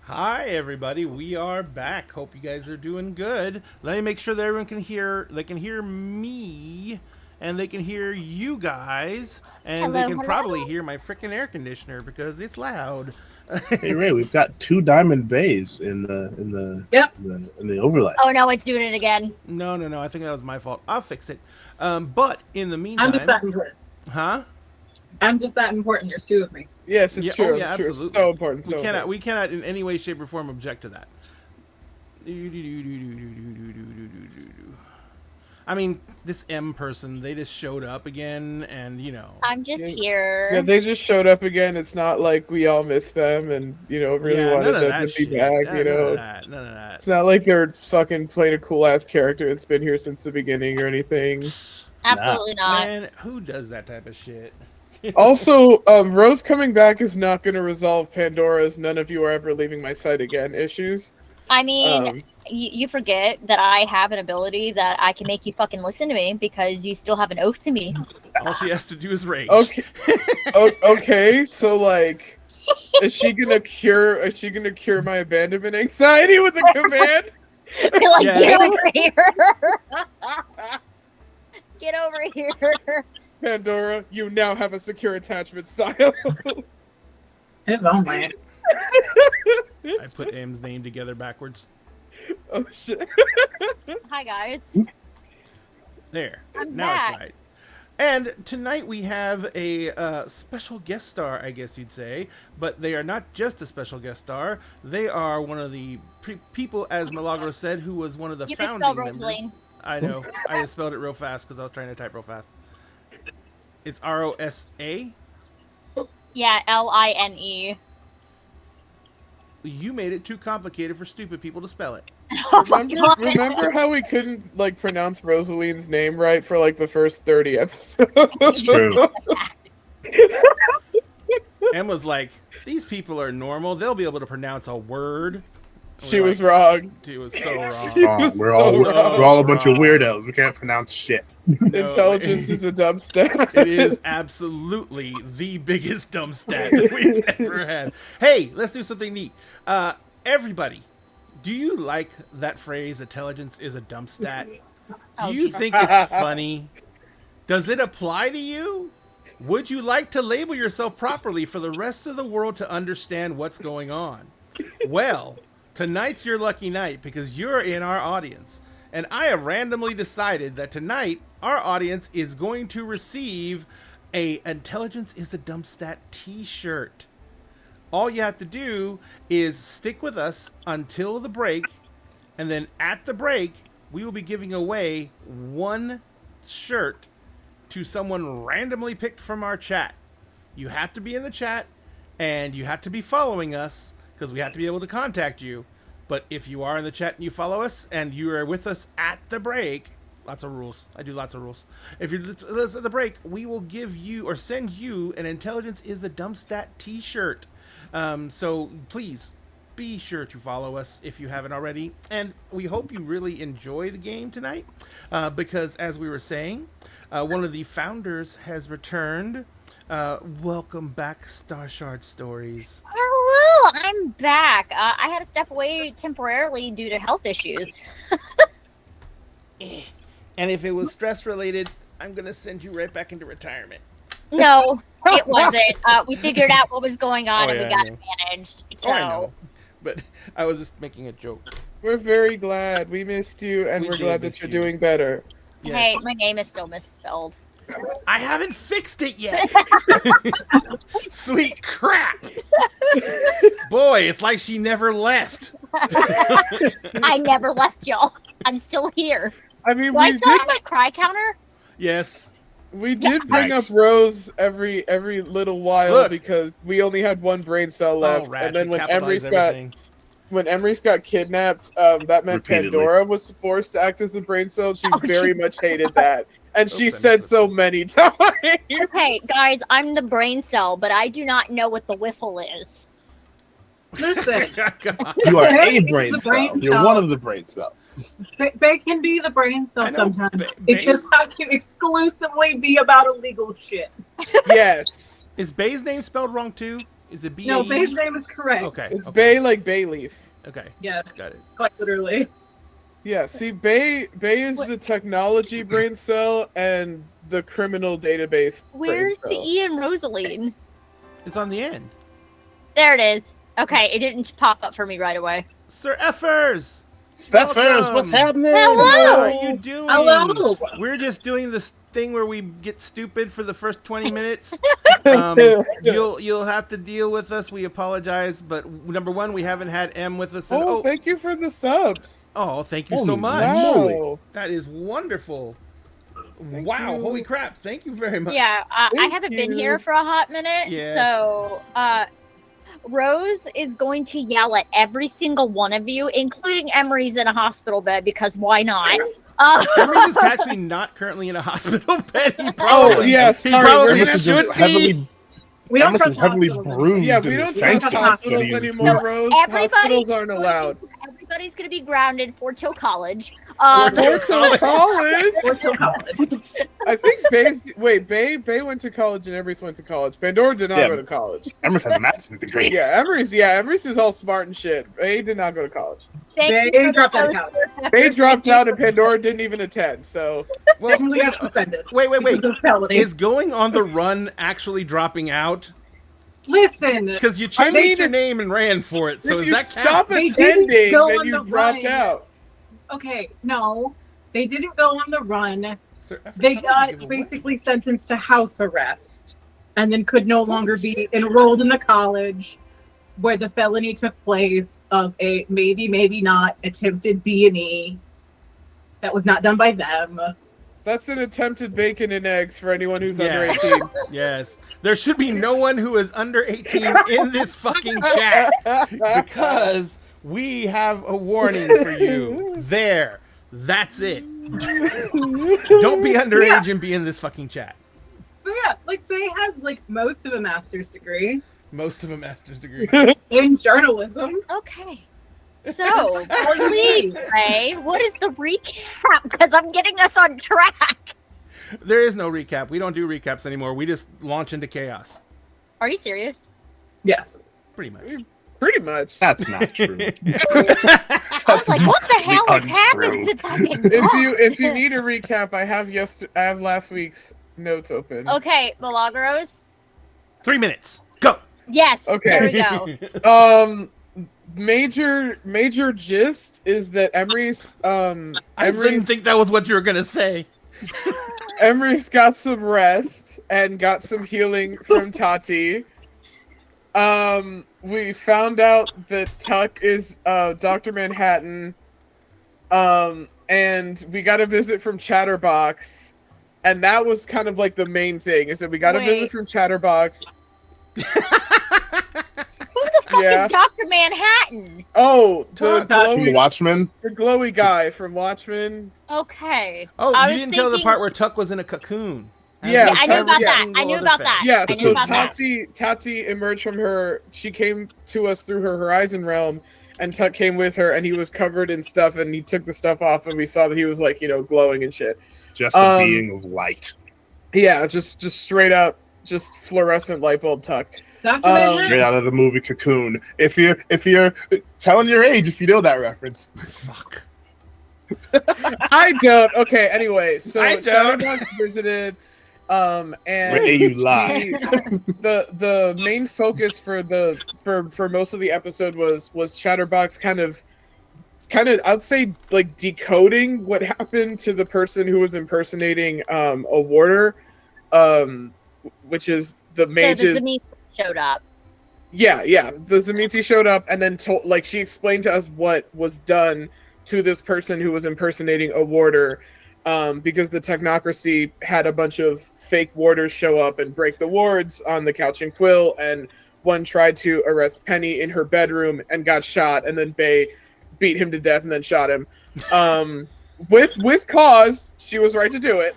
Hi everybody, we are back. Hope you guys are doing good. Let me make sure that everyone can hear. They can hear me, and they can hear you guys, and they Hello, can probably hello. hear my freaking air conditioner because it's loud. Hey Ray, we've got two diamond bays Yep, in the overlay. Oh no, it's doing it again. No. I think that was my fault. I'll fix it. But in the I'm just meantime, that important. huh? I'm just that important. There's two of me. Yes, it's Yeah. true. Oh yeah, True. absolutely. So important. We So cannot. important. We cannot in any way, shape, or form object to that. I mean, this M person, they just showed up again, and I'm just Yeah, here. yeah, they just showed up again. It's not like we all missed them and really yeah, none wanted of them that to be shit. back. None of that. None of that. It's not like they're fucking playing a cool ass character that's been here since the beginning or anything. Nah. Absolutely not. Man, who does that type of shit? Also, Rose coming back is not going to resolve Pandora's "none of you are ever leaving my sight again" issues. I mean, Um, you forget that I have an ability that I can make you fucking listen to me because you still have an oath to me. All she has to do is rage. okay, okay, so like, is she gonna cure? Is she gonna cure my abandonment anxiety with a command? Be like, Yes. get over here. Get over here. Pandora, you now have a secure attachment style. If only. I put M's name together backwards. Oh shit. Hi guys. There. I'm now back. it's right. And tonight we have a special guest star, I guess you'd say. But they are not just a special guest star. They are one of the people, as Milagro said, who was one of the You founding misspelled members. Rosaline. I know. I just spelled it real fast because I was trying to type real fast. It's Rosa. Yeah, Line. You made it too complicated for stupid people to spell it. Oh my God. Remember how we couldn't like pronounce Rosaline's name right for like the first 30 episodes? It's true. Em was like, "These people are normal. They'll be able to pronounce a word." She We're was like, wrong. She was so wrong. Wrong. We're all so we're all a bunch of wrong. weirdos. We can't pronounce shit. No, Intelligence is a dumb stat. It is absolutely the biggest dumb stat that we've ever had. Hey, let's do something neat. Everybody, do you like that phrase, intelligence is a dumb stat? Do Oh, you Jesus. think it's funny? Does it apply to you? Would you like to label yourself properly for the rest of the world to understand what's going on? Well, tonight's your lucky night because you're in our audience. And I have randomly decided that tonight our audience is going to receive a Intelligence is a Dumb Stat t-shirt. All you have to do is stick with us until the break, and then at the break, we will be giving away one shirt to someone randomly picked from our chat. You have to be in the chat, and you have to be following us because we have to be able to contact you. But if you are in the chat and you follow us and you are with us at the break, lots of rules. I do lots of rules. If you're with us at the break, we will give you or send you an Intelligence is a Dumb Stat t-shirt. So please be sure to follow us if you haven't already. And we hope you really enjoy the game tonight because, as we were saying, one of the founders has returned. Welcome back, Star Shard Stories. Hello, I'm back. I had to step away temporarily due to health issues. And if it was stress related, I'm going to send you right back into retirement. No, it wasn't. We figured out what was going on Oh, and yeah, we got I it know. managed. Oh, I So, know. But I was just making a joke. We're very glad. We missed you, and We we're did glad miss that you're you. doing better. Yes. hey, my name is still misspelled. I haven't fixed it yet. Sweet crap. Boy, it's like she never left. I never left y'all. I'm still here. I mean, Do I still have my cry counter? Yes. we did bring Nice. up Rose every little while Look. because we only had one brain cell left, Oh, rats. and then it when capitalized Emery's got everything. kidnapped, that meant Repeatedly. Pandora was forced to act as a brain cell. She Oh, very much hated that, and she Oops, I said missed so this. many times. Okay, guys, I'm the brain cell, but I do not know what the whiffle is. Listen, God. You are They a can be brain the cell. brain You're cell. one of the brain cells. they can be the brain I cell know, sometimes. ba- It base- just has to exclusively be about illegal shit. Yes. Is Bay's name spelled wrong too? Is it B? No, Bay's name is correct. Okay. It's Bay like bay leaf. Okay. Yes, Got it. quite literally. Yeah, see, Bay is What? the technology brain cell and the criminal database. Where's the brain cell. E in Rosaline? It's on the end. There it is. Okay, it didn't pop up for me right away. Sir Effers. Effers, what's happening? Hello. How are you doing? Hello. We're just doing this thing where we get stupid for the first 20 minutes. You'll have to deal with us. We apologize, but number one, we haven't had M with us. Oh, thank you for the subs. Thank you so Holy much. Wow. That is wonderful. Thank Wow, you. holy crap. Thank you very much. Yeah, I Thank haven't been you. here for a hot minute, Yes. so Rose is going to yell at every single one of you, including Emery's in a hospital bed, because why not? Emery's is actually not currently in a hospital bed. He Oh, probably, yeah, he sorry, probably we're Must gonna have should just be. heavily, We that don't must have trust heavily hospitals. bruised. Yeah, we in don't the trust Sanctums hospitals studies. anymore, No, Rose. everybody- Hospitals aren't allowed. Everybody's going to be grounded for till college. For till Or to college. Or till college. I think Bay went to college and Emery's went to college. Pandora did not Yeah. go to college. Emrys has a master's degree. Yeah, Emery's is all smart and shit. Bay did not go to college. Thank They you for the dropped out of post- college. Bay dropped out and Pandora didn't even attend. So Well, Definitely got suspended. wait. Because of felony. Is going on the run actually dropping out? Listen, Because you I changed mean, your name and ran for it. So if is you that stop They attending, didn't go then on you the dropped run. out. okay, no, they didn't go on the run. Sir Effers, They how did you got give away? basically sentenced to house arrest and then could no longer be enrolled in the college where the felony took place of a maybe not attempted B&E that was not done by them. That's an attempted bacon and eggs for anyone who's Yeah. under 18. Yes. There should be no one who is under 18 in this fucking chat because we have a warning for you. There. That's it. Don't be underage and be in this fucking chat. But yeah, like Faye has like most of a master's degree Most of a master's degree. in journalism. Okay. So, please, Ray, what is the recap? Because I'm getting us on track. There is no recap. We don't do recaps anymore. We just launch into chaos. Are you serious? Yes. Pretty much. Pretty much. That's not true. I was like, what the hell has untrue. happened since I've been gone? If you need a recap, I have last week's notes open. Okay, Milagros. 3 minutes. Go. Yes. Okay. There we go. Major gist is that Emery's I didn't Emery's think that was what you were gonna say. Emery's got some rest and got some healing from Tati. We found out that Tuck is Dr. Manhattan. And we got a visit from Chatterbox. And that was kind of like the main thing, is that we got a visit Wait. from Chatterbox. Who the fuck Yeah. is Dr. Manhattan? Oh, Tuck. The glowy, Watchmen. the glowy guy from Watchmen. Okay. Oh, I you was didn't tell the thinking- part where Tuck was in a cocoon. As Yeah, was I knew every about that. single I knew other about fan. that. Yeah, I knew so about that. Tati emerged from her. She came to us through her Horizon realm, and Tuck came with her, and he was covered in stuff, and he took the stuff off, and we saw that he was like, glowing and shit. Just a being of light. Yeah, just straight up, just fluorescent light bulb Tuck. Dr. Um, Straight Manhattan. out of the movie Cocoon. If you're telling your age, if you know that reference. Fuck. I don't. Okay, anyway, so I don't. Chatterbox visited, and Ray, you lie. the main focus for most of the episode was Chatterbox kind of I'd say like decoding what happened to the person who was impersonating a warder, which is the mage's. So the Zamis showed up. Yeah, the Zamitsi showed up and then told, like, she explained to us what was done to this person who was impersonating a warder, because the technocracy had a bunch of fake warders show up and break the wards on the Couch and Quill, and one tried to arrest Penny in her bedroom and got shot, and then Bay beat him to death and then shot him. With cause, she was right to do it,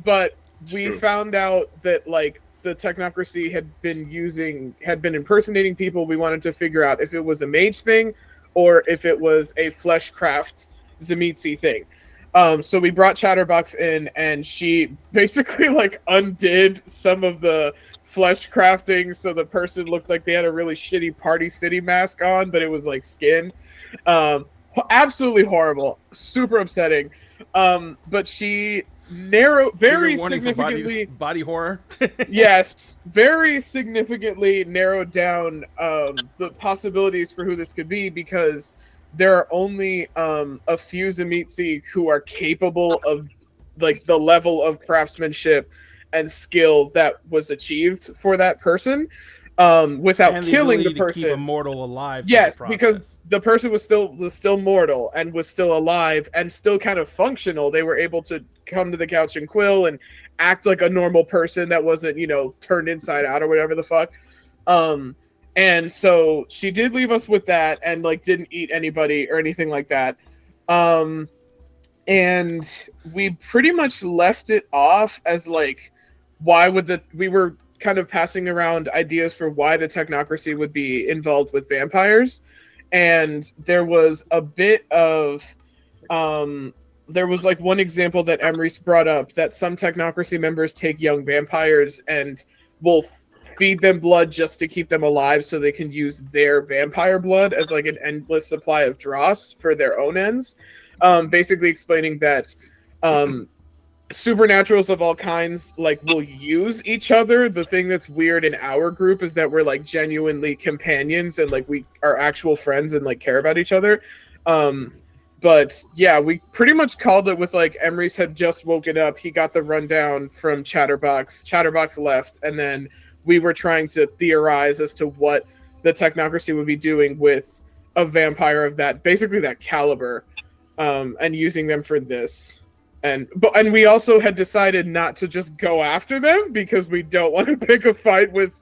but we true. found out that, like, the technocracy had been impersonating people. We wanted to figure out if it was a mage thing or if it was a fleshcraft Zamitsi thing. So we brought Chatterbox in, and she basically like undid some of the flesh crafting, so the person looked like they had a really shitty Party City mask on, but it was like skin. Absolutely horrible, super upsetting. But she very Trigger warning for significantly body horror. yes, very significantly narrowed down the possibilities for who this could be, because there are only a few Zemitzi who are capable of like the level of craftsmanship and skill that was achieved for that person without and killing the ability to keep a person. mortal alive. Yes, through the because process. the person was still mortal and was still alive and still kind of functional. They were able to come to the couch and quill and act like a normal person that wasn't, you know, turned inside out or whatever the fuck. And so she did leave us with that and like didn't eat anybody or anything like that. And we pretty much left it off as like, we were kind of passing around ideas for why the technocracy would be involved with vampires. And there was a bit of, there was like one example that Emery's brought up, that some technocracy members take young vampires and will feed them blood just to keep them alive so they can use their vampire blood as like an endless supply of dross for their own ends. Basically explaining that supernaturals of all kinds like will use each other. The thing that's weird in our group is that we're like genuinely companions and like we are actual friends and like care about each other. But yeah, we pretty much called it with like Emery's had just woken up. He got the rundown from Chatterbox. Chatterbox left, and then we were trying to theorize as to what the technocracy would be doing with a vampire of that, basically that caliber, and using them for this. And we also had decided not to just go after them because we don't want to pick a fight with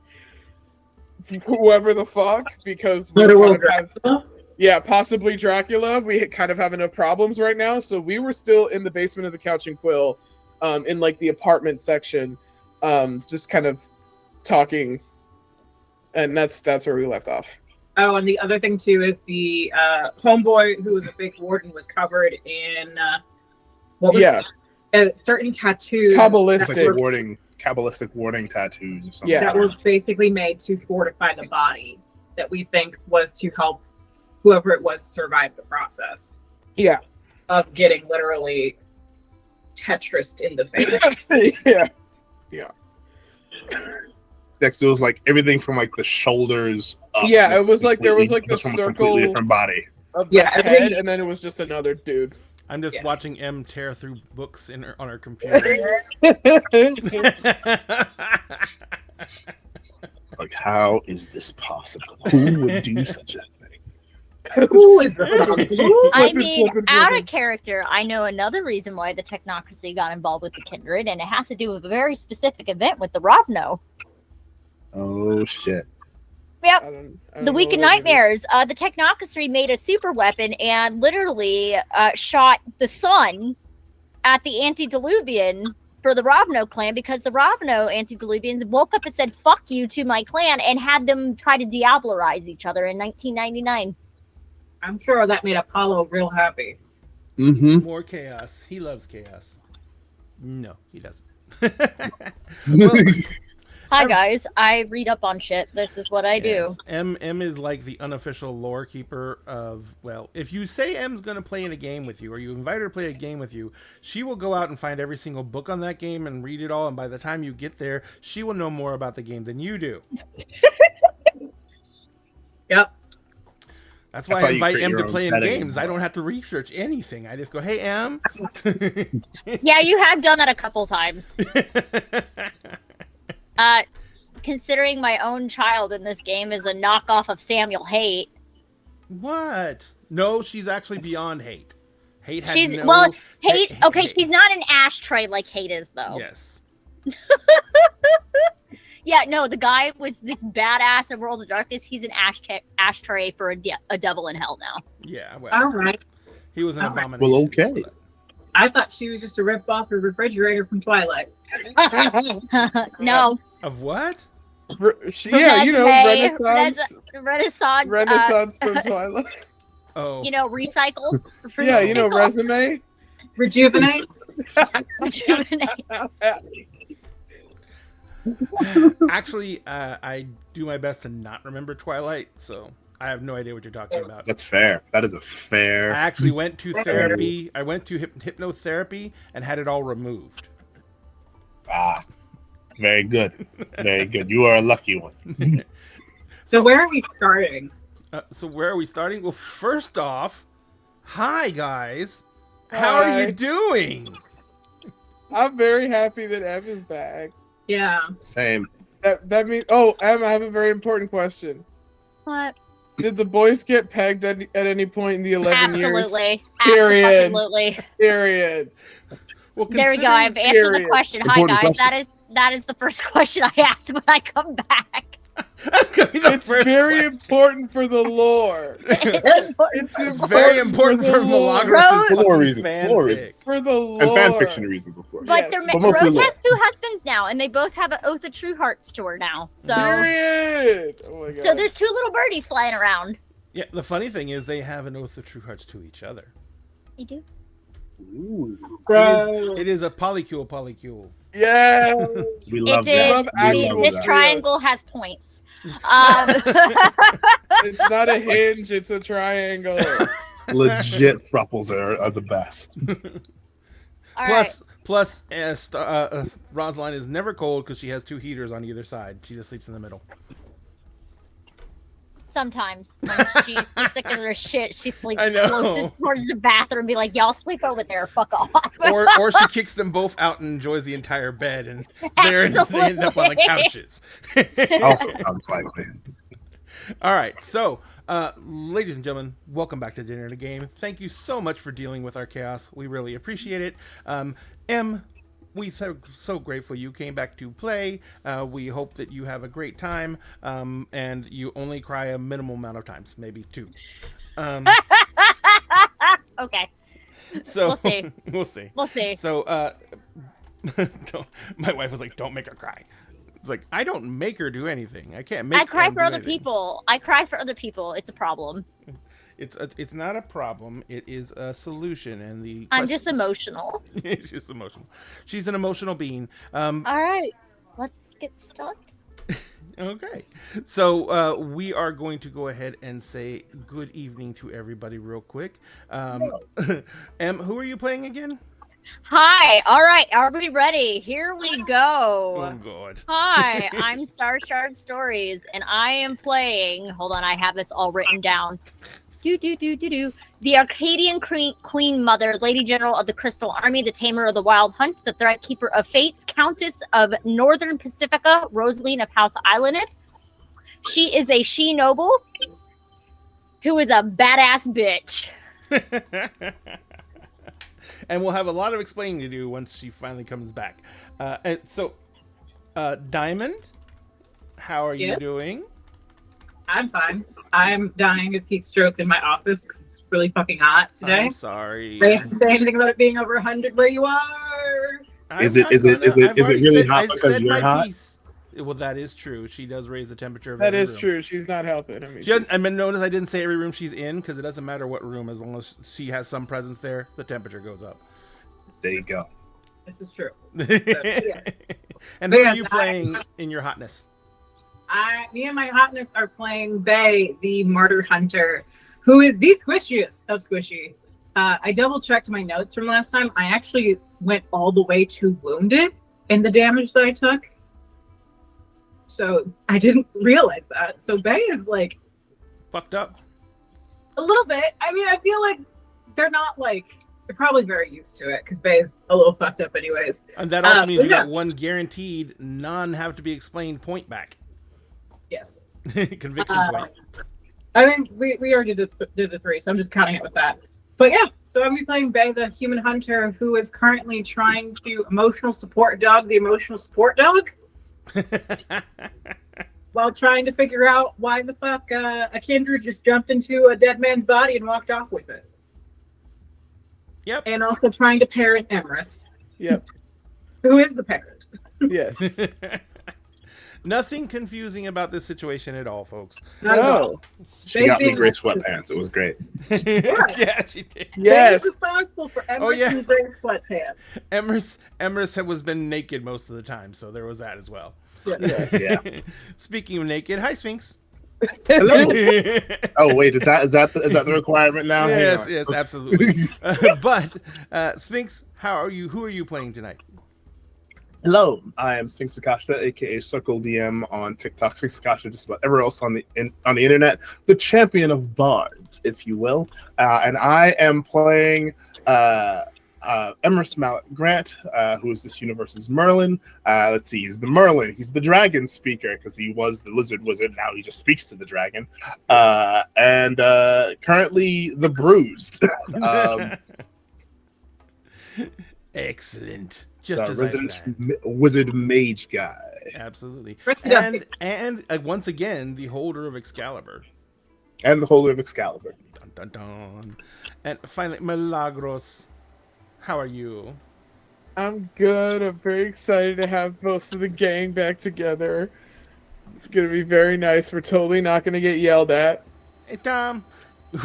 whoever the fuck, because we kind of have, yeah, possibly Dracula. We kind of have enough problems right now, so we were still in the basement of the Couch and Quill, in like the apartment section, just kind of talking, and that's where we left off. Oh, and the other thing too is the homeboy who was a big warden was covered in what was a certain tattoo, Kabbalistic warding tattoos or something. Yeah, that was basically made to fortify the body, that we think was to help whoever it was survive the process. Yeah, of getting literally Tetrised in the face. yeah. Next, it was like everything from like the shoulders up. Yeah, it was like there was like the from circle a completely different body of the head, and then it was just another dude. I'm just watching M tear through books on her computer. Like, how is this possible? Who would do such a thing? I mean, out of character, I know another reason why the technocracy got involved with the Kindred, and it has to do with a very specific event with the Ravno. Oh, shit. Yep. I don't The know Week of what that Nightmares. The technocracy made a super weapon and literally shot the sun at the antediluvian for the Ravno clan, because the Ravno antediluvians woke up and said, fuck you to my clan, and had them try to diablerize each other in 1999. I'm sure that made Apollo real happy. Mm-hmm. More chaos. He loves chaos. No, he doesn't. Hi guys, I read up on shit. This is what I do. Yes. M is like the unofficial lore keeper of, well, if you say M's going to play in a game with you, or you invite her to play a game with you, she will go out and find every single book on that game and read it all, and by the time you get there, she will know more about the game than you do. Yep. That's why I invite M to play in games. I don't have to research anything. I just go, hey, M. Yeah, you have done that a couple times. Considering my own child in this game is a knockoff of Samuel Haight. What? No, she's actually beyond Hate. Hate has She's no... Hate. Okay, she's not an ashtray like Hate is, though. Yes. Yeah, no, the guy was this badass in World of Darkness. He's an ashtray for a devil in hell now. Yeah, well, All right. he was an abomination. Well, okay. I thought she was just a rip off of refrigerator from Twilight. No. Of what? Yeah, you know, Renaissance Renaissance from Twilight. Oh. You know, recycle. Yeah, you know, resume. Rejuvenate. Rejuvenate. Actually, I do my best to not remember Twilight, so I have no idea what you're talking about. That's fair. That is a fair. I actually went to therapy. I went to hypnotherapy and had it all removed. Ah, very good. Very good. You are a lucky one. So where are we starting? So where are we starting? Well, first off, hi guys. How are Hi. you doing? I'm very happy that Em is back. Yeah. Same. That means. Oh, Em, I have a very important question. What? Did the boys get pegged at any point in the 11 years? Absolutely. Period. Absolutely. Period. Well, There we go. I've answered the period. question. Hi Important guys. question. That is the first question I asked when I come back. That's gonna be the It's first very question. important for the lore. It's important. It's Very important for the lore. Milagros' For lore fucking reasons, for lore fanfic. reasons. For the lore. And fan fiction reasons, of course. But Yes. they're But mostly Rose lore. has 2 husbands now, and they both have an Oath of True Hearts tour now. So, Period. Oh my god. so there's 2 little birdies flying around. Yeah, the funny thing is they have an Oath of True Hearts to each other. You do. Ooh, It is a polycule. Yeah. we love It is. love that. actual We The, love this that. triangle has points. It's not a hinge, it's a triangle. Legit thruples are the best. All right. Plus, Rosaline is never cold because she has 2 heaters on either side. She just sleeps in the middle. Sometimes when she's sick of her shit, she sleeps I know. closest towards the bathroom and be like, y'all sleep over there, fuck off. Or she kicks them both out and enjoys the entire bed, and they end up on the couches. Also sounds likely. All right, so ladies and gentlemen, welcome back to Dinner and a Game. Thank you so much for dealing with our chaos. We really appreciate it. Em, we're so grateful you came back to play. We hope that you have a great time, and you only cry a minimal amount of times, maybe 2. Okay, So We'll see. We'll see. we'll see. So my wife was like, "Don't make her cry." It's like, I don't make her do anything. I can't make. I cry Em for do other anything. people. I cry for other people. It's a problem. It's not a problem. It is a solution, and the I'm just emotional. she's just emotional. She's an emotional being. All right, let's get started. Okay, so we are going to go ahead and say good evening to everybody real quick. Em, who are you playing again? Hi. All right. Are we ready? Here we Oh go. God. Hi, I'm Star Shard Stories, and I am playing. Hold on, I have this all written down. The Arcadian Queen Mother, Lady General of the Crystal Army, the Tamer of the Wild Hunt, the Threat Keeper of Fates, Countess of Northern Pacifica, Rosaline of House Islanded. She is a she noble who is a badass bitch. And we'll have a lot of explaining to do once she finally comes back. And so, Diamond, how are you Yes? doing? I'm fine. I'm dying of heat stroke in my office because it's really fucking hot today. I'm sorry. They have to say anything about it being over 100 where you are. Is it really hot because you're hot? Piece. Well, that is true. She does raise the temperature of That every is room. true. She's not helping. I mean, notice I didn't say every room she's in because it doesn't matter what room, as long as she has some presence there, the temperature goes up. There you go. This is true. And who Yeah, are you playing in your hotness? Me and my hotness are playing Bay, the Martyr Hunter, who is the squishiest of squishy. I double checked my notes from last time. I actually went all the way to wounded in the damage that I took. So I didn't realize that. So Bay is like Fucked up. a little bit. I mean, I feel like they're probably very used to it because Bay's a little fucked up anyways. And that also means you yeah. got one guaranteed have to be explained point back. Yes. Conviction point. I mean, we already did the 3, so I'm just counting it with that. But yeah, so I'm playing Bay, the human hunter, who is currently trying to emotional support Doug, the emotional support dog, while trying to figure out why the fuck a kindred just jumped into a dead man's body and walked off with it. Yep. And also trying to parent Emrys, Yep. who is the parent. Yes. Nothing confusing about this situation at all, folks. Not at all. No. She got me been- gray sweatpants. It was great. Yeah, she did. Yes. They're responsible for Oh, yeah. Emerson's gray sweatpants. Emrys was been naked most of the time, so there was that as well. Yeah. Speaking of naked, hi Sphinx. Hello. yes, Oh wait, is that the requirement now? Hang on. yes, absolutely. But Sphinx, how are you? Who are you playing tonight? Hello, I am Sphinx Akasha, aka Circle DM on TikTok. Sphinx Akasha, just about everywhere else on the internet. The champion of bards, if you will. And I am playing Emrys Mallet Grant, who is this universe's Merlin. Let's see, he's the Merlin. He's the dragon speaker because he was the lizard wizard. Now he just speaks to the dragon. And currently the bruised. Excellent. Just The as I resident planned. wizard mage guy. Absolutely. First it up. And once again, the holder of Excalibur. And the holder of Excalibur. Dun, dun, dun. And finally, Milagros, how are you? I'm good. I'm very excited to have most of the gang back together. It's gonna be very nice. We're totally not gonna get yelled at. Hey, Tom.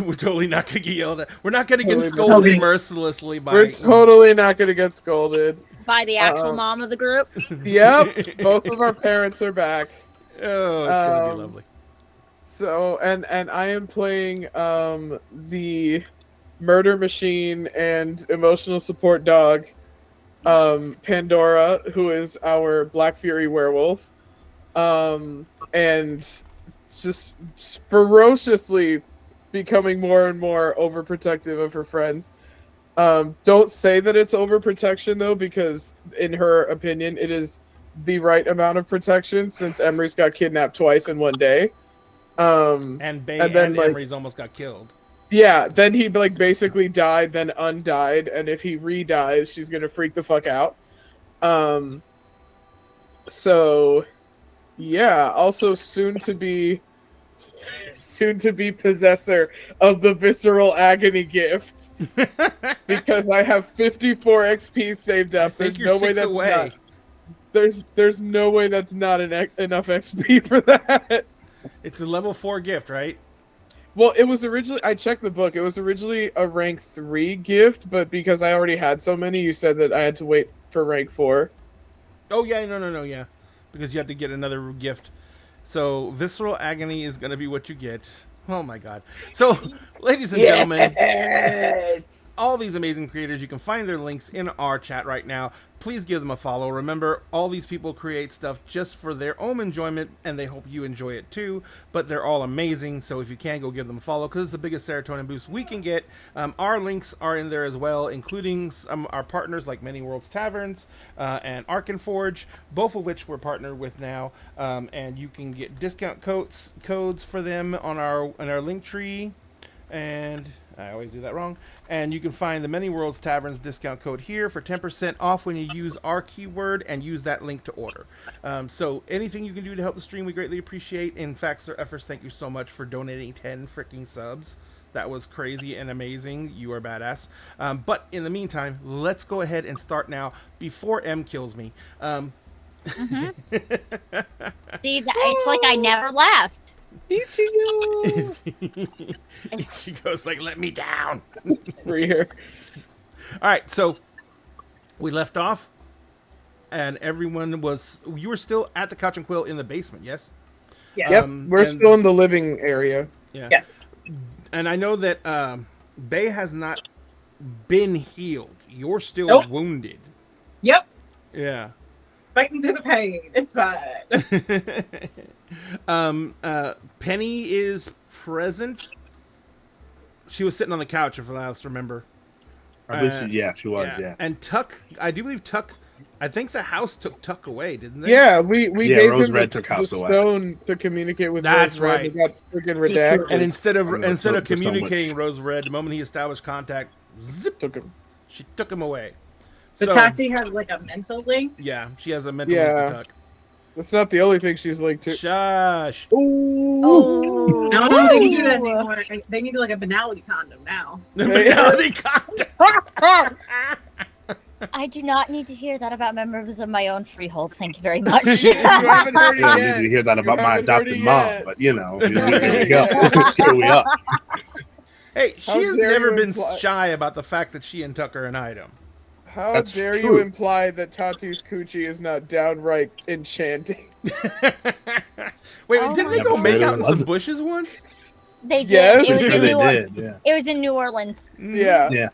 We're totally not going to get yelled at. We're not going to get Totally not. scolded mercilessly by... We're totally not gonna get scolded. By the actual Uh-oh. mom of the group. Yep. Both of our parents are back. Oh, it's going to be lovely. So and I am playing the murder machine and emotional support dog, Pandora, who is our Black Fury werewolf, and just ferociously becoming more and more overprotective of her friends. Don't say that it's overprotection though, because in her opinion, it is the right amount of protection since Emery's got kidnapped twice in one day. And Bay and and, then, Emery's almost got killed. Yeah, then he like basically died, then undied, and if he re-dies, she's gonna freak the fuck out. So yeah, also soon to be possessor of the visceral agony gift because I have 54 XP saved I up. think There's you're no way 6 that's away. not. There's no way that's not enough XP for that. It's a level 4 gift, right? Well, it was originally, I checked the book, it was originally a rank 3 gift, but because I already had so many, you said that I had to wait for rank 4. Oh, yeah, no, yeah. Because you have to get another gift. So, Visceral Agony is going to be what you get. Oh, my God. So, ladies and gentlemen, all these amazing creators, you can find their links in our chat right now. Please give them a follow. Remember, all these people create stuff just for their own enjoyment, and they hope you enjoy it too. But they're all amazing, so if you can, go give them a follow, because it's the biggest serotonin boost we can get. Our links are in there as well, including some our partners like Many Worlds Taverns and Arkenforge, both of which we're partnered with now. And you can get discount codes for them on our link tree. And I always do that wrong. And you can find the Many Worlds Taverns discount code here for 10% off when you use our keyword and use that link to order. So anything you can do to help the stream, we greatly appreciate. In fact, Sir Effers, thank you so much for donating 10 freaking subs. That was crazy and amazing. You are badass. But in the meantime, let's go ahead and start now before M kills me. See, it's like I never left. Ichigo! Ichigo's like, let me down. We're here. All right, so we left off, and everyone was. You were still at the Couch and Quill in the basement, yes? Yes. Yep, we're and- still in the living area. Yeah. Yes. And I know that Bay has not been healed. You're still Nope. wounded. Yep. Yeah. Fighting through the pain. It's fine. Penny is present. She was sitting on the couch, if I last remember. I believe she was, yeah. And Tuck, I do believe Tuck, I think the house took Tuck away, didn't they? Yeah, we Yeah, gave Rose him Red the, took house the away. stone to communicate with That's Rose Red. right. He got freaking redacted. And instead of the stone communicating witch. Rose Red, the moment he established contact, zip, took him. she took him away. The Tati has like a mental link. Yeah, she has a mental link Yeah. to Tuck. That's not the only thing she's linked to. Shush. Oh. I don't know if they can do that anymore. They need like a banality condom now. The reality contact. I do not need to hear that about members of my own freehold. Thank you very much. You haven't heard You it don't yet. need to hear that You about my haven't heard adopted it mom, yet. but here we go. Here we are. Hey, she How has dare never you been imply- shy about the fact that she and Tuck are an item. How That's dare true. you imply that Tati's coochie is not downright enchanting? Wait, Oh didn't my they go God. make Said it out in some wasn't. bushes once? They did. Yes. It was Sure in they New did, yeah. It was in New Orleans. Yeah. Yeah.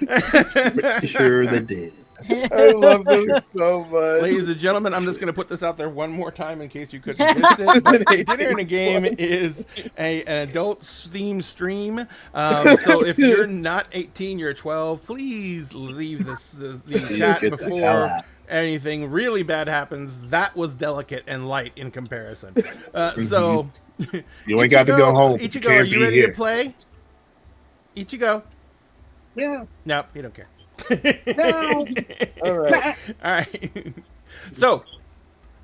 Pretty sure they did. I love them so much. Ladies and gentlemen, I'm just going to put this out there one more time in case you couldn't miss it. An Dinner in a 18 Game plus. is an adult themed stream. So if you're not 18, you're 12, please leave the Please chat get the hell before out. anything really bad happens. That was delicate and light in comparison. So You ain't got to go home. Ichigo, You are can't you be ready here. to play? Ichigo? Yeah. Nope, you don't care. No. All right. All right. So,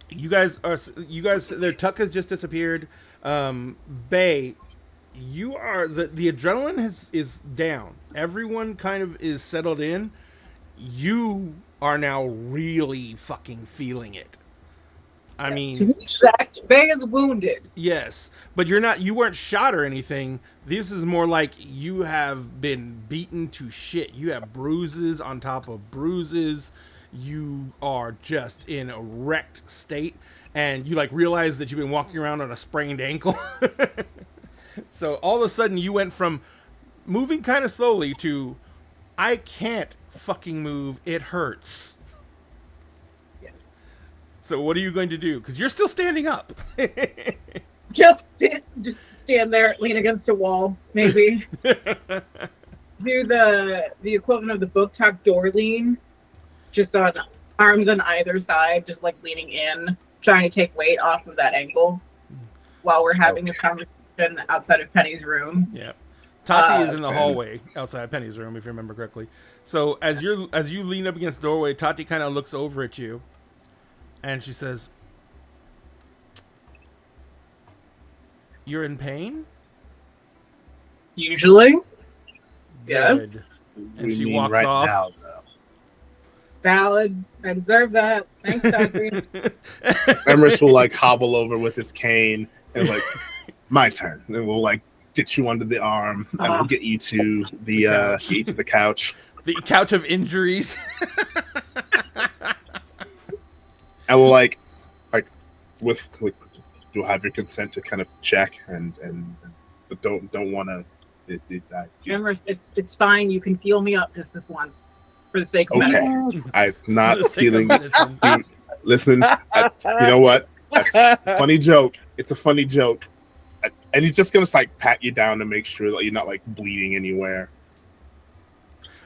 you guys, their Tuck has just disappeared. Bay, you are the adrenaline is down. Everyone kind of is settled in. You are now really fucking feeling it. I mean, Exact. Bay is wounded. yes, but you weren't shot or anything. This is more like you have been beaten to shit. You have bruises on top of bruises. You are just in a wrecked state, and you like realize that you've been walking around on a sprained ankle. So all of a sudden you went from moving kind of slowly to I can't fucking move. It hurts. So what are you going to do? Because you're still standing up. Just stand there, lean against a wall, maybe. Do the equivalent of the book talk door lean, just on arms on either side, just like leaning in, trying to take weight off of that ankle while we're having this conversation outside of Penny's room. Yeah. Tati is in the hallway outside Penny's room, if you remember correctly. So as you lean up against the doorway, Tati kind of looks over at you, and she says, "You're in pain?" Usually. Yes. Good. And We she mean walks right off. now, though. Valid. I deserve that. Thanks, Tati. Emrys will like hobble over with his cane and like, my turn. And we'll like get you under the arm and we'll get you to the couch. The couch of injuries. And we'll like with you'll have your consent to kind of check and but don't want to. Remember, it's fine. You can feel me up just this once for the sake of medicine. Okay, I'm not For the sake of feeling. medicine. Dude, listen, you know what? That's a funny joke. It's a funny joke, and he's just gonna like pat you down to make sure that you're not like bleeding anywhere.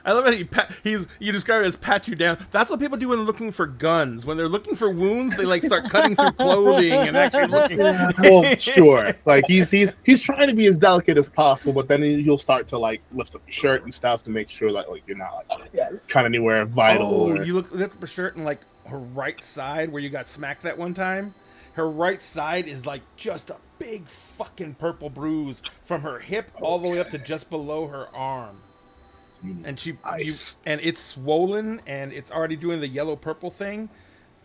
I love how you describe it as pat you down. That's what people do when they're looking for guns. When they're looking for wounds, they like start cutting through clothing and actually looking. Well, sure. Like he's trying to be as delicate as possible, but then you'll start to like lift up your shirt and stuff to make sure that like you're not like Yes. kind of anywhere vital. Oh, or- you lift up her shirt and like her right side where you got smacked that one time. Her right side is like just a big fucking purple bruise from her hip all the way up to just below her arm. And Ice. and it's swollen and it's already doing the yellow purple thing,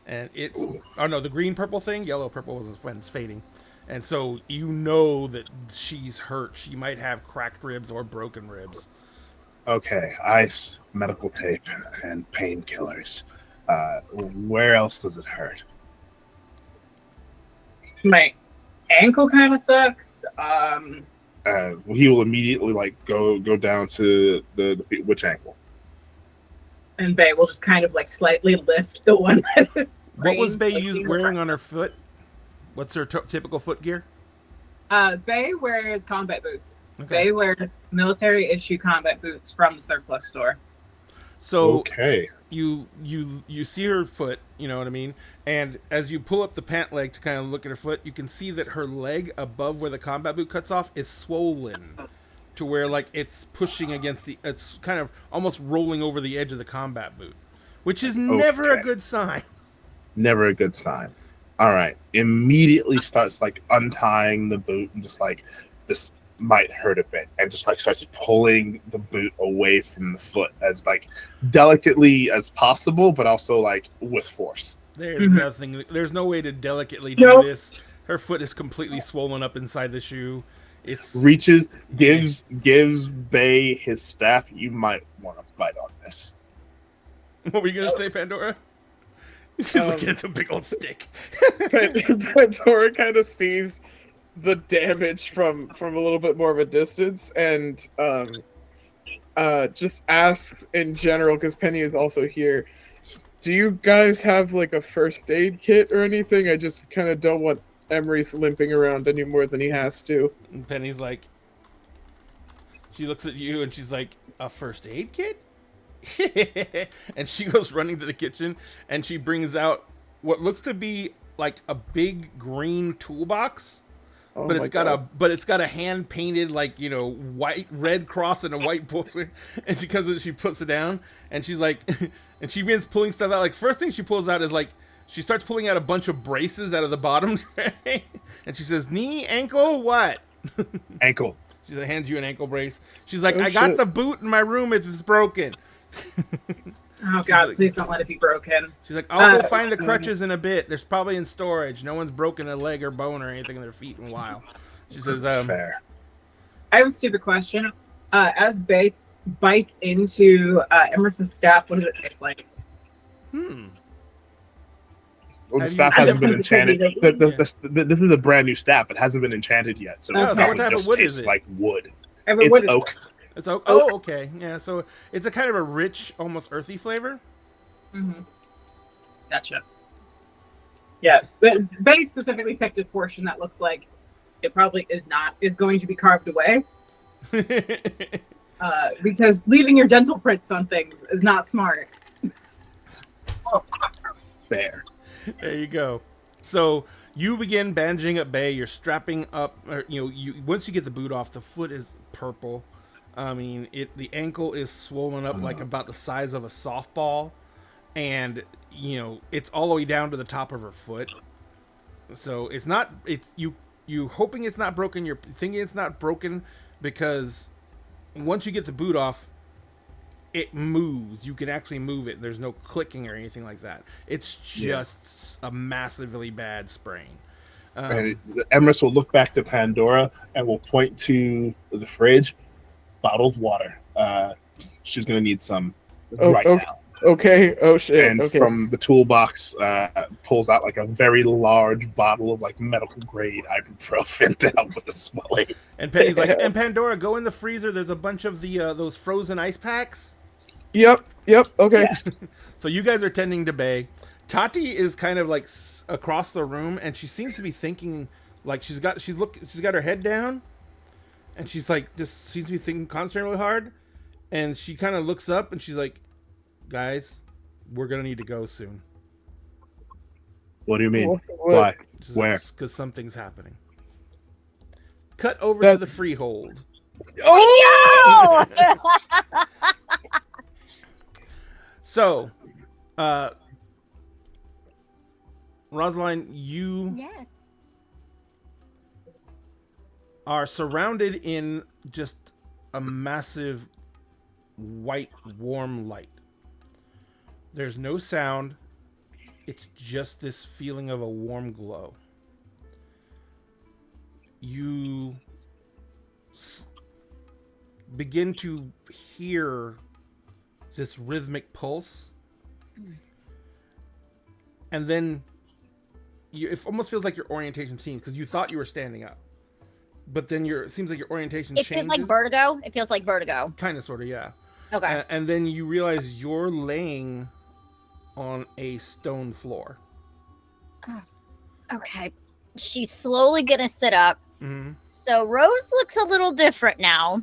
and it's the green purple thing. Yellow purple was when it's fading, and so you know that she's hurt. She might have cracked ribs or broken ribs. Okay, ice, medical tape, and painkillers. Where else does it hurt? My ankle kind of sucks. He will immediately like go down to the feet. Which ankle? And Bay will just kind of like slightly lift the one that is. What was sprained, Bay like, being wearing on her foot? What's her typical foot gear? Bay wears combat boots. Okay. Bay wears military issue combat boots from the surplus store. So Okay. you see her foot, you know what I mean? And as you pull up the pant leg to kind of look at her foot, you can see that her leg above where the combat boot cuts off is swollen to where like it's pushing against it's kind of almost rolling over the edge of the combat boot, which is never a Okay. good sign. Never a good sign. All right. Immediately starts like untying the boot and just like this might hurt a bit, and just like starts pulling the boot away from the foot as like delicately as possible, but also like with force. There's nothing. There's no way to delicately do Nope. this. Her foot is completely swollen up inside the shoe. It's Reaches, gives Bay his staff. You might want to bite on this. What were you gonna say, Pandora? She's looking at the big old stick. Pandora kind of sees the damage from a little bit more of a distance, and just asks in general, because Penny is also here. Do you guys have like a first aid kit or anything? I just kind of don't want Emery's limping around any more than he has to. And Penny's like, she looks at you and she's like, a first aid kit? And she goes running to the kitchen and she brings out what looks to be like a big green toolbox. Oh But my it's got God. a hand painted like, you know, white red cross and a white bull. And she comes in and she puts it down and she's like and she begins pulling stuff out. Like first thing she pulls out is like she starts pulling out a bunch of braces out of the bottom tray. And she says, knee, ankle, what? Ankle. She hands you an ankle brace. She's like, Oh, I got shit. the boot in my room if it's broken. Oh She's God, like- please don't let it be broken. She's like, I'll go Uh, find the crutches in a bit. There's probably in storage. No one's broken a leg or bone or anything in their feet in a while. She says, Fair. I have a stupid question. As Bates bites into Emerson's staff, what does it taste like? Well, the Have staff you- hasn't been enchanted. Yeah. This is a brand new staff. It hasn't been enchanted yet, so Oh, it so probably what type of just wood tastes is it? like wood. What It's is oak. it's oh, okay. Yeah, so it's a kind of a rich, almost earthy flavor. Mm-hmm. Gotcha. Yeah, but Bates specifically picked a portion that looks like it probably is going to be carved away. Because leaving your dental prints on things is not smart. Fair. There you go. So you begin bandaging up Bay. You're strapping up. Or, you once you get the boot off, the foot is purple. I mean, the ankle is swollen up like about the size of a softball, and it's all the way down to the top of her foot. So it's not. It's you hoping it's not broken. You're thinking it's not broken because once you get the boot off, it moves. You can actually move it. There's no clicking or anything like that. It's just a massively bad sprain. And Emrys will look back to Pandora and will point to the fridge. Bottled water. She's gonna need some right now. Okay. Oh shit. And Okay. from the toolbox, pulls out like a very large bottle of like medical grade ibuprofen to help with the swelling. And Penny's like, and Pandora, go in the freezer. There's a bunch of the those frozen ice packs. Yep. Okay. So you guys are tending to Bay. Tati is kind of like across the room, and she seems to be thinking, like she's got her head down, and she's like just seems to be thinking, concentrating really hard, and she kind of looks up and she's like, guys, we're gonna need to go soon. What do you mean? What? Why? Where? Because something's happening. Cut over to the freehold. Oh! Oh! So, Rosaline, you Yes. are surrounded in just a massive white, warm light. There's no sound. It's just this feeling of a warm glow. You begin to hear this rhythmic pulse. And then it almost feels like your orientation changes because you thought you were standing up. But then it seems like your orientation It changes. feels like vertigo. It feels like vertigo. Kind of, sort of, yeah. Okay. And then you realize you're laying on a stone floor. Okay. She's slowly gonna sit up. Mm-hmm. So Rose looks a little different now.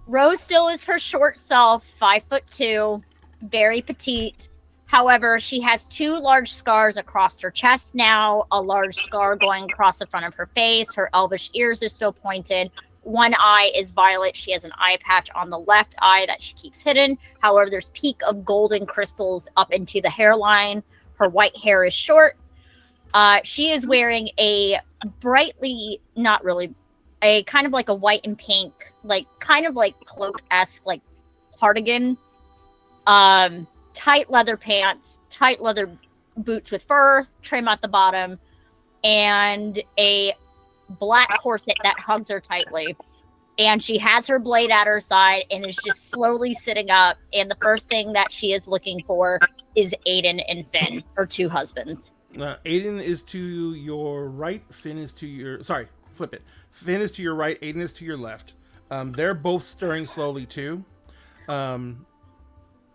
Rose still is her short self, 5'2", very petite. However, she has 2 large scars across her chest now, a large scar going across the front of her face. Her elvish ears are still pointed. One eye is violet. She has an eye patch on the left eye that she keeps hidden. However, there's peak of golden crystals up into the hairline. Her white hair is short. She is wearing a a kind of like a white and pink, like kind of like cloak-esque, like cardigan, tight leather pants, tight leather boots with fur, trim at the bottom, and a black corset that hugs her tightly. And she has her blade at her side and is just slowly sitting up. And the first thing that she is looking for is Aiden and Finn, her two husbands. Aiden is to your right. Finn is to your... Sorry, flip it. Finn is to your right. Aiden is to your left. They're both stirring slowly, too.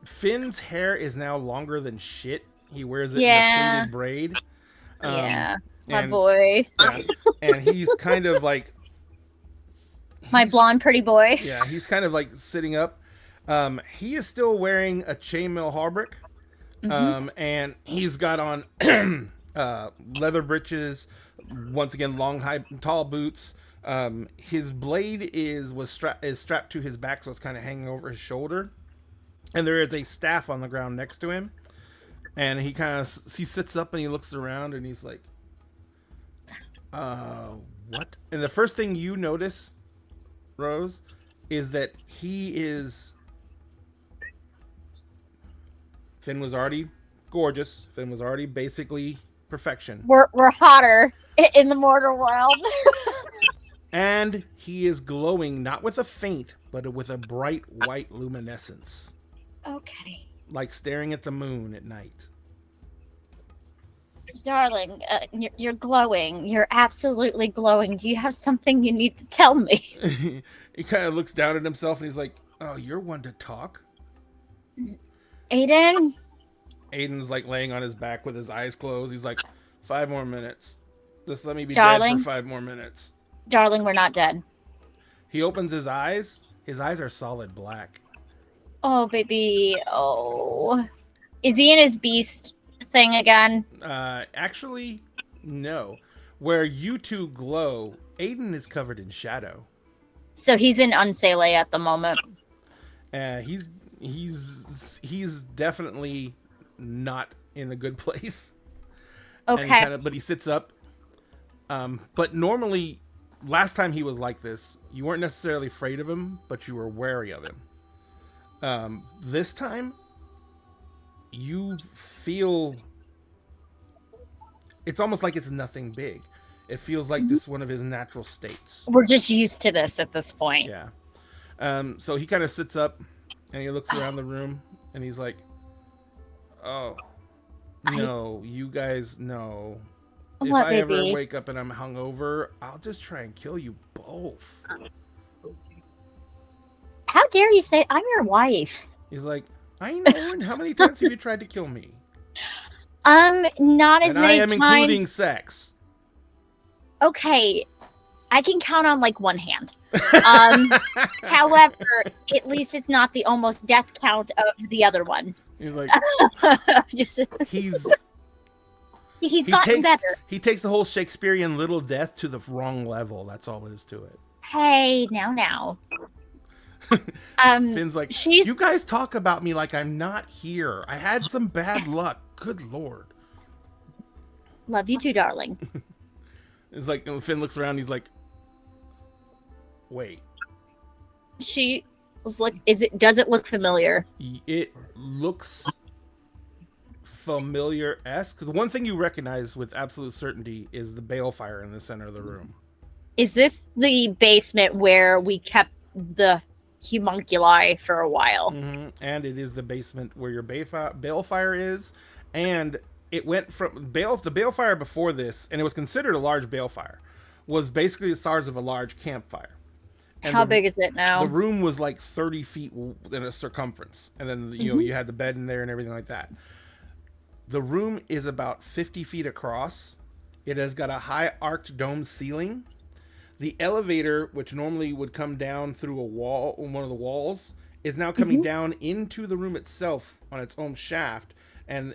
Finn's hair is now longer than shit. He wears it in a pleated braid. My boy. Yeah, and he's kind of like... My blonde pretty boy. Yeah, he's kind of like sitting up. He is still wearing a chainmail hauberk. And he's got on leather breeches, once again long, high, tall boots. His blade is strapped to his back, so it's kind of hanging over his shoulder. And there is a staff on the ground next to him. And he sits up and he looks around and he's like, what? And the first thing you notice, Rose, is that Finn was already gorgeous. Finn was already basically perfection. We're hotter in the mortal world. And he is glowing, not with a faint, but with a bright white luminescence. Okay. Like staring at the moon at night. Darling, you're glowing. You're absolutely glowing. Do you have something you need to tell me? He kind of looks down at himself and he's like, oh, you're one to talk? Aiden? Aiden's like laying on his back with his eyes closed. He's like, 5 more minutes. Just let me be Darling? dead for 5 more minutes. Darling, we're not dead. He opens his eyes. His eyes are solid black. Oh, baby. Oh. Is he in his beast thing again? Actually, no. Where you two glow, Aiden is covered in shadow. So he's in Unsele at the moment. He's definitely not in a good place. Okay. But he sits up. But normally, last time he was like this, you weren't necessarily afraid of him, but you were wary of him. This time, you feel... It's almost like it's nothing big. It feels like this is one of his natural states. We're just used to this at this point. Yeah. So he kind of sits up and he looks around the room and he's like, oh, no, you guys know. If I ever wake up and I'm hungover, I'll just try and kill you both. How dare you say I'm your wife? He's like, I know. And how many times have you tried to kill me? Not as and many I am times. including sex. Okay, I can count on like one hand. However, at least it's not the almost death count of the other one. He's like, he's he gotten better. He takes the whole Shakespearean little death to the wrong level. That's all it is to it. Hey, now. Finn's like, you guys talk about me like I'm not here. I had some bad luck. Good Lord. Love you too, darling. It's like Finn looks around. He's like, wait. She was like, does it look familiar? It looks familiar-esque. The one thing you recognize with absolute certainty is the balefire in the center of the room. Is this the basement where we kept the homunculi for a while? Mm-hmm. And it is the basement where your balefire is. And it went from the balefire before this, and it was considered a large balefire, was basically the size of a large campfire. And how big is it now? The room was like 30 feet in a circumference. And then, you know, you had the bed in there and everything like that. The room is about 50 feet across. It has got a high arched dome ceiling. The elevator, which normally would come down through a wall, one of the walls, is now coming down into the room itself on its own shaft. And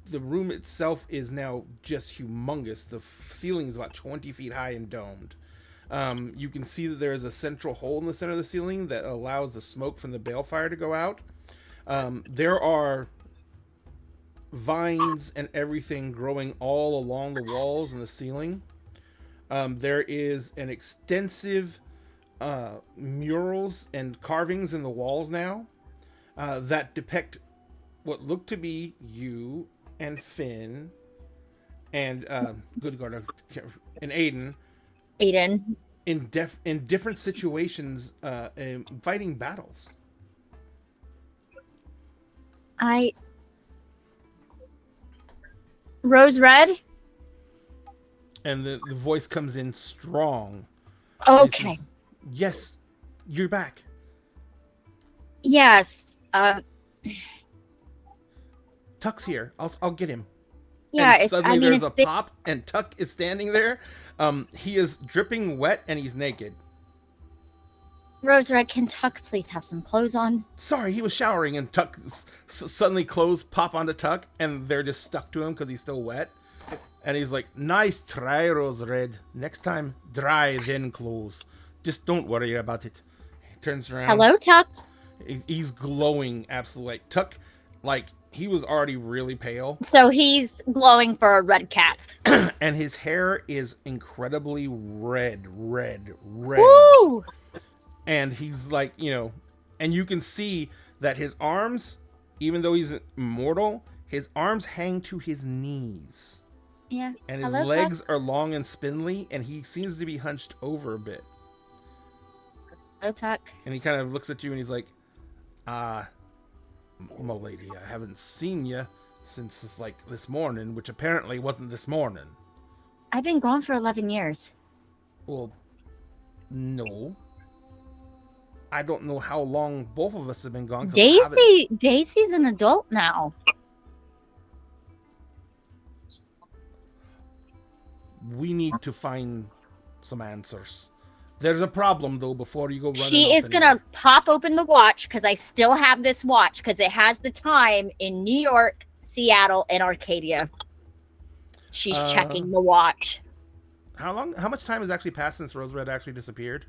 the room itself is now just humongous. The ceiling is about 20 feet high and domed. You can see that there is a central hole in the center of the ceiling that allows the smoke from the balefire to go out. There are vines and everything growing all along the walls and the ceiling. There is an extensive murals and carvings in the walls now that depict what look to be you and Finn and good God, and Aiden Aiden. in different situations, fighting battles. Rose Red? And the voice comes in strong. Okay. Says, yes, you're back. Yes. Tuck's here. I'll get him. Yeah, And suddenly there's a pop, and Tuck is standing there. He is dripping wet, and he's naked. Rose Red, can Tuck please have some clothes on? Sorry, he was showering, and Tuck suddenly clothes pop onto Tuck, and they're just stuck to him because he's still wet. And he's like, "Nice try, Rose Red. Next time, dry then clothes. Just don't worry about it." He turns around. Hello, Tuck. He's glowing, absolutely. Like Tuck, like he was already really pale. So he's glowing for a red cap. And his hair is incredibly red. Woo! And he's like, and you can see that his arms, even though he's immortal, his arms hang to his knees. Yeah. And his Hello, legs Tuck? are long and spindly, and he seems to be hunched over a bit. Hello, Tuck. And he kind of looks at you and he's like, "M'lady, I haven't seen you since it's like this morning," which apparently wasn't this morning. I've been gone for 11 years. Well, no. I don't know how long both of us have been gone. Daisy's an adult now. We need to find some answers. There's a problem, though, before you go running. She is going to pop open the watch because I still have this watch because it has the time in New York, Seattle, and Arcadia. She's checking the watch. How much time has actually passed since Rose Red actually disappeared?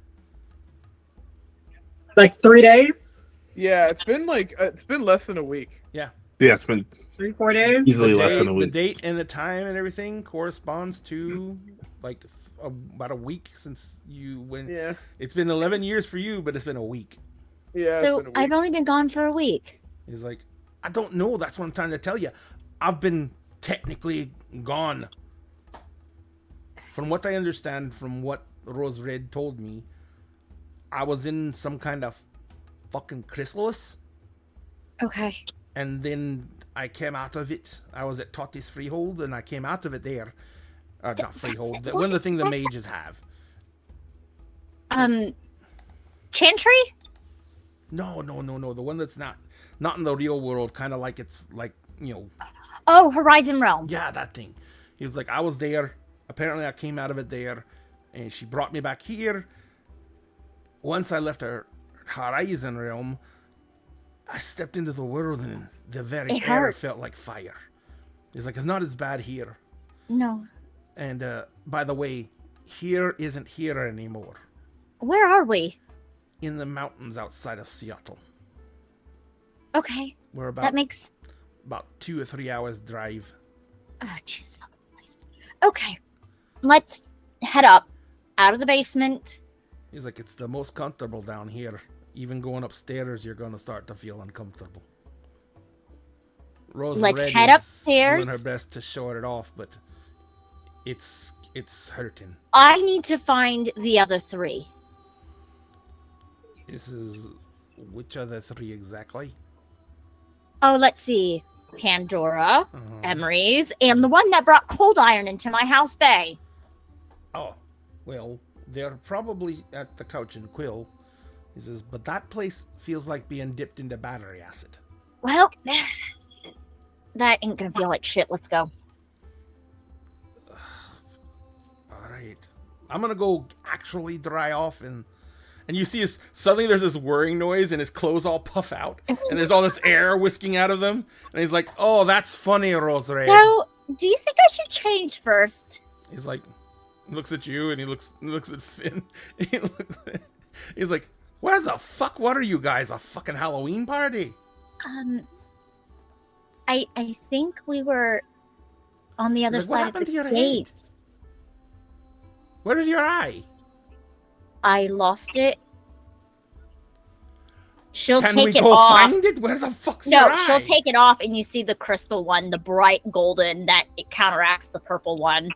Like 3 days? Yeah, it's been less than a week. Yeah. Yeah, it's been 3-4 days? easily less than a The week. date and the time and everything corresponds to like about a week since you went. Yeah. It's been 11 years for you, but it's been a week. Yeah. So it's been a I've week. only been gone for a week. He's like, "I don't know. That's what I'm trying to tell you. I've been technically gone. From what I understand, from what Rose Red told me, I was in some kind of fucking chrysalis, Okay. and then I came out of it. I was at Totti's Freehold, and I came out of it there. Not Freehold. One of the things the mages have. Chantry? No. The one that's not in the real world. Kind of like it's like, Oh, Horizon Realm. yeah, that thing. He was like, I was there. Apparently, I came out of it there, and she brought me back here. Once I left her Horizon Realm, I stepped into the world, and the very It air hurts. felt like fire. He's like, it's not as bad here. No. And by the way, here isn't here anymore. Where are we? In the mountains outside of Seattle. Okay. We're That makes... about 2 or 3 hours drive. Oh, Jesus fucking Christ. Okay. Let's head up. Out of the basement. He's like, it's the most comfortable down here. Even going upstairs, you're going to start to feel uncomfortable. Rose Let's Red head is upstairs. doing her best to show it off, but it's hurting. I need to find the other 3. This is which other 3 exactly? Oh, let's see. Pandora, Uh-huh. Emery's, and the one that brought Cold Iron into my house bay. Oh, well, they're probably at the Couch and Quill. He says, but that place feels like being dipped into battery acid. Well, that ain't gonna feel like shit. Let's go. All right. I'm going to go actually dry off and you see suddenly there's this whirring noise and his clothes all puff out and there's all this air whisking out of them. And he's like, oh, that's funny, Rose Red. So, do you think I should change first? He's like, looks at you and he looks at Finn. He's like, where the fuck? What are you guys? A fucking Halloween party? I think we were on the other He's like, what side happened of to the your head? gates. Where is your eye? I lost it. She'll Can we take it go off. find it? Where the fuck's your No, eye? she'll take it off, and you see the crystal one, the bright golden that it counteracts the purple one,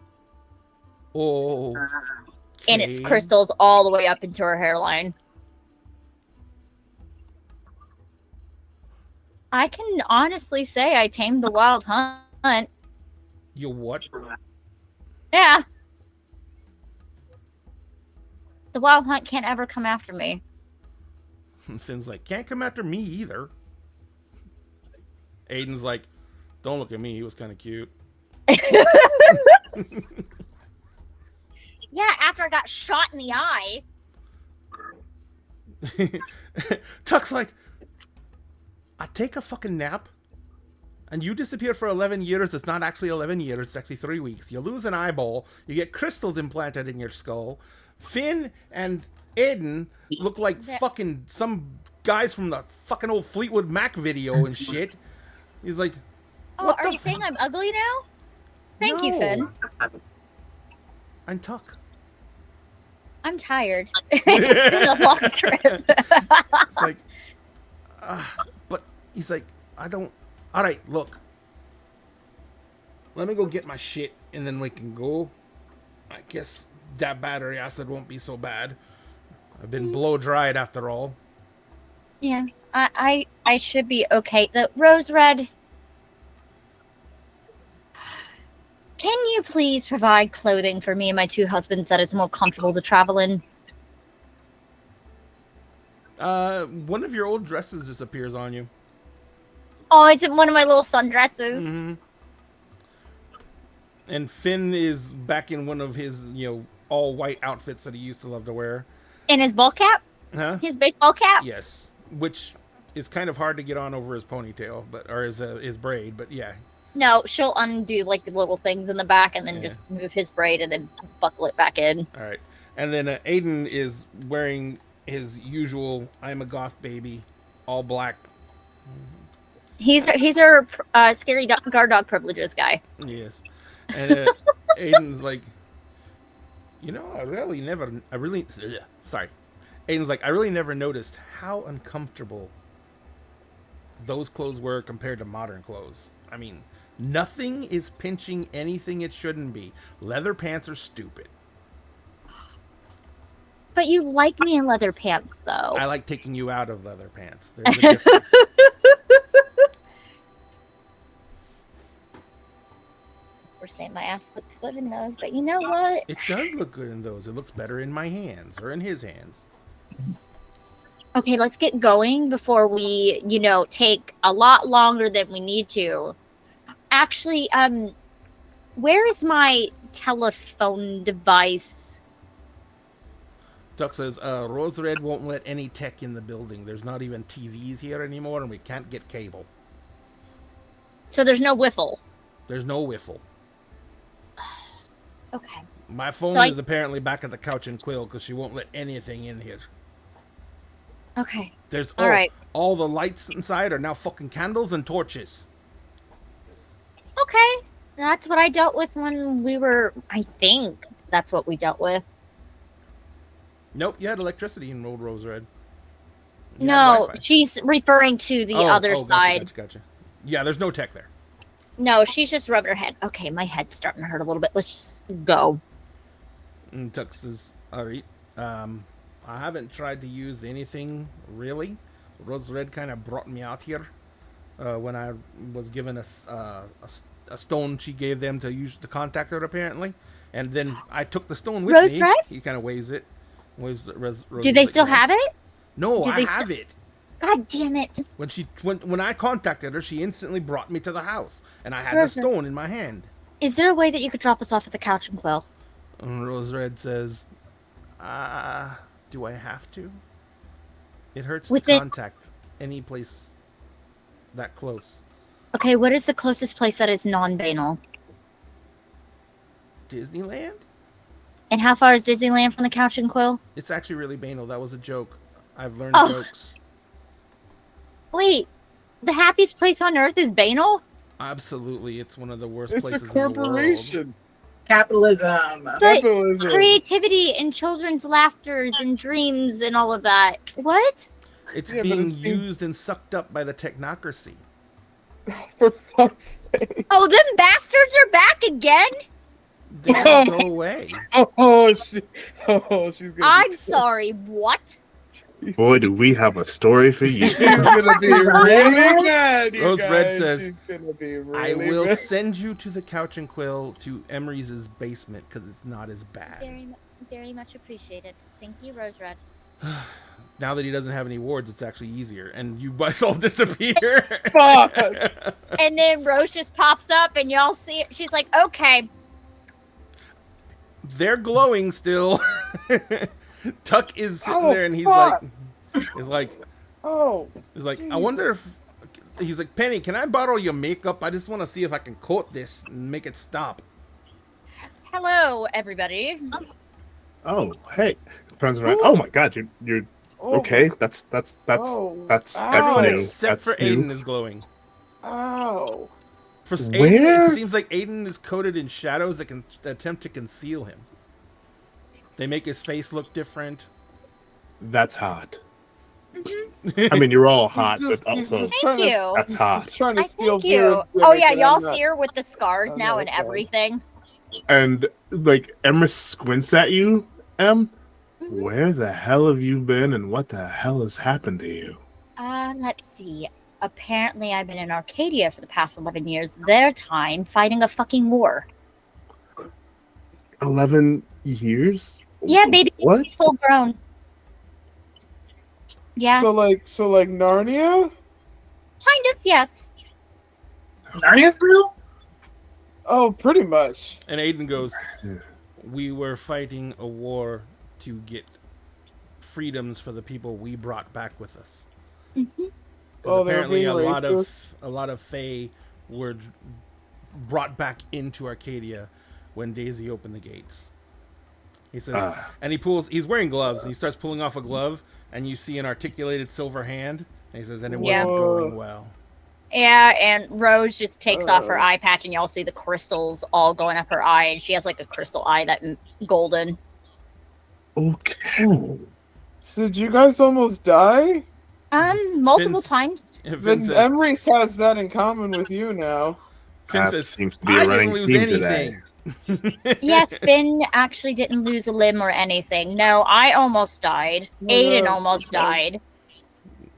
Oh. and it's crystals all the way up into her hairline. I can honestly say I tamed the wild hunt. You what? Yeah. The wild hunt can't ever come after me. Finn's like, can't come after me either. Aiden's like, don't look at me. He was kind of cute. Yeah, after I got shot in the eye. Tuck's like, I take a fucking nap, and you disappear for 11 years. It's not actually 11 years. It's actually 3 weeks. You lose an eyeball. You get crystals implanted in your skull. Finn and Aiden look like fucking some guys from the fucking old Fleetwood Mac video and shit. He's like, Oh, are you saying I'm ugly now? Thank you, Finn. I'm Tuck. I'm tired. It's been a long trip. It's like, but he's like, I don't. All right, look. Let me go get my shit, and then we can go. I guess that battery acid won't be so bad. I've been blow dried after all. Yeah, I should be okay. The Rose Red. Can you please provide clothing for me and my two husbands that is more comfortable to travel in? One of your old dresses just appears on you. Oh, it's in one of my little sundresses. Mm-hmm. And Finn is back in one of his, all white outfits that he used to love to wear. And his ball cap? Huh? His baseball cap? Yes, which is kind of hard to get on over his ponytail, or his braid, but yeah. No, she'll undo like the little things in the back and then just move his braid and then buckle it back in. All right. And then Aiden is wearing his usual I'm a goth baby, all black. He's our scary guard dog privileges guy. Yes. And Aiden's like, Aiden's like, I really never noticed how uncomfortable those clothes were compared to modern clothes. I mean, nothing is pinching anything it shouldn't be. Leather pants are stupid. But you like me in leather pants, though. I like taking you out of leather pants. There's a difference. We're saying my ass looked good in those, but you know what? It does look good in those. It looks better in my hands or in his hands. Okay, let's get going before we, take a lot longer than we need to. Actually, where is my telephone device? Duck says, Rose Red won't let any tech in the building. There's not even TVs here anymore, and we can't get cable. So there's no wiffle? There's no wiffle. Okay. My phone is apparently back at the couch and quill because she won't let anything in here. Okay. There's right. All the lights inside are now fucking candles and torches. Okay. That's what I dealt with when we were, I think that's what we dealt with. Nope, you had electricity in Old Rose Red. No, she's referring to the other side. Gotcha. Yeah, there's no tech there. No, she's just rubbing her head. Okay, my head's starting to hurt a little bit. Let's just go. And Tux says, all right. I haven't tried to use anything, really. Rose Red kind of brought me out here when I was given a stone she gave them to use to contact her, apparently. And then I took the stone with me. Rose Red? He kind of weighs it. Do they still have it? No, I have it. God damn it. When I contacted her, she instantly brought me to the house. And I had the stone in my hand. Is there a way that you could drop us off at the couch and quill? And Rose Red says, do I have to? It hurts to contact any place that close. Okay, what is the closest place that is non-banal? Disneyland? And how far is Disneyland from the couch and quill? It's actually really banal. That was a joke. I've learned jokes. Wait, the happiest place on earth is banal? Absolutely. It's one of the worst places in the world. Capitalism. But Capitalism. creativity and children's laughters and dreams and all of that. What? It's Yeah, but being it's being- used and sucked up by the technocracy. For fuck's sake. Oh, them bastards are back again? They don't go away. She's gonna. I'm sorry, what? Boy, do we have a story for you. She's gonna be really mad. You Rose Red guys. says, She's gonna be I really will mad. send you to the Couch and Quill to Emery's basement because it's not as bad. Very much appreciated. Thank you, Rose Red. Now that he doesn't have any wards, it's actually easier, and you guys all disappear. Fuck. And then Rose just pops up, and y'all see it. She's like, okay. They're glowing still. Tuck is sitting Oh, there, and he's fuck. like, Oh. I Jesus. wonder if. He's like, Penny, can I borrow your makeup? I just want to see if I can coat this and make it stop. Hello, everybody. Oh, hey. Turns around. Oh my God, you're Oh. okay. That's Oh. that's Everyone new. except That's for new. Aiden is glowing. Ow. For Aiden, Where? it seems like Aiden is coated in shadows that can attempt to conceal him. They make his face look different. That's hot. I mean, you're all hot, He's but just also trying Thank to- you. that's hot. He's trying to I steal thank you. Vera's Oh, gimmick, yeah, and y'all I'm not- see her with the scars I'm now not and okay. everything. And like Emrys squints at you, Em. Mhm. Where the hell have you been, and what the hell has happened to you? Let's see. Apparently, I've been in Arcadia for the past 11 years. Their time fighting a fucking war. 11 years? Yeah, baby. What? He's full grown. Yeah, So like Narnia? kind of, yes. Narnia's real? Oh, pretty much. And Aiden goes, we were fighting a war to get freedoms for the people we brought back with us. Mhm. Because Oh, they were apparently being a lot of Fae were brought back into Arcadia when Daisy opened the gates. He says, and he's wearing gloves, and he starts pulling off a glove, and you see an articulated silver hand, and he says, and it Yeah. wasn't going well. Yeah, and Rose just takes off her eye patch, and y'all see the crystals all going up her eye, and she has like a crystal eye that golden. Okay. So did you guys almost die? Multiple Vince- times. And Then Finn says, Emrys has that in common with you now. Finn That says, seems to be I a didn't running lose theme today. anything. Yes, Finn actually didn't lose a limb or anything. No, I almost died. No, Aiden no, almost okay. died.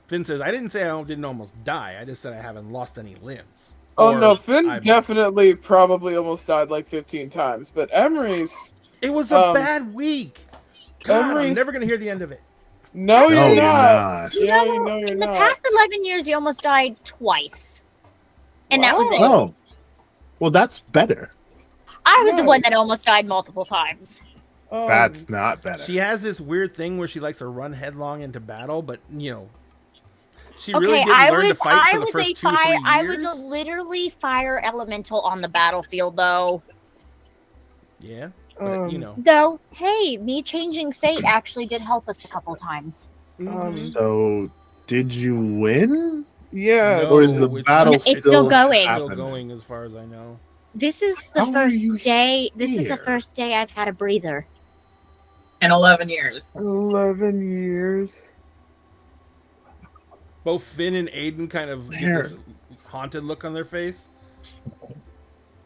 Finn says, I didn't say I didn't almost die. I just said I haven't lost any limbs. Oh Or no, Finn I'm- definitely probably almost died like 15 times, but Emrys, It was a bad week. God, I'm Emery's- never going to hear the end of it. no, No, you're you're not. not. Yeah, you know you're In the not. past 11 years, you almost died twice. And that was it. Wow. Oh. Well, that's better. I was the one Nice. that almost died multiple times. That's not better. She has this weird thing where she likes to run headlong into battle, but, she Okay, really didn't I learn was to fight I for the was first a 2 or 3 fire years. I was a literally fire elemental on the battlefield though. Yeah, but, Though, hey, me changing fate actually did help us a couple times. Mhm. So, did you win? Yeah. No, Or is the it's battle not- It's still going. It's still happening? going as far as I know. This is the How are first you day. This is the here? first day I've had a breather. In 11 years. 11 years. Both Finn and Aiden kind of get Where? this haunted look on their face.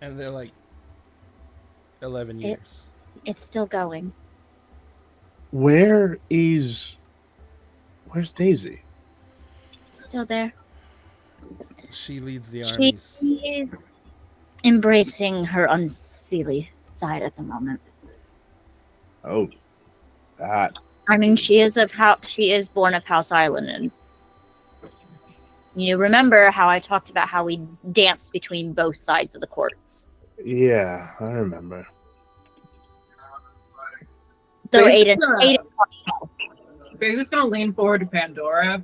And they're like, 11 It- years. It's still going. Where's Daisy? It's still there. She leads the She armies. is embracing her unseelie side at the moment. Oh, that. I mean, she is born of House Island, and you remember how I talked about how we dance between both sides of the courts. Yeah, I remember. Though Basically, Aiden, He's just gonna lean forward to Pandora.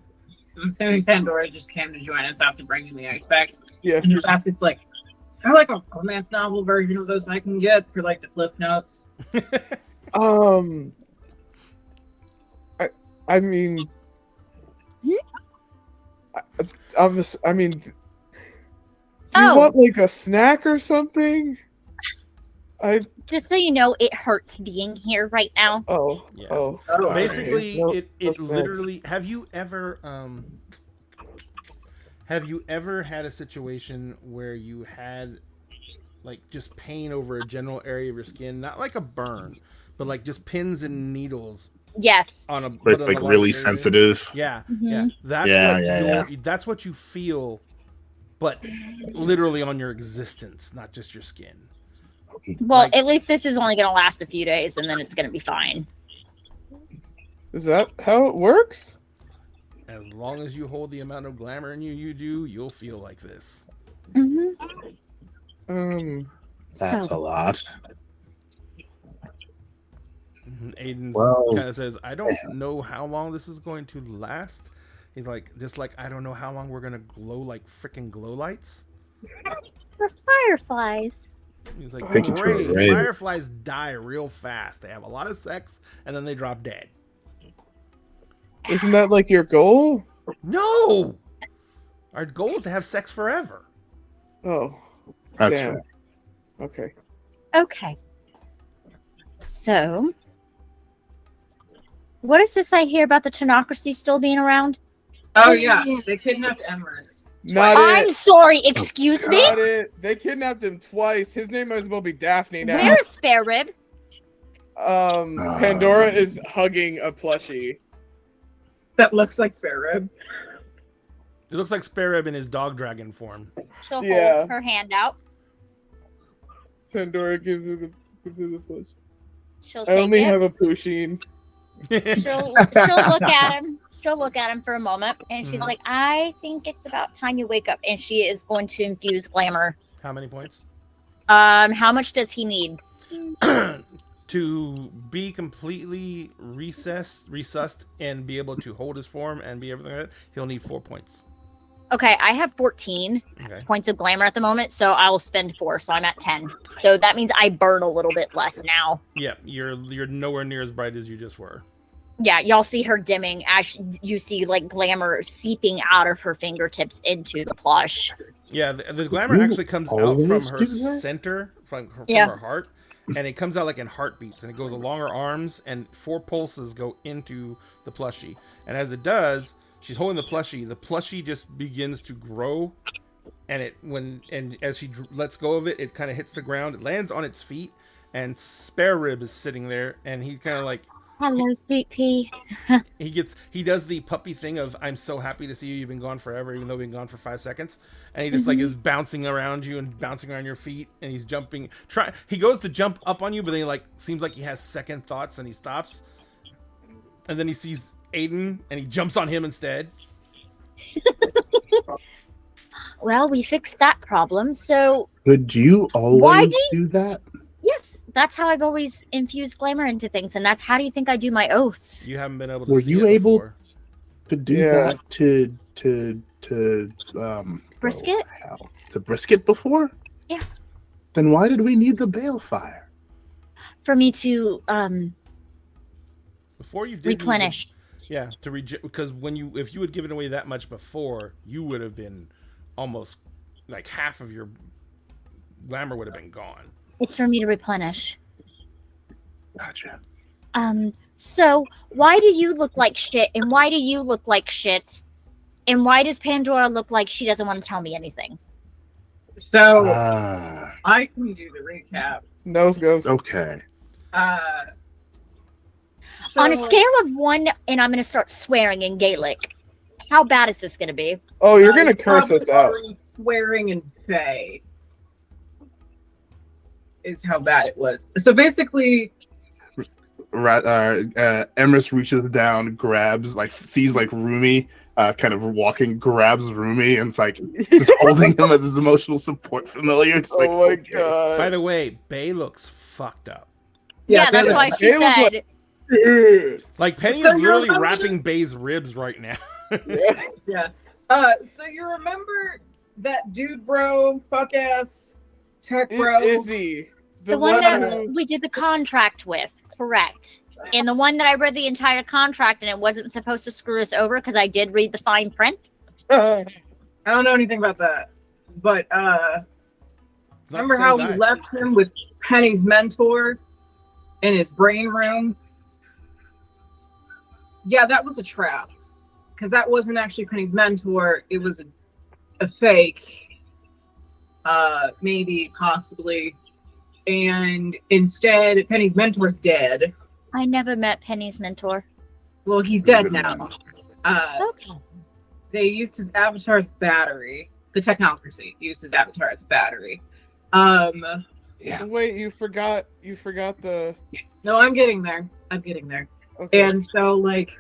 I'm assuming Pandora just came to join us after bringing the ice packs. Yeah. And just ask, it's like, is there like a romance novel version of those I can get for like the Cliff Notes? I mean, I mean, do you Oh. want like a snack or something? Just so you know, it hurts being here right now. Yeah. Oh. Basically, No- it no snacks. literally. Have you ever had a situation where you had like just pain over a general area of your skin, not like a burn, but like just pins and needles Yes. on a But it's on a like large really area? sensitive. Yeah, Mhm. yeah. That's Yeah, what yeah, that's what you feel, but literally on your existence, not just your skin. Well, Like- at least this is only going to last a few days, and then it's going to be fine. Is that how it works? As long as you hold the amount of glamour in you do, you'll feel like this. That's a lot. Aiden Well, kind of says, I don't know how long this is going to last. He's like, just like, I don't know how long we're going to glow like freaking glow lights. For fireflies. He's like, Thank you, great. Ray. Fireflies die real fast. They have a lot of sex and then they drop dead. Isn't that like your goal? No! Our goal is to have sex forever. Oh, That's damn. fair. Okay. Okay. So, what is this I hear about the Tenocracy still being around? Oh yeah, they kidnapped Emrys. Not I'm it. sorry, excuse me? Not it. They kidnapped him twice. His name might as well be Daphne now. Where's Spare Rib? Pandora is hugging a plushie. That looks like Spare Rib. It looks like Spare Rib in his dog dragon form. She'll Yeah. hold her hand out. Pandora gives her the plushie. She'll I take only it. have a Pusheen. She'll look at him. She'll look at him for a moment, and she's Mhm. like, "I think it's about time you wake up." And she is going to infuse glamour. How many points? How much does he need? To be completely resussed and be able to hold his form and be everything like that, he'll need 4 points. Okay, I have 14 Okay. points of glamour at the moment, so I will spend 4, so I'm at 10. So that means I burn a little bit less now. Yeah, you're nowhere near as bright as you just were. Yeah, y'all see her dimming as you see like glamour seeping out of her fingertips into the plush. Yeah, the glamour You actually comes out from always her do that? center, from Yeah. her heart, and it comes out like in heartbeats, and it goes along her arms, and 4 pulses go into the plushie. And as it does, she's holding the plushie just begins to grow, and as she lets go of it, it kind of hits the ground, it lands on its feet, and Spare Rib is sitting there, and he's kind of like, Hello, sweet pea. he does the puppy thing of, I'm so happy to see you, you've been gone forever, even though we've been gone for 5 seconds, and he just like is bouncing around you and bouncing around your feet, and he's jumping, he goes to jump up on you, but then he like seems like he has second thoughts and he stops, and then he sees Aiden and he jumps on him instead. Well, we fixed that problem. So Could you always do that? yes, that's how I've always infused glamour into things, and that's how do you think I do my oaths? You haven't been able to Were see you it able- before. To do Yeah. that to Brisket? oh, hell. To brisket before? Yeah. Then why did we need the balefire? For me to Before you did replenish. Yeah, because if you had given away that much before, you would have been almost like half of your glamour would have been gone. It's for me to replenish. Gotcha. So why do you look like shit, and why do you look like shit, and why does Pandora look like she doesn't want to tell me anything? So Ah, I can do the recap. Nose goes. okay. On a So- scale of 1, and I'm going to start swearing in Gaelic, how bad is this going to be? Oh, you're gonna curse probably us out. already Swearing in Fae is how bad it was. So basically, Emrys reaches down, grabs, like sees like Rumi kind of walking, grabs Rumi, and it's like just holding him as his emotional support familiar. Just like, Oh my okay. god. By the way, Bay looks fucked up. Yeah, that's Billy- why she It was said. Like Penny So is you're literally remember- wrapping Bay's ribs right now. Yeah. So you remember that dude, bro, fuck ass tech bro? Izzy. The one that who- we did the contract with, correct. And the one that I read the entire contract and it wasn't supposed to screw us over because I did read the fine print. I don't know anything about that, but It's not the Remember same how guy. we left him with Penny's mentor in his brain room? Yeah, that was a trap. Because that wasn't actually Penny's mentor. It was a fake. Maybe, possibly. And instead, Penny's mentor's dead. I never met Penny's mentor. Well, he's He's a dead good now. man. Okay. They used his avatar's battery. The technocracy used his avatar as battery. Yeah. Wait, you forgot the. No, I'm getting there. Okay. And so, like,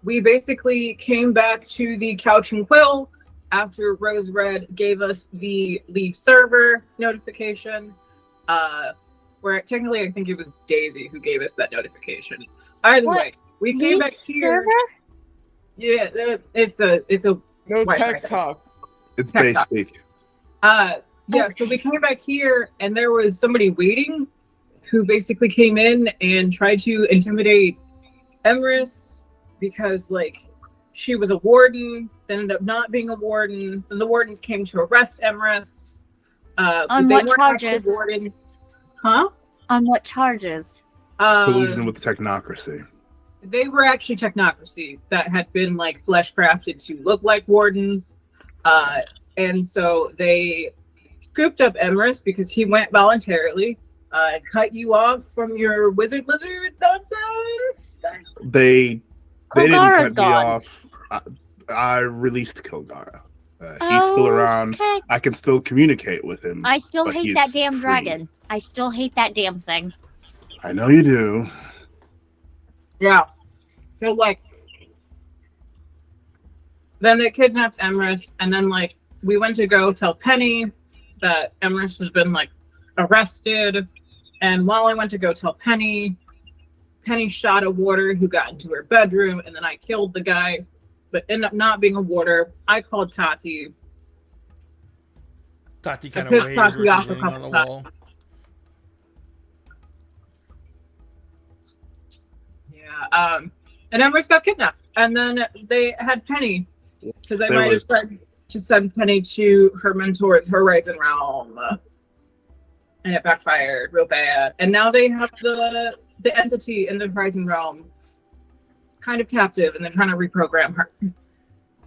we basically came back to the Couch and Quill after Rose Red gave us the leave server notification. Where technically, I think it was Daisy who gave us that notification. Either What? way, we came Leave back here. server? Yeah, it's a No Right, tech right. talk. It's Tech base talk. speak. Yeah, so we came back here and there was somebody waiting who basically came in and tried to intimidate Emrys because, like, she was a warden, then ended up not being a warden. Then the wardens came to arrest Emrys. But On they what weren't actually charges? Wardens. Huh? On what charges? Collusion with the technocracy. They were actually technocracy that had been, like, flesh crafted to look like wardens. And so they scooped up Emrys because he went voluntarily, cut you off from your wizard lizard nonsense. They didn't Kilgara's cut me gone. off. I released Kilgara. He's still around. Okay. I can still communicate with him. I still but hate he's that damn free. dragon. I still hate that damn thing. I know you do. Yeah. So, like, then they kidnapped Emrys, and then, like, we went to go tell Penny that Emrys has been, like, arrested. And while I went to go tell Penny, Penny shot a warder who got into her bedroom, and then I killed the guy, but ended up not being a warder. I called Tati. Tati kind I of pissed waves where Tati she's off a leaning on couple the times. wall. Yeah. And Emrys got kidnapped, and then they had Penny because I There might have was- said to send Penny to her mentor's Horizon Realm, and it backfired real bad. And now they have the entity in the Horizon Realm kind of captive, and they're trying to reprogram her.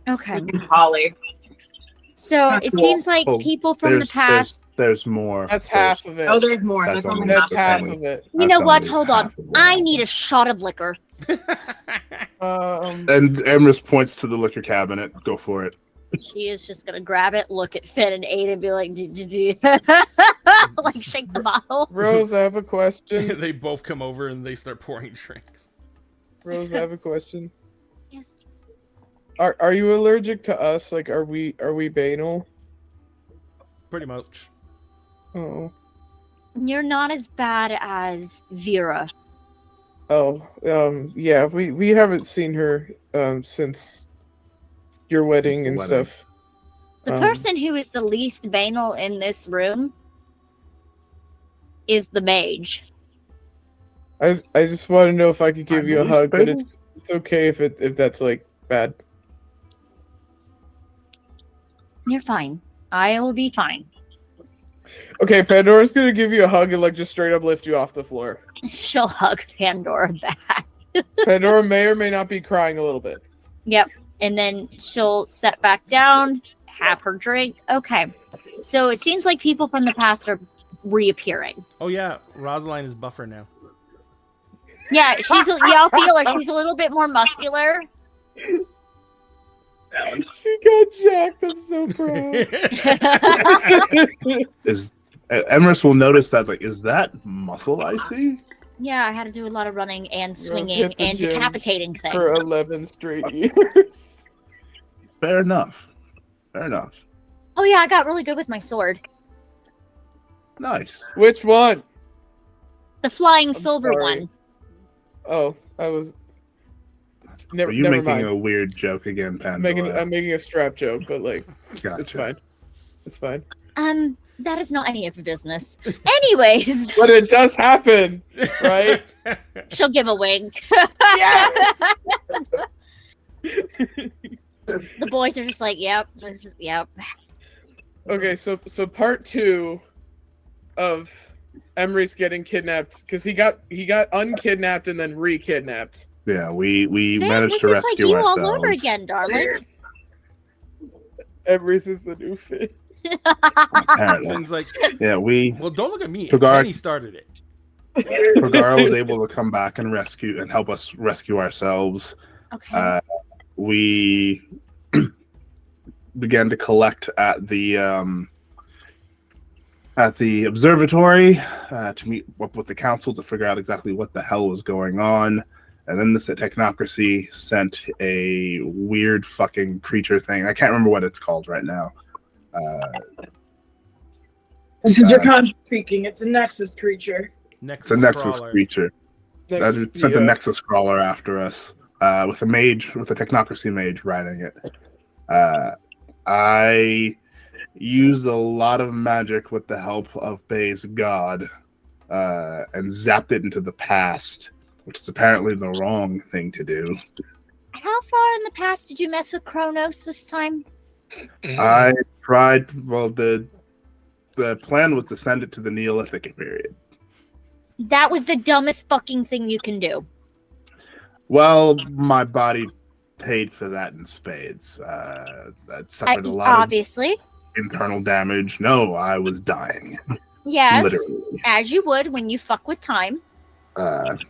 Okay. Holly. So That's it cool. seems like Oh, people from the past. There's more. That's There's- half of it. Oh, there's more. That's That's only- only That's half. half only- of it. You know That's what? only Hold on. half of what I happened. need a shot of liquor. And Emrys points to the liquor cabinet. Go for it. She is just gonna grab it, look at Finn and Aiden, and be like, like shake the bottle. Rose, I have a question. They both come over and they start pouring drinks. Rose, I have a question. Yes. Are you allergic to us? Like, are we banal? Pretty much. Oh. You're not as bad as Vera. Oh. Yeah. We haven't seen her since your wedding the and wedding. stuff. The person who is the least banal in this room is the mage. I just want to know if I could give I'm you a the least hug, but banal? it's okay if that's like bad. You're fine. I will be fine. Okay, Pandora's gonna give you a hug and like just straight up lift you off the floor. She'll hug Pandora back. Pandora may or may not be crying a little bit. Yep. And then she'll set back down, have her drink. Okay. So it seems like people from the past are reappearing. Oh yeah, Rosaline is buffer now. Yeah, y'all feel her. She's a little bit more muscular. She got jacked. I'm so proud. Is Emrys will notice that, like, is that muscle I see? Yeah, I had to do a lot of running and Girls swinging hit the and gym decapitating things. For 11 straight years. Fair enough. Fair enough. Oh yeah, I got really good with my sword. Nice. Which one? The flying I'm silver sorry. one. Oh, I was. Never, Are you never making mind. a weird joke again, I'm Pandora? making a strap joke, but like, it's Gotcha. fine. It's fine. That is not any of your business. Anyways, But it does happen, right? she'll give a wink. Yes! The boys are just like, yep, this is, yep. Okay, so part 2 of Emery's getting kidnapped because he got unkidnapped and then re-kidnapped. Yeah, we Finn, managed this to is like rescue you ourselves. all over again, darling. Emery's is the new Finn. Apparently. Finn's like, Yeah, well, don't look at me. Pagard- Penny started it. Pagara was able to come back and help us rescue ourselves. Okay. We began to collect at the observatory to meet up with the council to figure out exactly what the hell was going on. And then the technocracy sent a weird fucking creature thing. I can't remember what it's called right now. This is your conscience speaking. It's a Nexus creature. It's a Nexus creature. That sent a Nexus crawler after us with a technocracy mage riding it. I used a lot of magic with the help of Bay's god and zapped it into the past, which is apparently the wrong thing to do. How far in the past did you mess with Kronos this time? I tried. Well, the plan was to send it to the Neolithic period. That was the dumbest fucking thing you can do. Well, my body paid for that in spades. That suffered a lot obviously. Of internal damage. No, I was dying. Yes, literally. As you would when you fuck with time.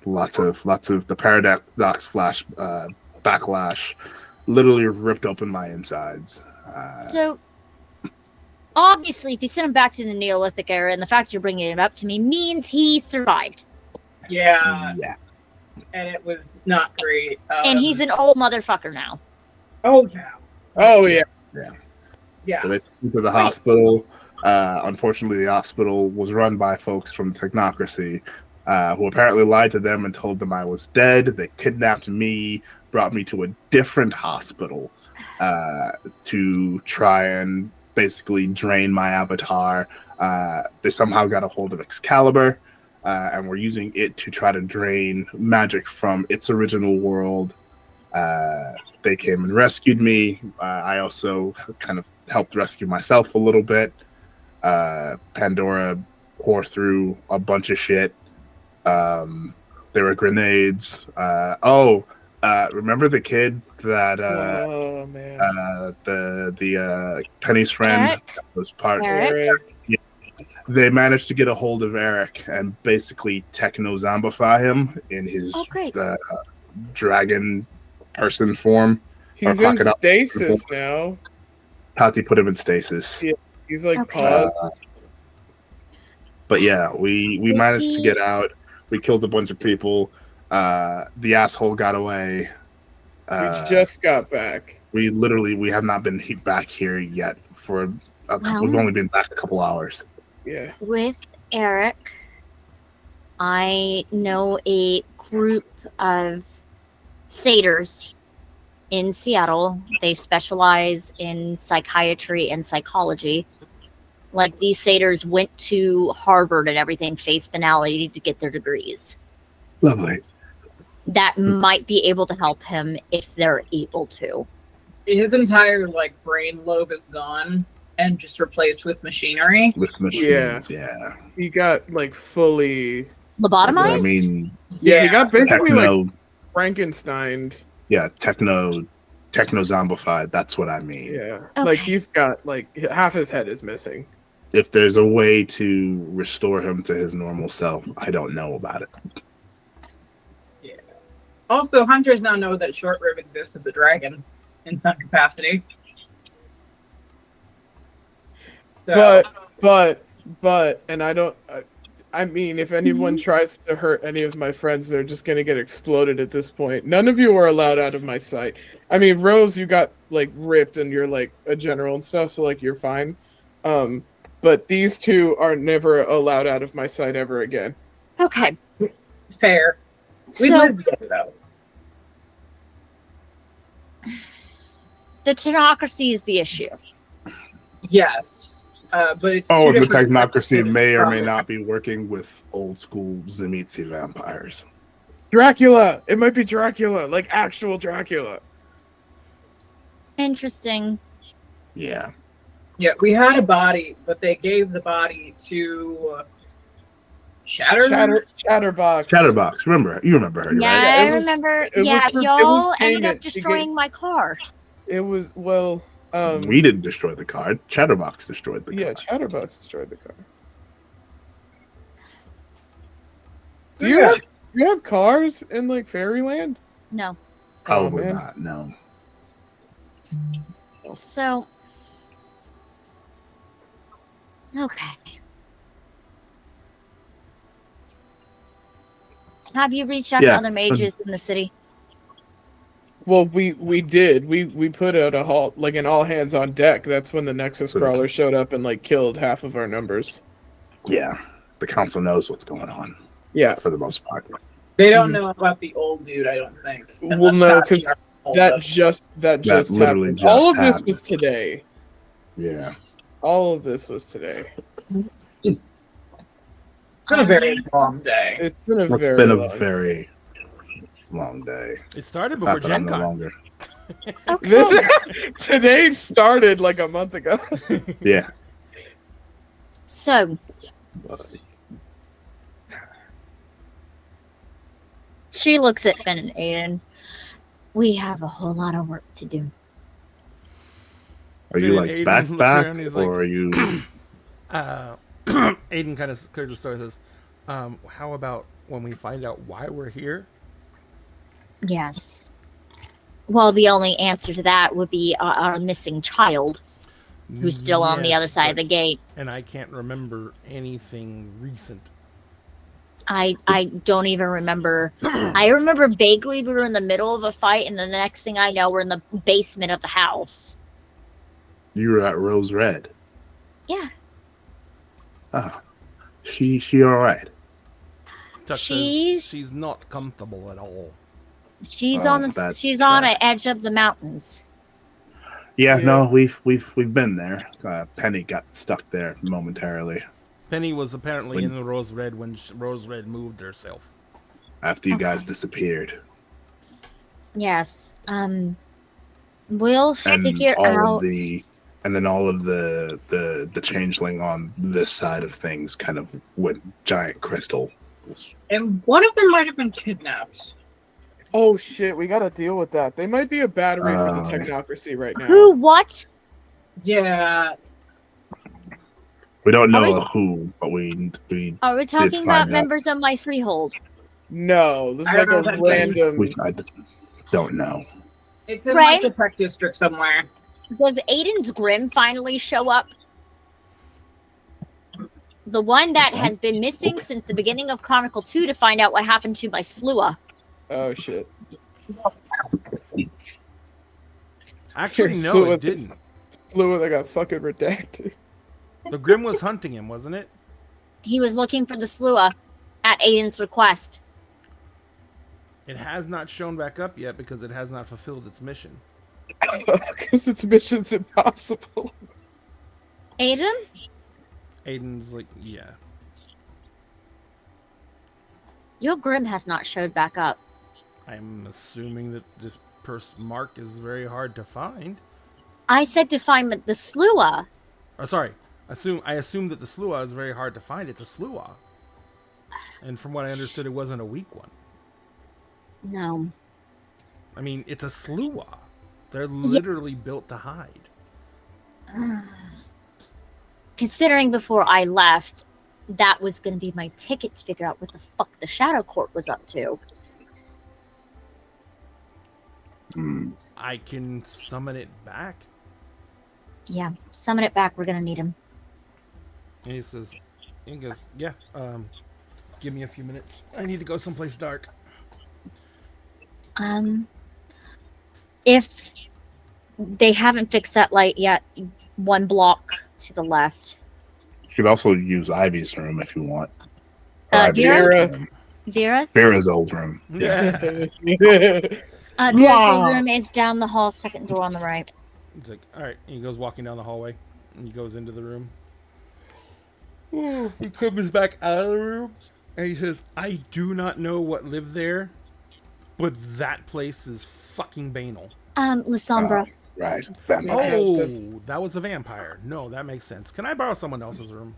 Lots of the paradox flash backlash literally ripped open my insides. So obviously, if you send him back to the Neolithic era, and the fact you're bringing it up to me means he survived. Yeah. And it was not great. And he's an old motherfucker now. Oh yeah. Oh yeah. Yeah. So they took him to the hospital. Unfortunately, the hospital was run by folks from the technocracy who apparently lied to them and told them I was dead. They kidnapped me, brought me to a different hospital to try and basically drain my avatar. They somehow got a hold of Excalibur and were using it to try to drain magic from its original world. They came and rescued me. I also kind of helped rescue myself a little bit. Pandora tore through a bunch of shit. There were grenades. Remember the kid that oh man, the Penny's friend Eric? was part. Eric? Yeah, they managed to get a hold of Eric and basically techno-zombify him in his dragon person form. He's in stasis now. Tati put him in stasis. Yeah, he's like paused. But yeah, we managed to get out. We killed a bunch of people. The asshole got away. We just got back. We have not been back here yet for we've only been back a couple hours. Yeah. With Eric, I know a group of satyrs in Seattle. They specialize in psychiatry and psychology. Like, these satyrs went to Harvard and everything, face banality, to get their degrees. Lovely. That might be able to help him if they're able to. His entire brain lobe is gone and just replaced with machinery. With machines, yeah. He got fully lobotomized. I mean, he got basically Frankenstein. Frankensteined. Yeah, techno zombified. That's what I mean. Yeah, Okay. He's got half his head is missing. If there's a way to restore him to his normal self, I don't know about it. Yeah. Also, hunters now know that Short Rib exists as a dragon in some capacity. So, But, and I mean, if anyone tries to hurt any of my friends, they're just gonna get exploded at this point. None of you are allowed out of my sight. I mean, Rose, you got ripped and you're a general and stuff, so you're fine. But these two are never allowed out of my sight ever again. Okay. fair. We So live together, though. the technocracy is the issue. Yes. But it's Oh, two the different- technocracy may or may not be working with old school Tzimisce vampires. Dracula! It might be Dracula, actual Dracula. Interesting. Yeah. Yeah, we had a body, but they gave the body to Chatterbox. Chatterbox. You remember her, Yeah, right? Yeah, I it was- remember. it was Yeah, for- it was y'all ended up payment. She destroying my car. It was We didn't destroy the card. Chatterbox destroyed the yeah, card. Chatterbox destroyed the car. So Do yeah. you have cars in like Fairyland? No. Probably man. not. No. So. Okay. Have you reached out to Yeah. other mages in the city? Well, we did. We put out a halt, like an all hands on deck. That's when the Nexus crawler showed up and like killed half of our numbers. Yeah. The council knows what's going on Yeah. for the most part. They don't know about the old dude, I don't think. Well, no, because that just literally happened. just All of this happened. was today. Yeah. All of this was today. It's been a very long day. It's been a It's very been a long- very long day. It started before Not that I'm Gen no Con. longer. Okay. This today started like a month ago. Yeah. So, she looks at Finn and Aiden. We have a whole lot of work to do. Are you like Aiden's looking back, around, he's or are you? Aiden kind of clears the story and says, how about when we find out why we're here? Yes. Well, the only answer to that would be our missing child, who's still on the Yes, other side of but- the gate. And I can't remember anything recent. I don't even remember. I remember vaguely we were in the middle of a fight, and then the next thing I know, we're in the basement of the house. You were at Rose Red. Yeah. Oh, she all right? Tuck She's- says she's not comfortable at all. She's Oh, on the that's she's on sad. the edge of the mountains. Yeah, Yeah. no, we've been there. Penny got stuck there momentarily Penny was apparently When- in the Rose Red when Rose Red moved herself. after you guys Okay. disappeared, Yes. We'll and figure all out. of the changeling on this side of things kind of went giant crystal. And one of them might have been kidnapped. Oh shit, we gotta deal with that. They might be a battery for the Oh. technocracy right now. Who? What? Yeah. We don't Are know we- who, but we Are we talking find about out. members of my freehold? No, this is I like don't know a that thing. random. I don't know. It's in Right. like the tech district somewhere. Does Aiden's Grim finally show up? The one that has been missing since the beginning of Chronicle 2 to find out what happened to my Slua. Oh shit. Actually, Here's no, Sue it with- didn't. Fluid that got fucking redacted. The Grim was hunting him, wasn't it? He was looking for the Slua at Aiden's request. It has not shown back up yet because it has not fulfilled its mission. Because its mission's impossible. Aiden? Aiden's like, yeah. Your Grim has not showed back up. I'm assuming that this mark is very hard to find. I said to find the Slua. Oh, sorry. I assume that the Slua is very hard to find. It's a Slua. And from what I understood, it wasn't a weak one. No. I mean, it's a Slua. They're literally built to hide. Considering before I left, that was going to be my ticket to figure out what the fuck the Shadow Court was up to. Hmm. I can summon it back. Yeah, summon it back. We're going to need him. And he goes, yeah, give me a few minutes. I need to go someplace dark. If they haven't fixed that light yet, one block to the left. You could also use Ivy's room if you want. Uh, Ivy's Vera? old room. Vera's? Vera's old room. Yeah. Vera's Wow. room is down the hall, second door on the right. It's like, all right. And he goes walking down the hallway. And he goes into the room. He comes back out of the room. And he says, I do not know what lived there. But that place is fucking banal. Lysombra, Right. Yeah, Vampire. that's- Oh, that was a vampire. No, that makes sense. Can I borrow someone else's room?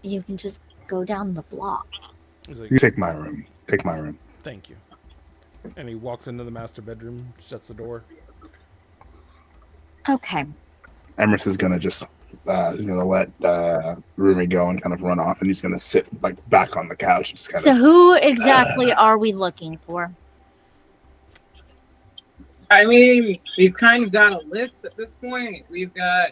You can just go down the block. He's like, You take my room. Take my room. thank you. And he walks into the master bedroom, shuts the door. Okay. Emerson's gonna just he's gonna let Rumi go and kind of run off, and he's gonna sit like back on the couch and just kind So of. who exactly are we looking for? I mean, we've kind of got a list at this point. We've got.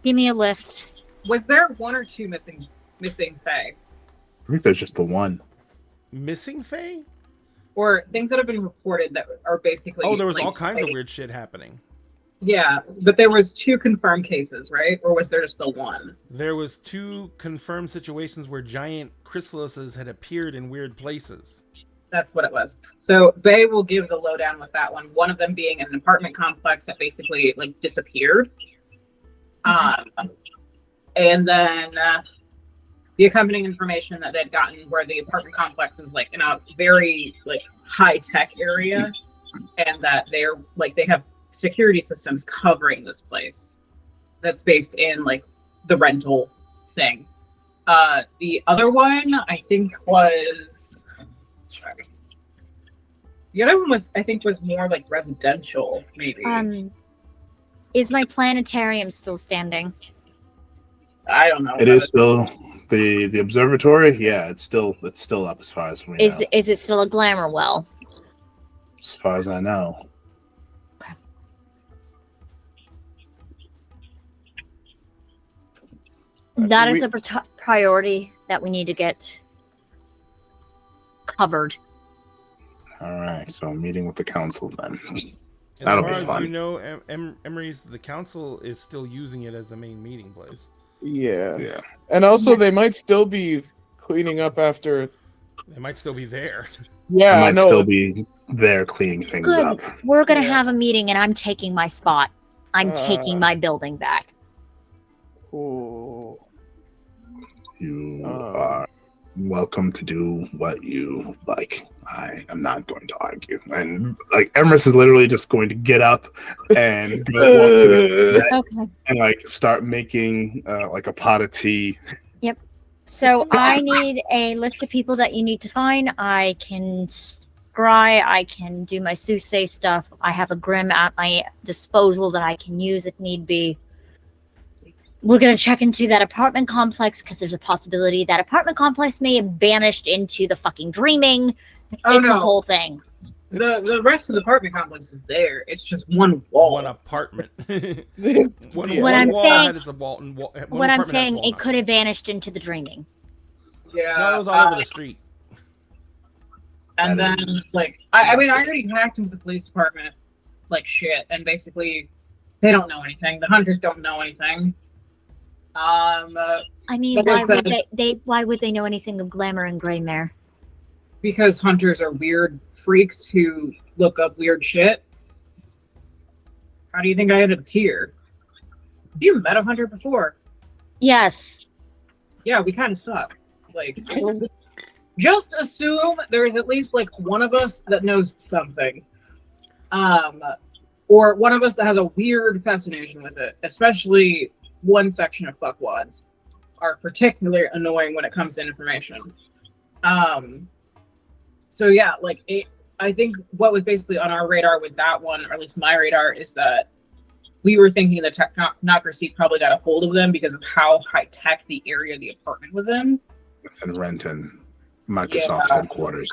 Give me a list. Was there one or two missing Fae? I think there's just the one. Missing Faye? Or things that have been reported that are basically. Oh, there was like, all kinds of like- weird shit happening. Yeah, but there was 2 confirmed cases, right? Or was there just the one? There was 2 confirmed situations where giant chrysalises had appeared in weird places. That's what it was. So Bay will give the lowdown with that one. One of them being an apartment complex that basically like disappeared. And then the accompanying information that they'd gotten where the apartment complex is like in a very like high tech area, and that they're like they have security systems covering this place that's based in like the rental thing. The other one I think was the other one was I think was more like residential maybe. Is my planetarium still standing? I don't know. It is still the observatory. Yeah, it's still up as far as we know. Is it still a glamour well? As far as I know. That is a priority that we need to get covered. All right, so I'm meeting with the council then. As That'll far be as fun. you know, Emery's the council is still using it as the main meeting place. Yeah. Yeah. And also, they might still be cleaning up after. They might still be there. Yeah, I might no. still be there cleaning things Good. up. We're gonna Yeah. have a meeting, and I'm taking my spot. I'm taking my building back. Ooh. You Um. are welcome to do what you like. I am not going to argue. And like Emerson is literally just going to get up and go walk to the Okay. and like start making like a pot of tea. So I need a list of people that you need to find. I can scry. I can do my soothsay stuff. I have a grim at my disposal that I can use if need be. We're going to check into that apartment complex because there's a possibility that apartment complex may have vanished into the fucking dreaming. Oh It's the no, whole thing. the rest of the apartment complex is there. It's just one wall. One apartment. one What I'm wall saying- had its one What I'm apartment has saying, walnut. it could have vanished into the dreaming. Yeah. No, it was all over the street. And That then is- like I mean I already hacked into the police department like shit, and basically they don't know anything. The hunters don't know anything. I mean, But why it's, would why would they know anything of Glamour and Greymare? Because hunters are weird freaks who look up weird shit. How do you think I ended up here? You met a hunter before. Yes. Yeah, we kind of suck. Like, just assume there's at least like one of us that knows something, or one of us that has a weird fascination with it. Especially one section of fuckwads are particularly annoying when it comes to information. So yeah, like I think what was basically on our radar with that one, or at least my radar, is that we were thinking the technocracy probably got a hold of them because of how high tech the area the apartment was in. It's in Renton, Microsoft Yeah. headquarters.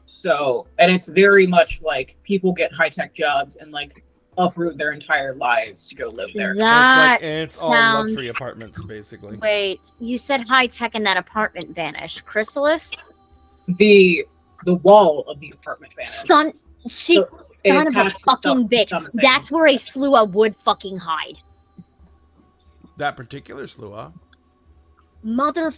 So, and it's very much like people get high tech jobs and like uproot their entire lives to go live there. That And it's all sounds. luxury apartments, basically. Wait, you said high tech and that apartment vanished. Chrysalis? The wall of the apartment vanished. Son, she So, and son it's of a hatched fucking bitch. something. That's where a slua would fucking hide. That particular slua. Mother.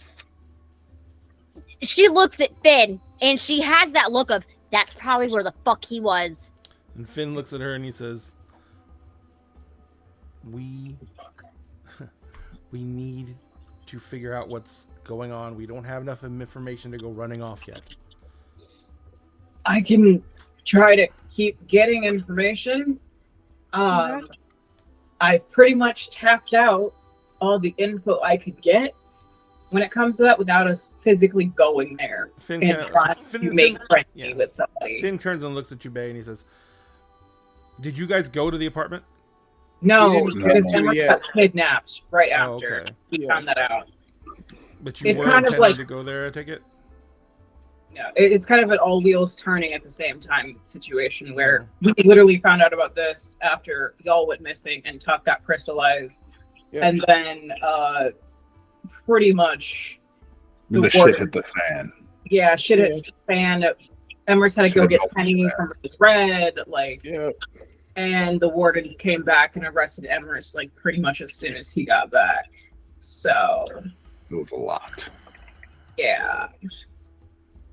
She looks at Finn and she has that look of, that's probably where the fuck he was. And Finn looks at her and he says, we need to figure out what's going on. We don't have enough information to go running off yet. I can try to keep getting information. I've pretty much tapped out all the info I could get when it comes to that without us physically going there Finn and trying to make friendly with somebody. Finn turns and looks at you, Bay, and he says, "Did you guys go to the apartment?" No, We didn't because get Emma to got kidnapped right Oh, after okay. we found that out. But you It's were kind of intending like- to go there, I take it? Yeah, it's kind of an all wheels turning at the same time situation where we literally found out about this after y'all went missing and Tuck got crystallized, Yeah. and then pretty much The shit hit the fan. yeah, shit hit the fan. Emers had to go Should've get opened Penny that. from his red, like, Yeah. and the wardens came back and arrested Emers like pretty much as soon as he got back. So It was a lot. yeah.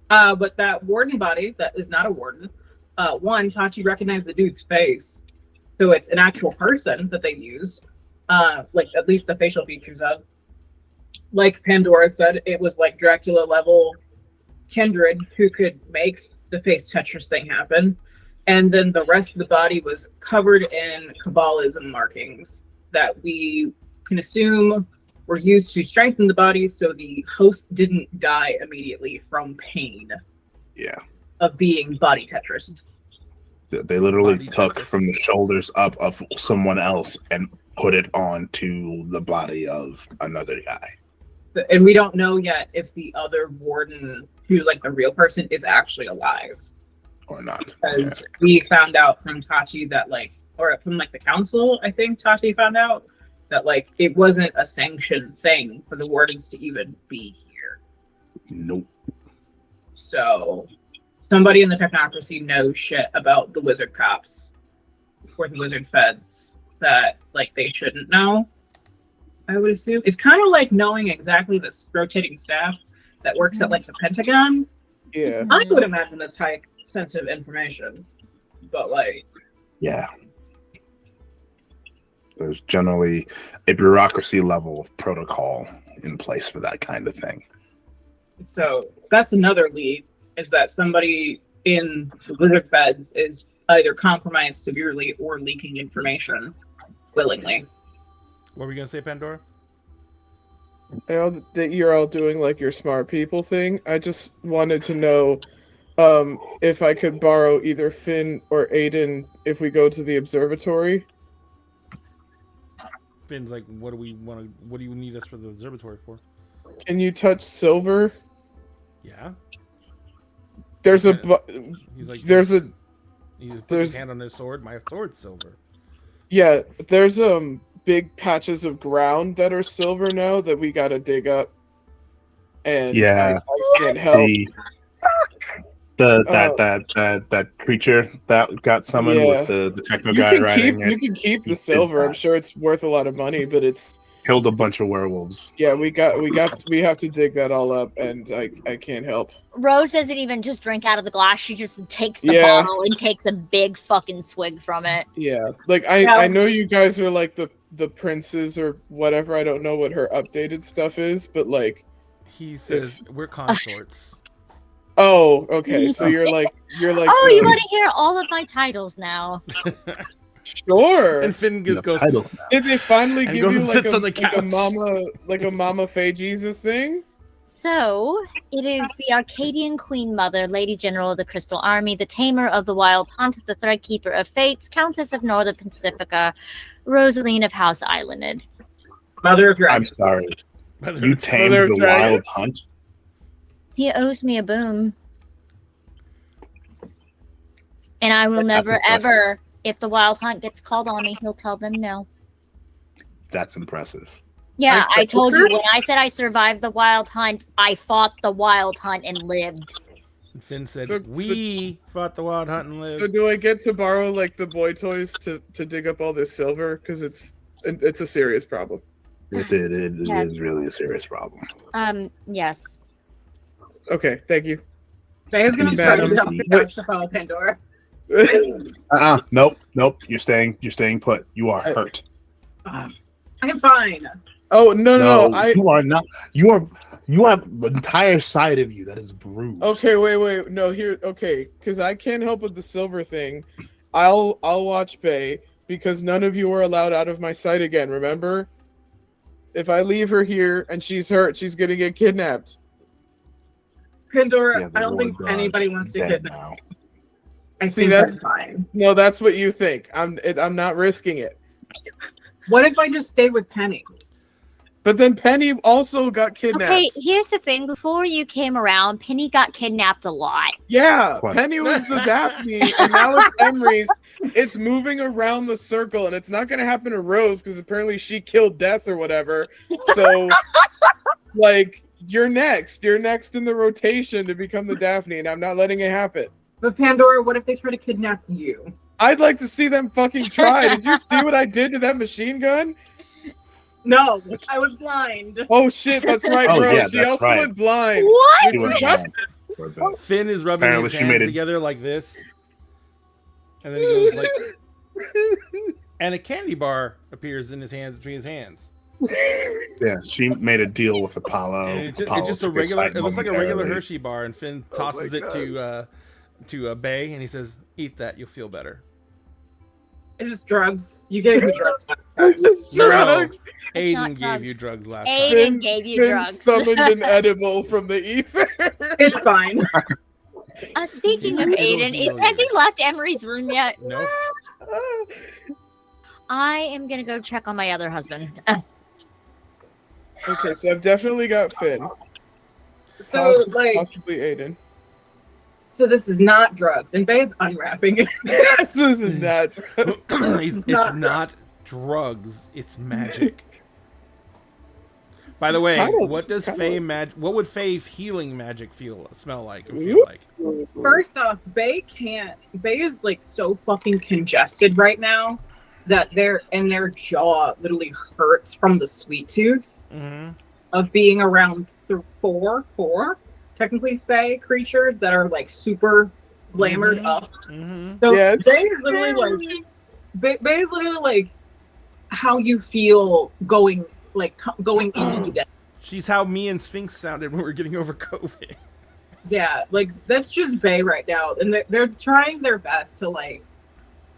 But that warden body, that is not a warden. One, Tachi recognized the dude's face. So it's an actual person that they used. Like at least the facial features of. Like Pandora said, it was like Dracula level kindred who could make the face Tetris thing happen. And then the rest of the body was covered in Kabbalism markings that we can assume were used to strengthen the body so the host didn't die immediately from pain Yeah. of being body Tetris. They literally Body took Tetris. from the shoulders up of someone else and put it onto the body of another guy. And we don't know yet if the other warden, who's like the real person, is actually alive. Or not. Because we found out from Tachi that like, or from like the council, I think Tachi found out that like it wasn't a sanctioned thing for the wardens to even be here. Nope. So somebody in the technocracy knows shit about the wizard cops or the wizard feds that like they shouldn't know. I would assume it's kind of like knowing exactly this rotating staff that works at like the Pentagon. Yeah. I would imagine that's high sensitive information, but like Yeah. There's generally a bureaucracy level of protocol in place for that kind of thing. so that's another lead, is that somebody in the wizard feds is either compromised severely or leaking information willingly. What were you going to say, Pandora? I know that you're all doing like your smart people thing. I just wanted to know if I could borrow either Finn or Aiden if we go to the observatory. Finn's like, what do you need us for the observatory for? Can you touch silver? Yeah. There's a He's like, there's a he puts his there's- hand on his sword. My sword's silver. yeah, there's big patches of ground that are silver now that we gotta dig up. And Yeah. I can't help. That creature that got summoned Yeah. with the techno You guy can riding keep it you can keep the did silver. I'm that. sure it's worth a lot of money, but it's killed a bunch of werewolves. yeah, we have to dig that all up, and I can't help. Rose doesn't even just drink out of the glass. She just takes the Yeah. bottle and takes a big fucking swig from it. Yeah, like I Yeah. know you guys are like the princes or whatever. I don't know what her updated stuff is, but like, He says, we're consorts. oh, okay, so you're like Oh, you want to hear all of my titles now? sure. And Finn just goes, Titles now. Did they finally And give goes you and like sits a, on the like a couch. mama Faye Jesus thing? So, it is the Arcadian Queen Mother, Lady General of the Crystal Army, the Tamer of the Wild Hunt, the Threadkeeper of Fates, Countess of Northern Pacifica, Rosaline of House Islanded. Mother of I'm Dragons. sorry. You tamed Mother of the Dragons. wild hunt? He owes me a boom. And I will That's never, impressive. ever, if the Wild Hunt gets called on me, he'll tell them no. That's impressive. Yeah, Like I told you Joker? when I said I survived the Wild Hunt, I fought the Wild Hunt and lived. And Finn said, So- we fought the wild hunt and lived. So do I get to borrow like the boy toys to dig up all this silver? Because it's a serious problem. It Yes. is really a serious problem. Yes. Okay, thank you. Faye's gonna try to Madam, help the couch to follow Pandora. Nope. You're staying put. You are hurt. I'm fine. Oh no, I you are not. You have the entire side of you that is bruised. okay, wait, no, here, okay, because I can't help with the silver thing. I'll watch Bay because none of you are allowed out of my sight again. Remember, if I leave her here and she's hurt, she's gonna get kidnapped. Pandora, Yeah, the I don't think wards are anybody wants to dead get now. I See, think that's- that's fine. No, that's what you think. I'm not risking it. What if I just stay with Penny? But then Penny also got kidnapped. Okay, here's the thing. Before you came around, Penny got kidnapped a lot. Yeah, What? Penny was the Daphne, and now it's Emery's. It's moving around the circle, and it's not going to happen to Rose because apparently she killed Death or whatever. So, like, you're next. You're next in the rotation to become the Daphne, and I'm not letting it happen. But Pandora, what if they try to kidnap you? I'd like to see them fucking try. Did you see what I did to that machine gun? No, I was blind. Oh shit, that's right, Oh, bro. yeah, She that's also right. went blind. What? She was blind for a bit. Finn is rubbing Apparently his she hands made it- together like this, and then he goes like, and a candy bar appears in his hands between his hands. Yeah, she made a deal with Apollo. And it's Apollo just a took his regular. side It looks like a regular momentarily. Hershey bar, and Finn Oh tosses my it to Bay, and he says, "Eat that, you'll feel better." Is this drugs? You gave me drugs. This is No, drugs. Aiden not gave drugs. you drugs last Aiden time. gave you Finn drugs. summoned an edible from the ether. It's fine. Speaking of It'll Aiden, heal has you. he left Emery's room yet? No, I am gonna go check on my other husband. Okay, so I've definitely got Finn. So like, Possibly Aiden. so this is not drugs, and Bay's unwrapping it. This isn't that. it's not drugs. It's magic. By the way, Kind of- what does kind Fae of- what would Fae healing magic smell like and feel like? First off, Bay can't. Bay is like so fucking congested right now that their jaw literally hurts from the sweet tooth Mm-hmm. of being around four technically Fae creatures that are like super glamored Mhm. up. Mm-hmm. So Yeah, it's- Bay is literally like Bay is literally like how you feel going into death. She's how me and Sphinx sounded when we were getting over COVID. Yeah, like that's just Bay right now, and they're trying their best to like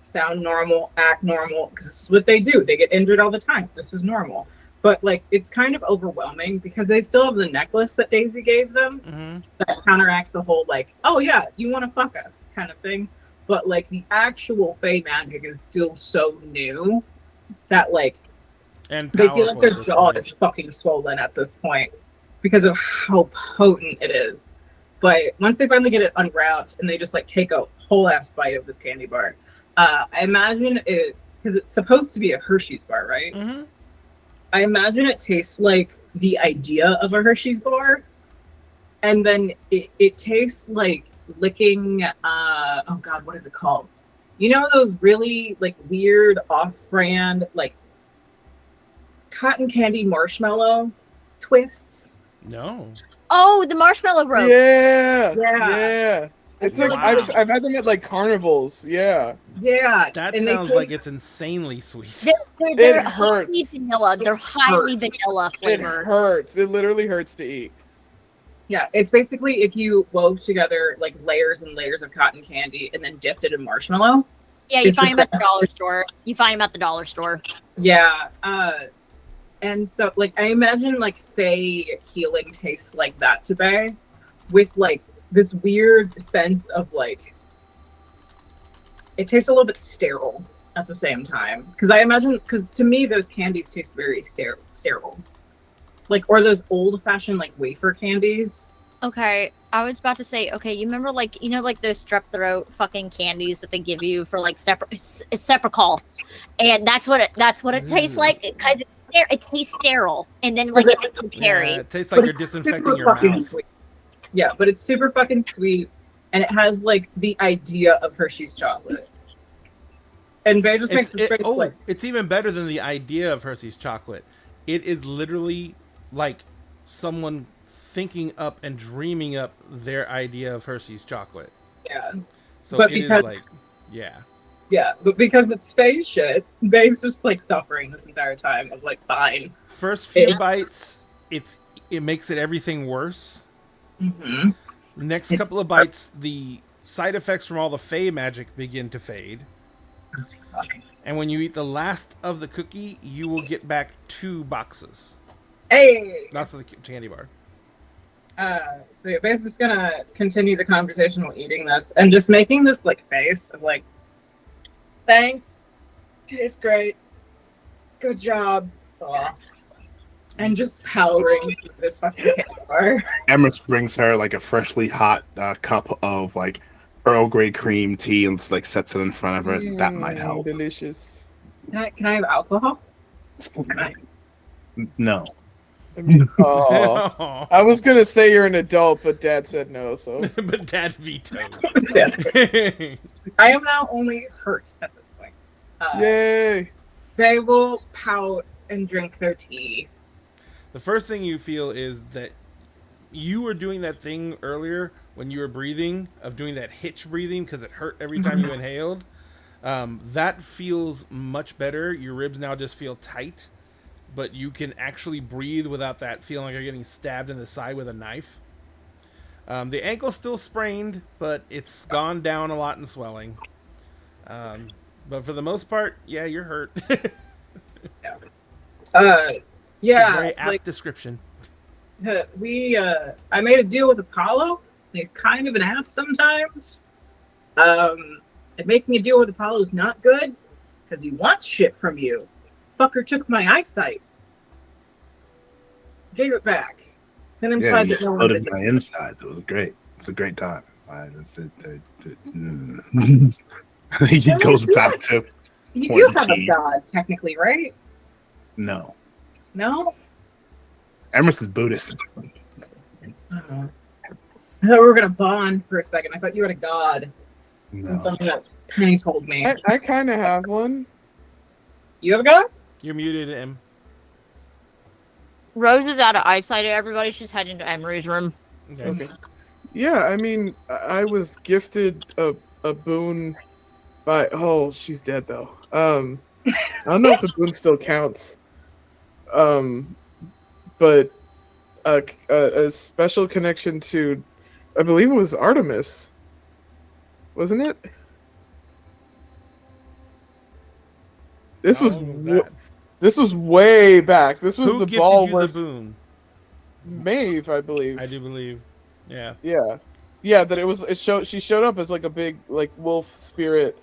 sound normal, act normal, because this is what they do. They get injured all the time. This is normal, but like it's kind of overwhelming because they still have the necklace that Daisy gave them Mm-hmm. that counteracts the whole like, oh yeah, you want to fuck us kind of thing. But like the actual Fae magic is still so new that like And they powerful feel like their at this jaw point. is fucking swollen at this point because of how potent it is. But once they finally get it unwrapped and they just like take a whole ass bite of this candy bar, I imagine it's because it's supposed to be a Hershey's bar, right? Mm-hmm. I imagine it tastes like the idea of a Hershey's bar, and then it tastes like licking. Oh God, what is it called? You know those really like weird off-brand like cotton candy marshmallow twists. No. Oh, the marshmallow rope. Yeah. Yeah. Yeah. It's like Wow. I've had them at like carnivals. Yeah. Yeah, That and they sounds taste- like it's insanely sweet. They're It hurts. highly vanilla. They're highly vanilla It flavored. hurts. It literally hurts to eat. Yeah, it's basically if you wove together like layers and layers of cotton candy and then dipped it in marshmallow. Yeah, you It's find just them at the dollar store. You find them at the dollar store. Yeah, and so like I imagine like Fae healing tastes like that to Bay, with like this weird sense of like it tastes a little bit sterile at the same time. Because I imagine, because to me those candies taste very sterile, like or those old fashioned like wafer candies. Okay, I was about to say, okay, you remember like like those strep throat fucking candies that they give you for like Sepacol, and that's what it tastes like because it tastes sterile, and then like it's a cherry. Yeah, it tastes like But you're it's disinfecting super your fucking mouth. sweet. Yeah, but it's super fucking sweet, and it has like the idea of Hershey's chocolate. And Bay just makes this face like, It's even better than the idea of Hershey's chocolate. It is literally like someone thinking up and dreaming up their idea of Hershey's chocolate. yeah, So But it is because- like, yeah. Yeah, but because it's Faye's shit, Faye's just like suffering this entire time of like fine. First few Yeah. bites, it makes it everything worse. Mm-hmm. Next couple of bites, the side effects from all the Fey magic begin to fade. And when you eat the last of the cookie, you will get back 2 boxes. Hey. That's the candy bar. So you're basically just gonna continue the conversation while eating this, and just making this like face of like, thanks, tastes great, good job, aw. And just powering through this fucking candy bar. Emrys brings her like a freshly hot cup of like Earl Grey cream tea and just like sets it in front of her. That might help. Delicious. Can I have alcohol? No. I mean, oh, I was gonna say you're an adult, but Dad said no. So, But Dad vetoed. I am now only hurt at this point. yay! They will pout and drink their tea. The first thing you feel is that you were doing that thing earlier when you were breathing, of doing that hitch breathing because it hurt every time you inhaled. That feels much better. Your ribs now just feel tight, but you can actually breathe without that feeling like you're getting stabbed in the side with a knife. The ankle's still sprained, but it's gone down a lot in swelling. But for the most part, yeah, you're hurt. It's a very apt description. I made a deal with Apollo. And he's kind of an ass sometimes. And making a deal with Apollo is not good because he wants shit from you. Fucker took my eyesight. Gave it back. Then implied You that no one exploded did my it. inside. It was great. It's a great time. He goes back to You do have a Point god, technically, right? no. No? Emrys is Buddhist. I thought we were gonna bond for a second. I thought you had a god. No. Something that Penny told me. I kind of have one. You have a god? You're muted, Em. Rose is out of eyesight. Everybody, she's heading to Emery's room. Okay. Yeah, I mean, I was gifted a boon by. Oh, she's dead though. I don't know if the boon still counts. But a special connection to, I believe it was Artemis, wasn't it? This was How long was that? this was way back. This was Who the gifted ball you where the boon? Maeve, I believe. I do believe. Yeah. Yeah. That it showed. She showed up as like a big like wolf spirit,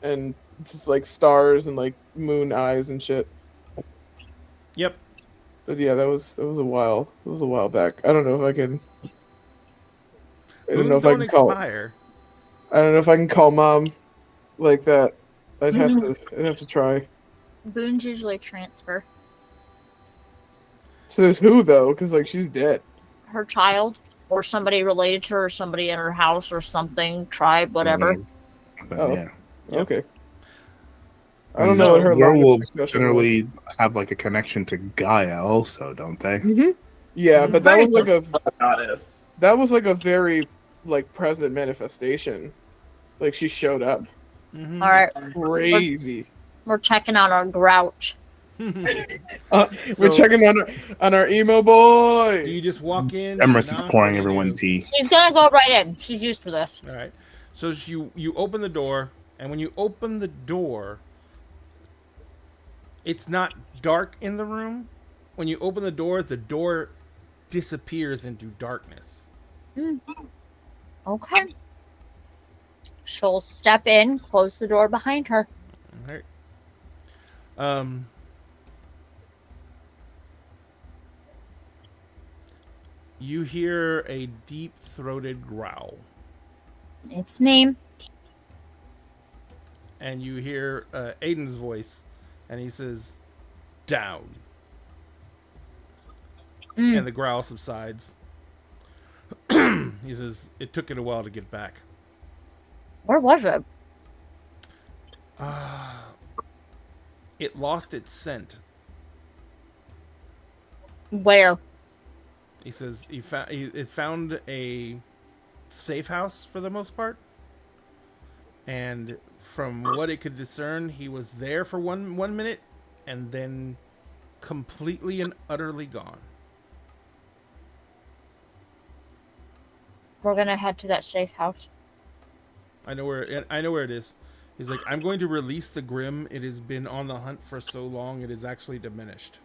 and just like stars and like moon eyes and shit. Yep. But yeah, that was a while. It was a while back. I don't know if I can. I don't Boons know if I don't can call. expire. I don't know if I can call Mom like that. I'd have to try. Boons usually transfer. So who though? Because like she's dead. Her child, or somebody related to her, or somebody in her house, or something, tribe, whatever. But, Oh. yeah. Yep. Okay. I don't know what her line of werewolves succession was. generally have like a connection to Gaia, also, don't they? Yeah, but that was like a goddess. that was like a very like present manifestation. Like she showed up. Mhm. All right, Crazy. we're checking out our grouch. We're So- checking on our emo boy. Do you just walk in? Emrys is knock? pouring What do you everyone do? tea. She's gonna go right in. She's used to this. All right. So you open the door, and when you open the door, it's not dark in the room. When you open the door disappears into darkness. Okay. She'll step in, close the door behind her. All right. You hear a deep-throated growl, It's me. and you hear Aiden's voice, and he says, "Down." And the growl subsides. He says, "It took it a while to get back." Where was it? It lost its scent. Where? He says it found a safe house for the most part, And from what it could discern, he was there for one minute and then completely and utterly gone. We're gonna head to that safe house. I know where it is. He's like, I'm going to release the Grim. It has been on the hunt for so long, it is actually diminished.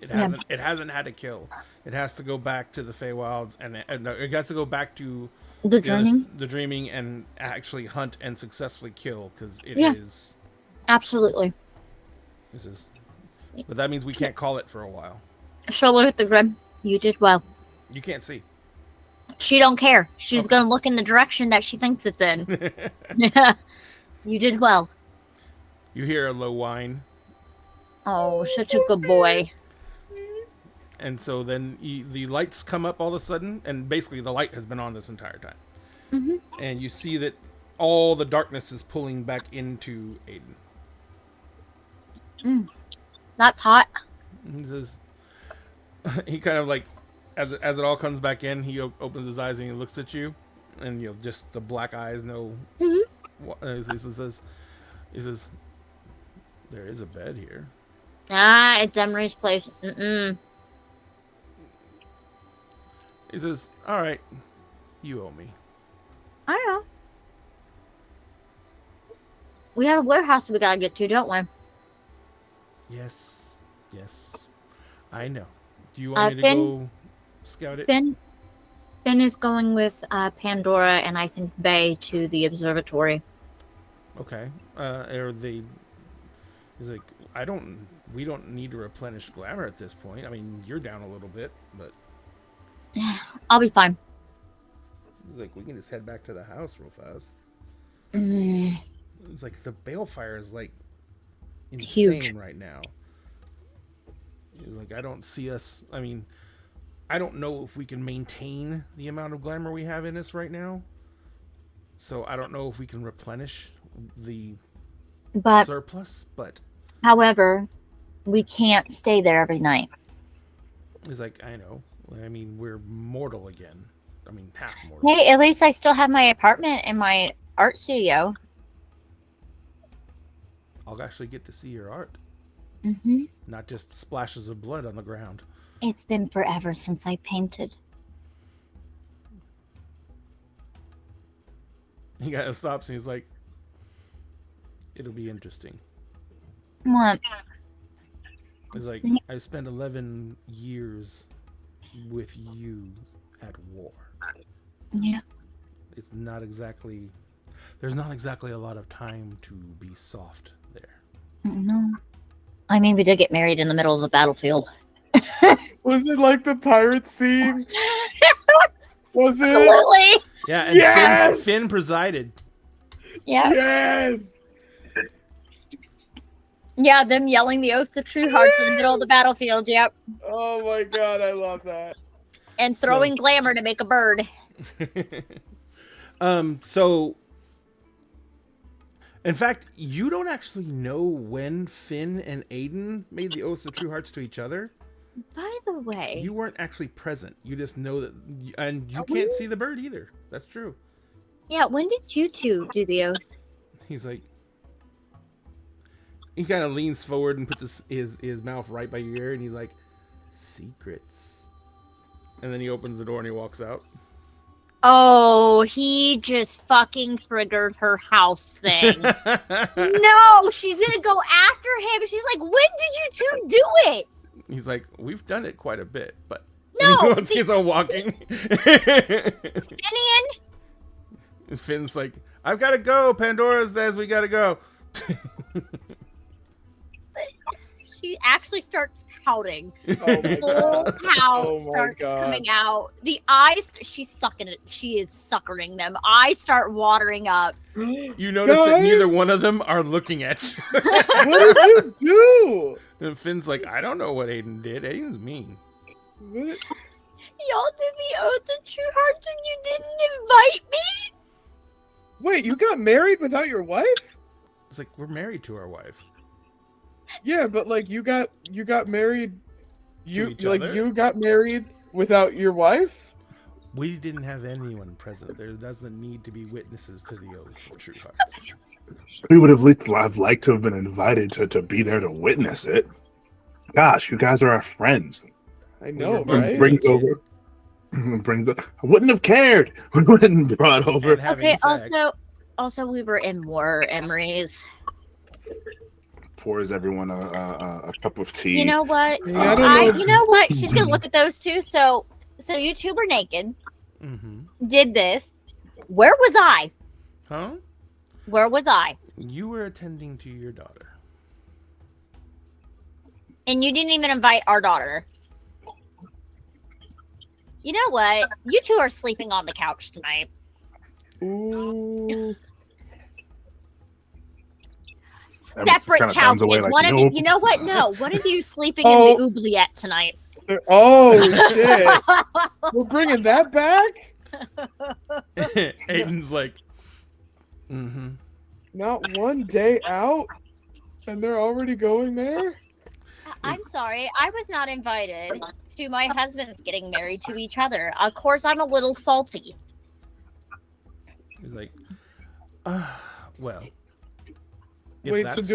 It hasn't had to kill. It has to go back to the Feywilds, and it has to go back to The dreaming? the dreaming, and actually hunt and successfully kill, because it Yeah. is. Absolutely. This is. But that means we can't call it for a while. She'll look at the Grim. You did well. You can't see. She don't care. She's Okay. gonna look in the direction that she thinks it's in. Yeah. You did well. You hear a low whine, Oh, such a good boy. and so then the lights come up all of a sudden, and basically the light has been on this entire time. Mm-hmm. And you see that all the darkness is pulling back into Aiden. That's hot. He says, he kind of like, as it all comes back in, he opens his eyes and he looks at you, and just the black eyes know. Mm-hmm. He says, there is a bed here. Ah, it's Emery's place. Mm-mm. He says, all right, you owe me. I don't know. We have a warehouse we gotta get to, don't we? Yes, I know. Do you want me to Finn? go scout it? Finn is going with Pandora and I think Bay to the observatory. Okay. He's like, we don't need to replenish glamour at this point. I mean, you're down a little bit, but I'll be fine. he's like, we can just head back to the house real fast. Mm, It's like the balefire is like insane Huge. right now. He's like, I don't see us. I mean, I don't know if we can maintain the amount of glamour we have in us right now. So I don't know if we can replenish the but surplus, but however, we can't stay there every night. he's like, I know. I mean, we're mortal again. I mean, half mortal. Hey, at least I still have my apartment and my art studio. I'll actually get to see your art, Mm-hmm. not just splashes of blood on the ground. It's been forever since I painted. He kind of stops and he's like, it'll be interesting. What? He's like, I spent 11 years with you at war. Yeah. It's not exactly, there's not exactly a lot of time to be soft there. No. I mean, we did get married in the middle of the battlefield. Was it like the pirate scene? Was it? Absolutely. Yeah, and Yes! Finn presided. Yeah. Yes. Yeah, them yelling the oath of true hearts in the middle of the battlefield. Yep. Oh my god, I love that. And throwing glamour to make a bird. So in fact, you don't actually know when Finn and Aiden made the oaths of true hearts to each other. By the way, You weren't actually present. You just know that, and you can't see the bird either. That's true. yeah, when did you two do the oath? He's like, he kind of leans forward and puts his mouth right by your ear, and he's like, secrets. And then he opens the door and he walks out. Oh, he just fucking triggered her house thing. No, she's gonna go after him. She's like, when did you two do it? He's like, we've done it quite a bit, but No, he keeps on walking. Finian? And Finn's like, I've got to go. Pandora says we got to go. She actually starts pouting. Oh my Full god. pout Oh my starts God. coming out. The eyes, she's sucking it. She is suckering them. Eyes start watering up. You notice that Guys? neither one of them are looking at you. What did you do? And Finn's like, I don't know what Aiden did. Aiden's mean. What? Y'all did the oath of true hearts and you didn't invite me? Wait, you got married without your wife? It's like, we're married to our wife. Yeah, but like you got married. each You other? got married without your wife? We didn't have anyone present. There doesn't need to be witnesses to the oath of true hearts. We would have at least have liked to have been invited to be there to witness it. Gosh, you guys are our friends. I know, We were right? Brings over. Brings up. I wouldn't have cared. We wouldn't have brought over. And having Okay. sex. Also, we were in war, Emery's. Pours everyone a cup of tea. You know what? Yeah, I don't know. You know what? She's gonna look at those two. So you two were naked. Mm-hmm. Did this? Where was I? Huh? Where was I? You were attending to your daughter. And you didn't even invite our daughter. You know what? You two are sleeping on the couch tonight. Ooh. Separate couches. Like, One of you. nope. You know what? No. One of you sleeping Oh. in the oubliette tonight. Oh shit! We're bringing that back? Aiden's like, mm-hmm. Not one day out, and they're already going there? I'm sorry. I was not invited to my husband's getting married to each other. Of course, I'm a little salty. He's like, well. if Wait, so that's-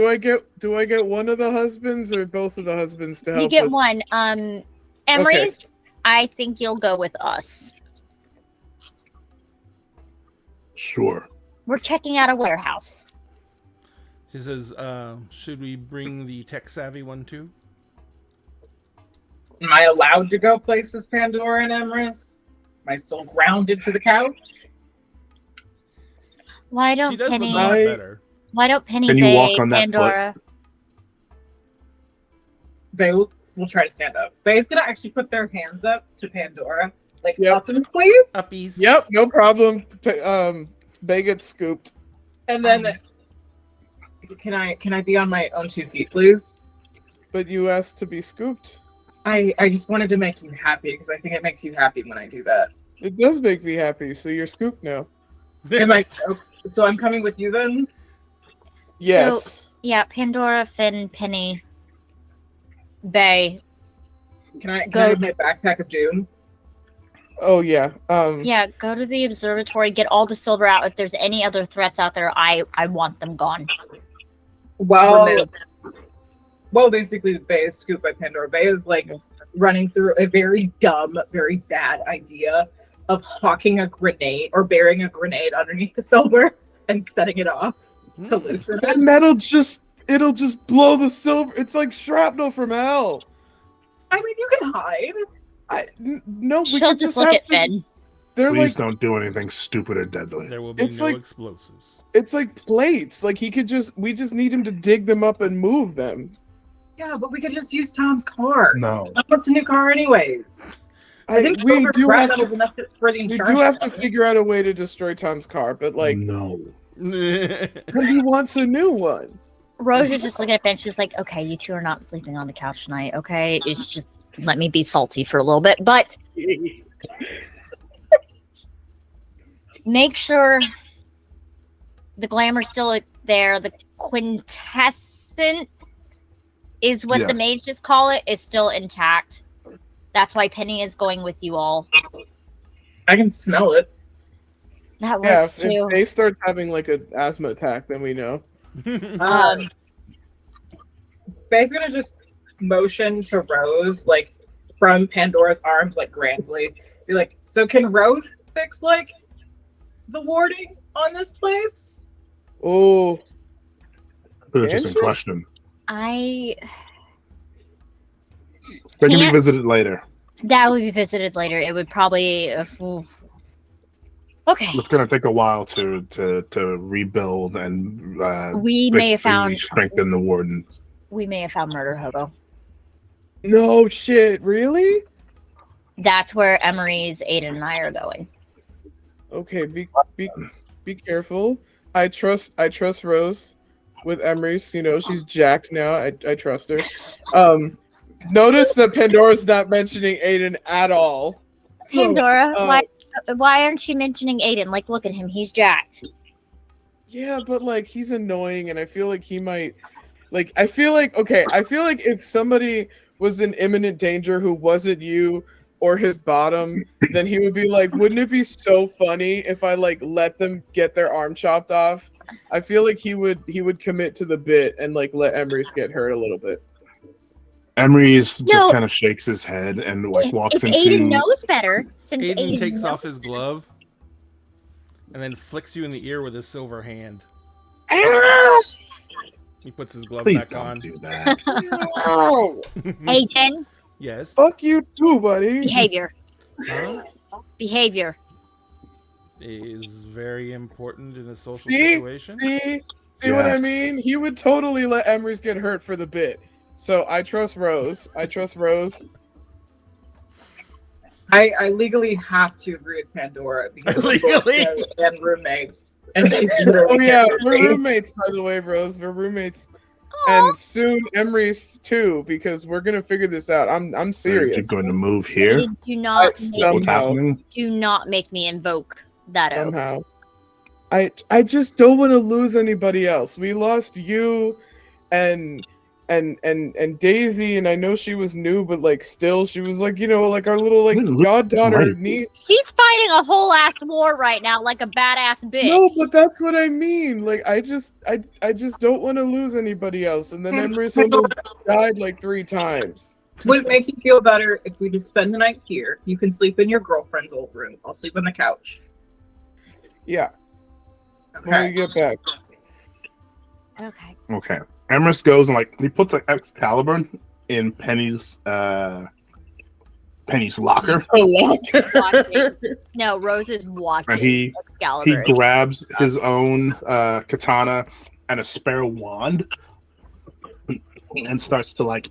do I get one of the husbands or both of the husbands to help You get us? one. Emery's, I think you'll go with us. Sure. We're checking out a warehouse. She says, should we bring the tech savvy one too? Am I allowed to go places, Pandora and Emrys? Am I still grounded to the couch? Why She don't does look Penny? a lot I- better. Why don't Penny Can you Bay, walk on that Pandora? They will try to stand up. Bay's gonna actually put their hands up to Pandora. Like, Yep. up and please. Uppies. Yep, no problem. Bay gets scooped. And then can I be on my own 2 feet, please? But you asked to be scooped. I just wanted to make you happy because I think it makes you happy when I do that. It does make me happy, so you're scooped now. Am I, so I'm coming with you then? Yes. Yeah, Pandora, Finn, Penny, Bay. Can I Go. have my backpack of doom? Oh yeah. Yeah, go to the observatory, get all the silver out. If there's any other threats out there, I want them gone. Well, basically, Bay is scooped by Pandora. Bay is like running through a very dumb, very bad idea of hawking a grenade or burying a grenade underneath the silver and setting it off to loosen it. And it'll just blow the silver. It's like shrapnel from hell. I mean, you can hide. No, we She'll could just look have at to- Finn. They're Please like don't do anything stupid or deadly. There will be It's no like- explosives. it's like plates. Like we just need him to dig them up and move them. Yeah, but we could just use Tom's car. No. Tom wants a new car anyways. I think we silver do have is to enough for the we insurance. do have to company. figure out a way to destroy Tom's car, but like No. but he wants a new one. Rose is just looking at Finn. She's like, okay, you two are not sleeping on the couch tonight, okay? It's just let me be salty for a little bit. But make sure the glamour's still there. The quintessence is what the Yes. mages call it, is still intact. That's why Penny is going with you all. I can smell it. That Yeah, works if too. they start having like an asthma attack, then we know. Um, Faye's gonna just motion to Rose, like from Pandora's arms, like grandly. Be like, so can Rose fix like the warding on this place? Oh, Interesting Answer? question. I They can be Can't- visited later. that would be visited later. It would probably. Okay, It's going to take a while to rebuild and we may have physically found strengthen the wardens. Murder Hobo. no shit, really? That's where Emery's, Aiden, and I are going. Okay, be careful. I trust Rose with Emery's. You know, she's jacked now. I trust her. Notice that Pandora's not mentioning Aiden at all. Pandora, Uh, why aren't you mentioning Aiden? Like, look at him, he's jacked. Yeah, but like he's annoying, and I feel like he might. Like, I feel like if somebody was in imminent danger who wasn't you or his bottom, then he would be like, wouldn't it be so funny if I like let them get their arm chopped off? I feel like he would commit to the bit and like let Emrys get hurt a little bit. Emrys No. just kind of shakes his head and like walks If Aiden into. knows better, since Aiden takes knows- off his glove and then flicks you in the ear with his silver hand. He puts his glove Please back don't on. do that. Oh, Aiden, Yes. fuck you too, buddy. behavior. Huh? Behavior. Is very important in a social See? situation. See what I Yes. mean? He would totally let Emrys get hurt for the bit. So I trust Rose. I trust Rose. I legally have to agree with Pandora because we're both Legally? friends and roommates. And she's Oh literally yeah, everything. we're roommates, by the way, Rose. We're roommates, and soon Emrys too, because we're gonna figure this out. I'm Are you Oh, serious. going to move here? Aiden, do not What's make, What's happening? do not make me invoke that oath. Somehow, I just don't want to lose anybody else. We lost you, and Daisy, and I know she was new, but like still, she was like like our little like Look, goddaughter right. niece. She's fighting a whole ass war right now, like a badass bitch. No, but that's what I mean. Like I just don't want to lose anybody else. And then Emrys almost died like 3 times. Would it make you feel better if we just spend the night here? You can sleep in your girlfriend's old room. I'll sleep on the couch. Yeah, when we Okay. get back. Okay. Okay. Emrys goes and like he puts like Excalibur in Penny's locker. Watching. No, Rose is watching And he Excalibur. grabs his own katana and a spare wand and starts to like,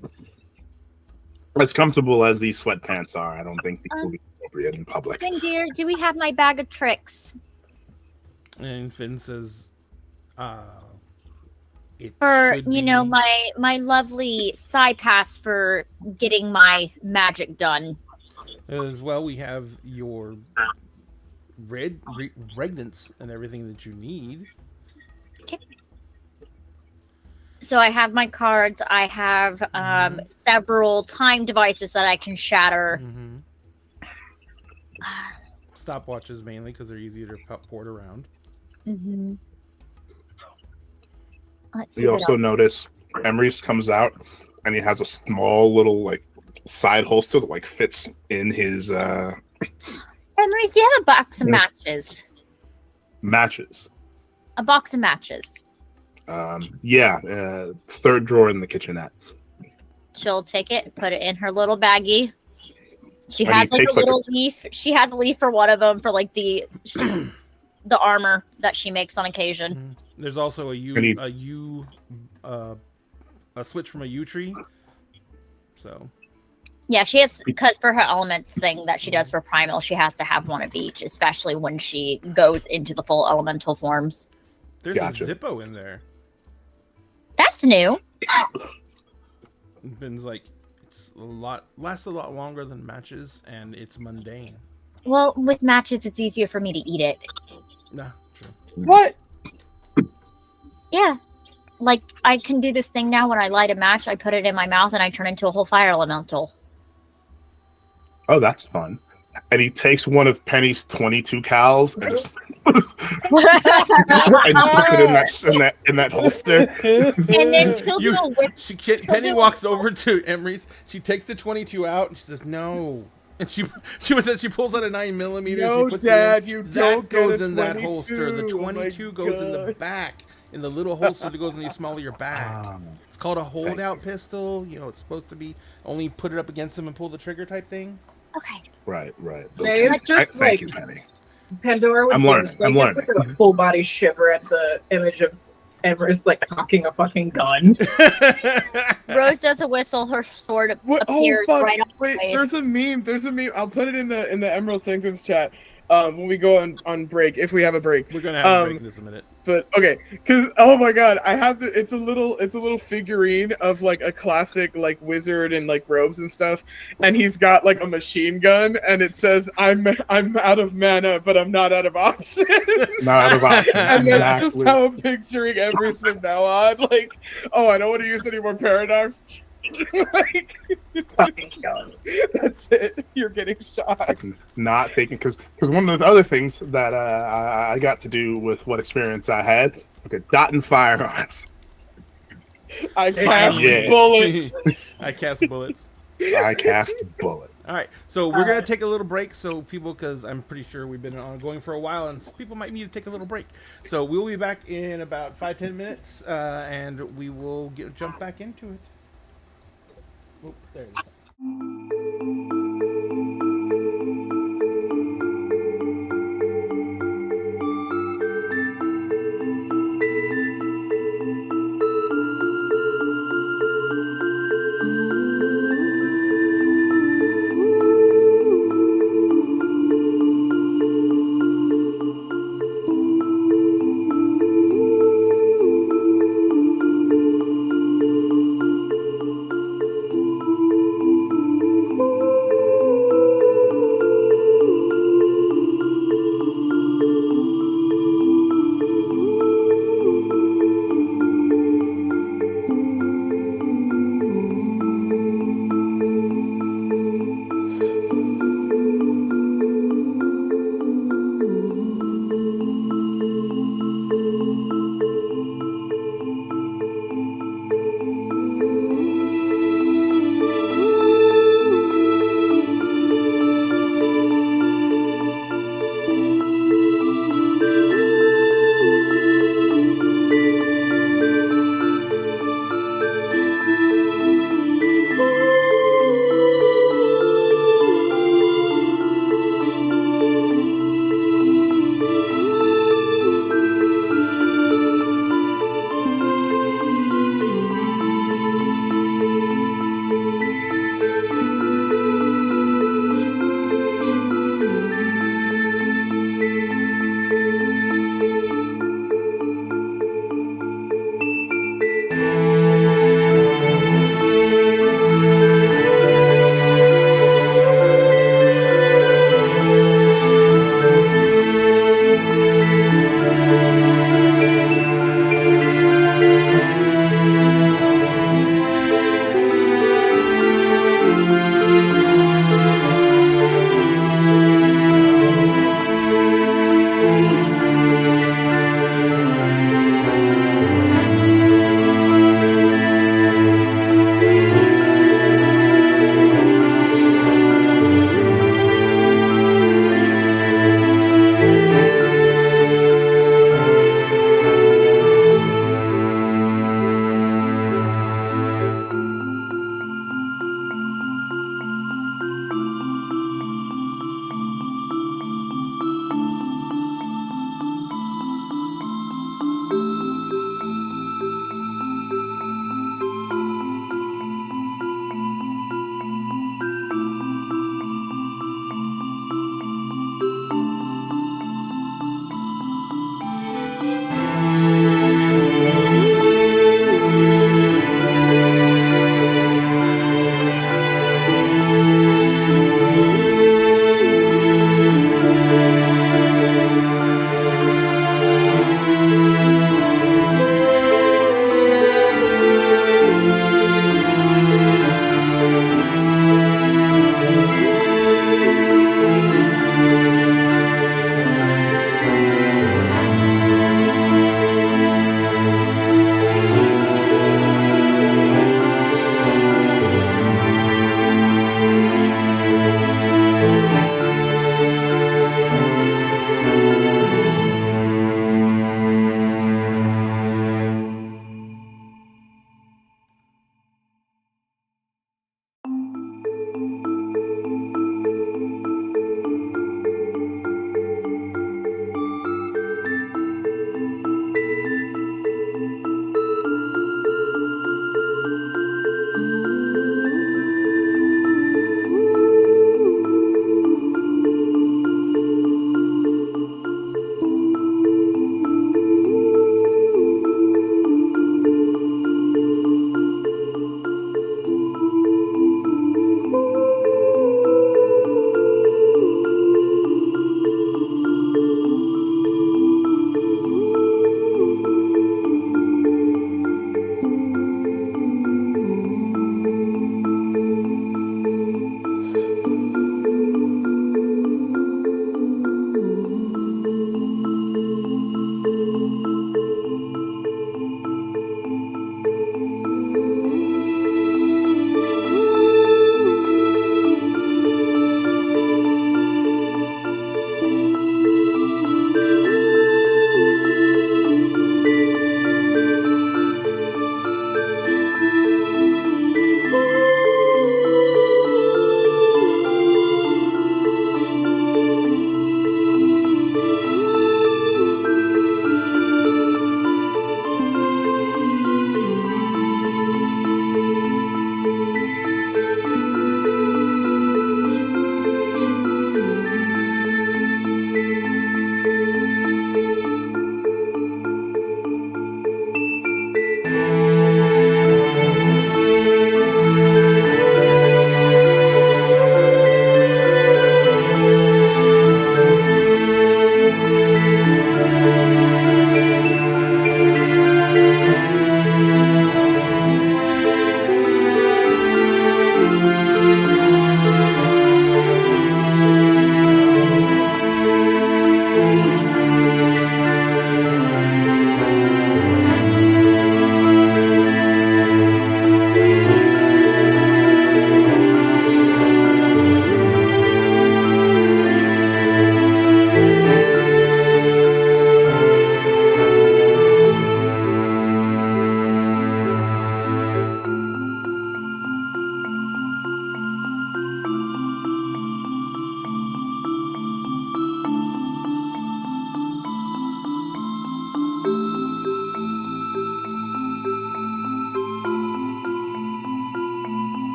as comfortable as these sweatpants are, I don't think these will be appropriate in public. Finn, dear, do we have my bag of tricks? And Finn says, it For should be- my lovely side pass for getting my magic done. As well, we have your regnants and everything that you need. So I have my cards. I have several time devices that I can shatter. Mm-hmm. Stopwatches mainly because they're easier to port around. Mm-hmm. Let's see. You what also else. notice Emrys comes out and he has a small little like side holster that like fits in his Emrys, do you have a box of Yes. matches? matches. A box of matches. Third drawer in the kitchenette. She'll take it and put it in her little baggie. She And has he like a takes, like, little leaf. She has a leaf for one of them for like the armor that she makes on occasion. There's also a switch from a yew tree. So Yeah, she has, because for her elements thing that she does for primal, she has to have one of each, especially when she goes into the full elemental forms. there's Gotcha. a Zippo in there. That's new. Finn's like, lasts a lot longer than matches, and it's mundane. Well, with matches, it's easier for me to eat it. Nah, true. What? Yeah. Like, I can do this thing now when I light a match, I put it in my mouth and I turn into a whole fire elemental. Oh, that's fun. And he takes one of Penny's 22 cals and just puts it in that holster. And then she'll do a whip. Penny walks over to Emery's. She takes the 22 out and she says, "No." And she pulls out a 9mm. No, she puts Dad, it in. you that don't get goes a in that holster. The 22. Oh my 22 goes in the God. back, in the little holster that goes in the small of your back. It's called a holdout pistol. You know, it's supposed to be only put it up against them and pull the trigger type thing. Okay. Right. They Okay. just, Thank like- you, Penny. Pandora would I'm give learning, us, like, I'm learning. just, like, a full body shiver at the image of Everest like cocking a fucking gun. Rose does a whistle. Her sword What? appears Oh fuck! right on her Wait, face. there's a meme. There's a meme. I'll put it in the Emerald Sanctums chat. When we go on break, if we have a break. We're gonna have a break in just a minute. But okay, because oh my god, I have the it's a little figurine of like a classic like wizard in like robes and stuff, and he's got like a machine gun, and it says I'm out of mana, but I'm not out of options. Not out of options. And that's just Exactly. how I'm picturing every from now on. Like, oh, I don't want to use any more paradox. Fucking God. That's it. You're getting shot. Not thinking because one of the other things that I got to do with what experience I had, look at dot and firearms. I cast Yeah. bullets. I cast bullets. I cast bullet. All right, so we're gonna take a little break, so people, because I'm pretty sure we've been ongoing for a while, and people might need to take a little break. So we'll be back in about 5-10 minutes, and we will jump back into it. Oh, there it is.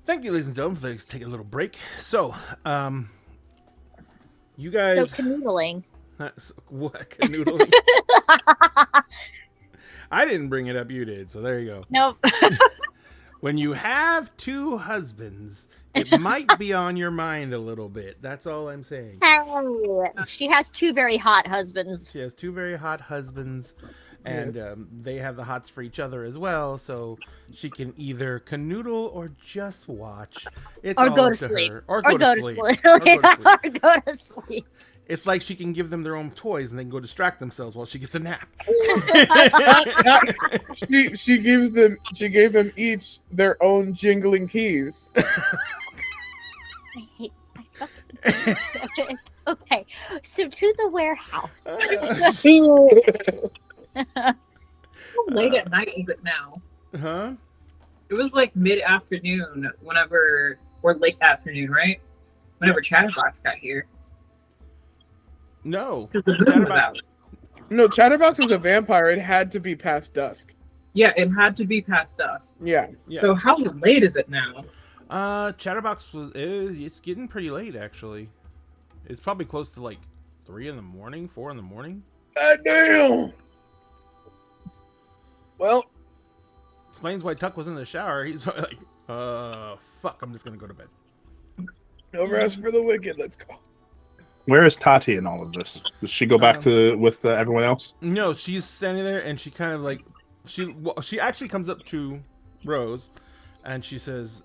Thank you, ladies and gentlemen, for taking a little break. So, you guys. So canoodling. What canoodling? I didn't bring it up. You did. So there you go. Nope. When you have two husbands, it might be on your mind a little bit. That's all I'm saying. She has two very hot husbands. She has two very hot husbands, and Yes. they have the hots for each other as well. So she can either canoodle or just watch. It's Or all go up to to sleep. her. Or Or go to sleep. Or Or go to sleep. go to sleep. It's like she can give them their own toys and they can go distract themselves while she gets a nap. She gave them each their own jingling keys. I fucking okay. So to the warehouse. How late at night is it now? Huh? It was like mid-afternoon or late afternoon, right? Whenever Chatterbox got here. No. Because the moon was Chatterbox- out. No, Chatterbox is a vampire. It had to be past dusk. Yeah, it had to be past dusk. Yeah. Yeah. So how late is it now? Chatterbox it's getting pretty late actually. It's probably close to like 3 in the morning, 4 in the morning. God damn. Well, Explains why Tuck was in the shower. He's probably like, fuck, I'm just gonna go to bed. no rest for the wicked. Let's go. Where is Tati in all of this? Does she go back to with everyone else? No, she's standing there and she kind of like she actually comes up to Rose and she says,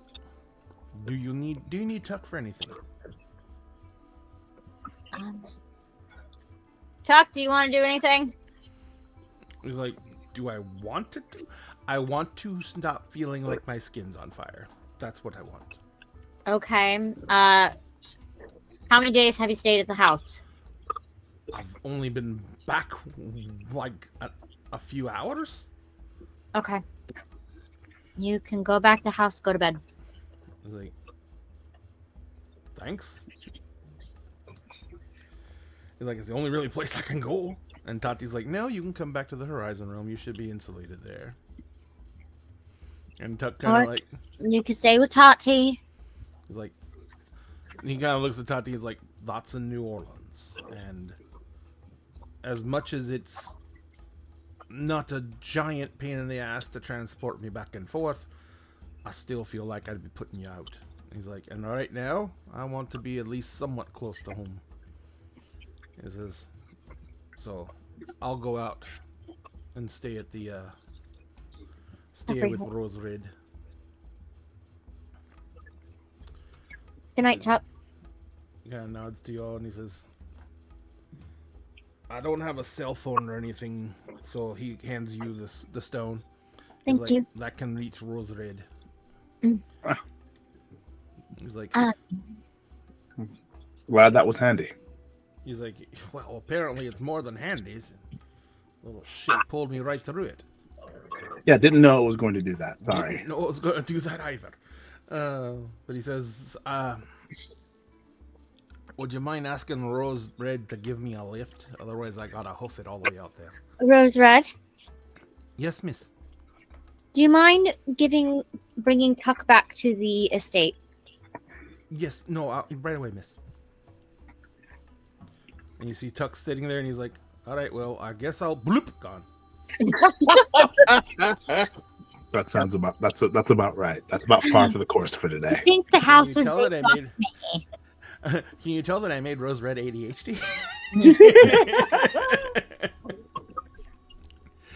Do you need Tuck for anything? Tuck, do you want to do anything? He's like, do I want to do? I want to stop feeling like my skin's on fire. That's what I want. Okay. How many days have you stayed at the house? I've only been back like a few hours. Okay. You can go back to the house, go to bed. He's like, thanks. He's like, it's the only really place I can go. And Tati's like, no, you can come back to the Horizon Realm. You should be insulated there. And Tuck kind of Alright. like, You can stay with Tati. he's like, he kind of looks at Tati. He's like, that's in New Orleans. And as much as it's not a giant pain in the ass to transport me back and forth, I still feel like I'd be putting you out. He's like, and right now, I want to be at least somewhat close to home. He says, so I'll go out and stay at the Every with home. Rose Red. Good night, Tuck. He kind of nods to you all and he says, I don't have a cell phone or anything, so he hands you the stone. He's Thank like, you. that can reach Rose Red. Mm. He's like, Glad that was handy. he's like, well, apparently it's more than handy. Little shit pulled me right through it. Yeah, didn't know it was going to do that. Sorry. Didn't know it was going to do that either. But he says, would you mind asking Rose Red to give me a lift? Otherwise, I gotta hoof it all the way out there. Rose Red, Yes, miss. do you mind bringing Tuck back to the estate? Yes, no, right away, miss. And you see Tuck sitting there, and he's like, all right, well, I guess I'll bloop, gone. That sounds about that's about right. That's about par for the course for I today. think the house Can was you tell that based I off made? me. Can you tell that I made Rose Red ADHD?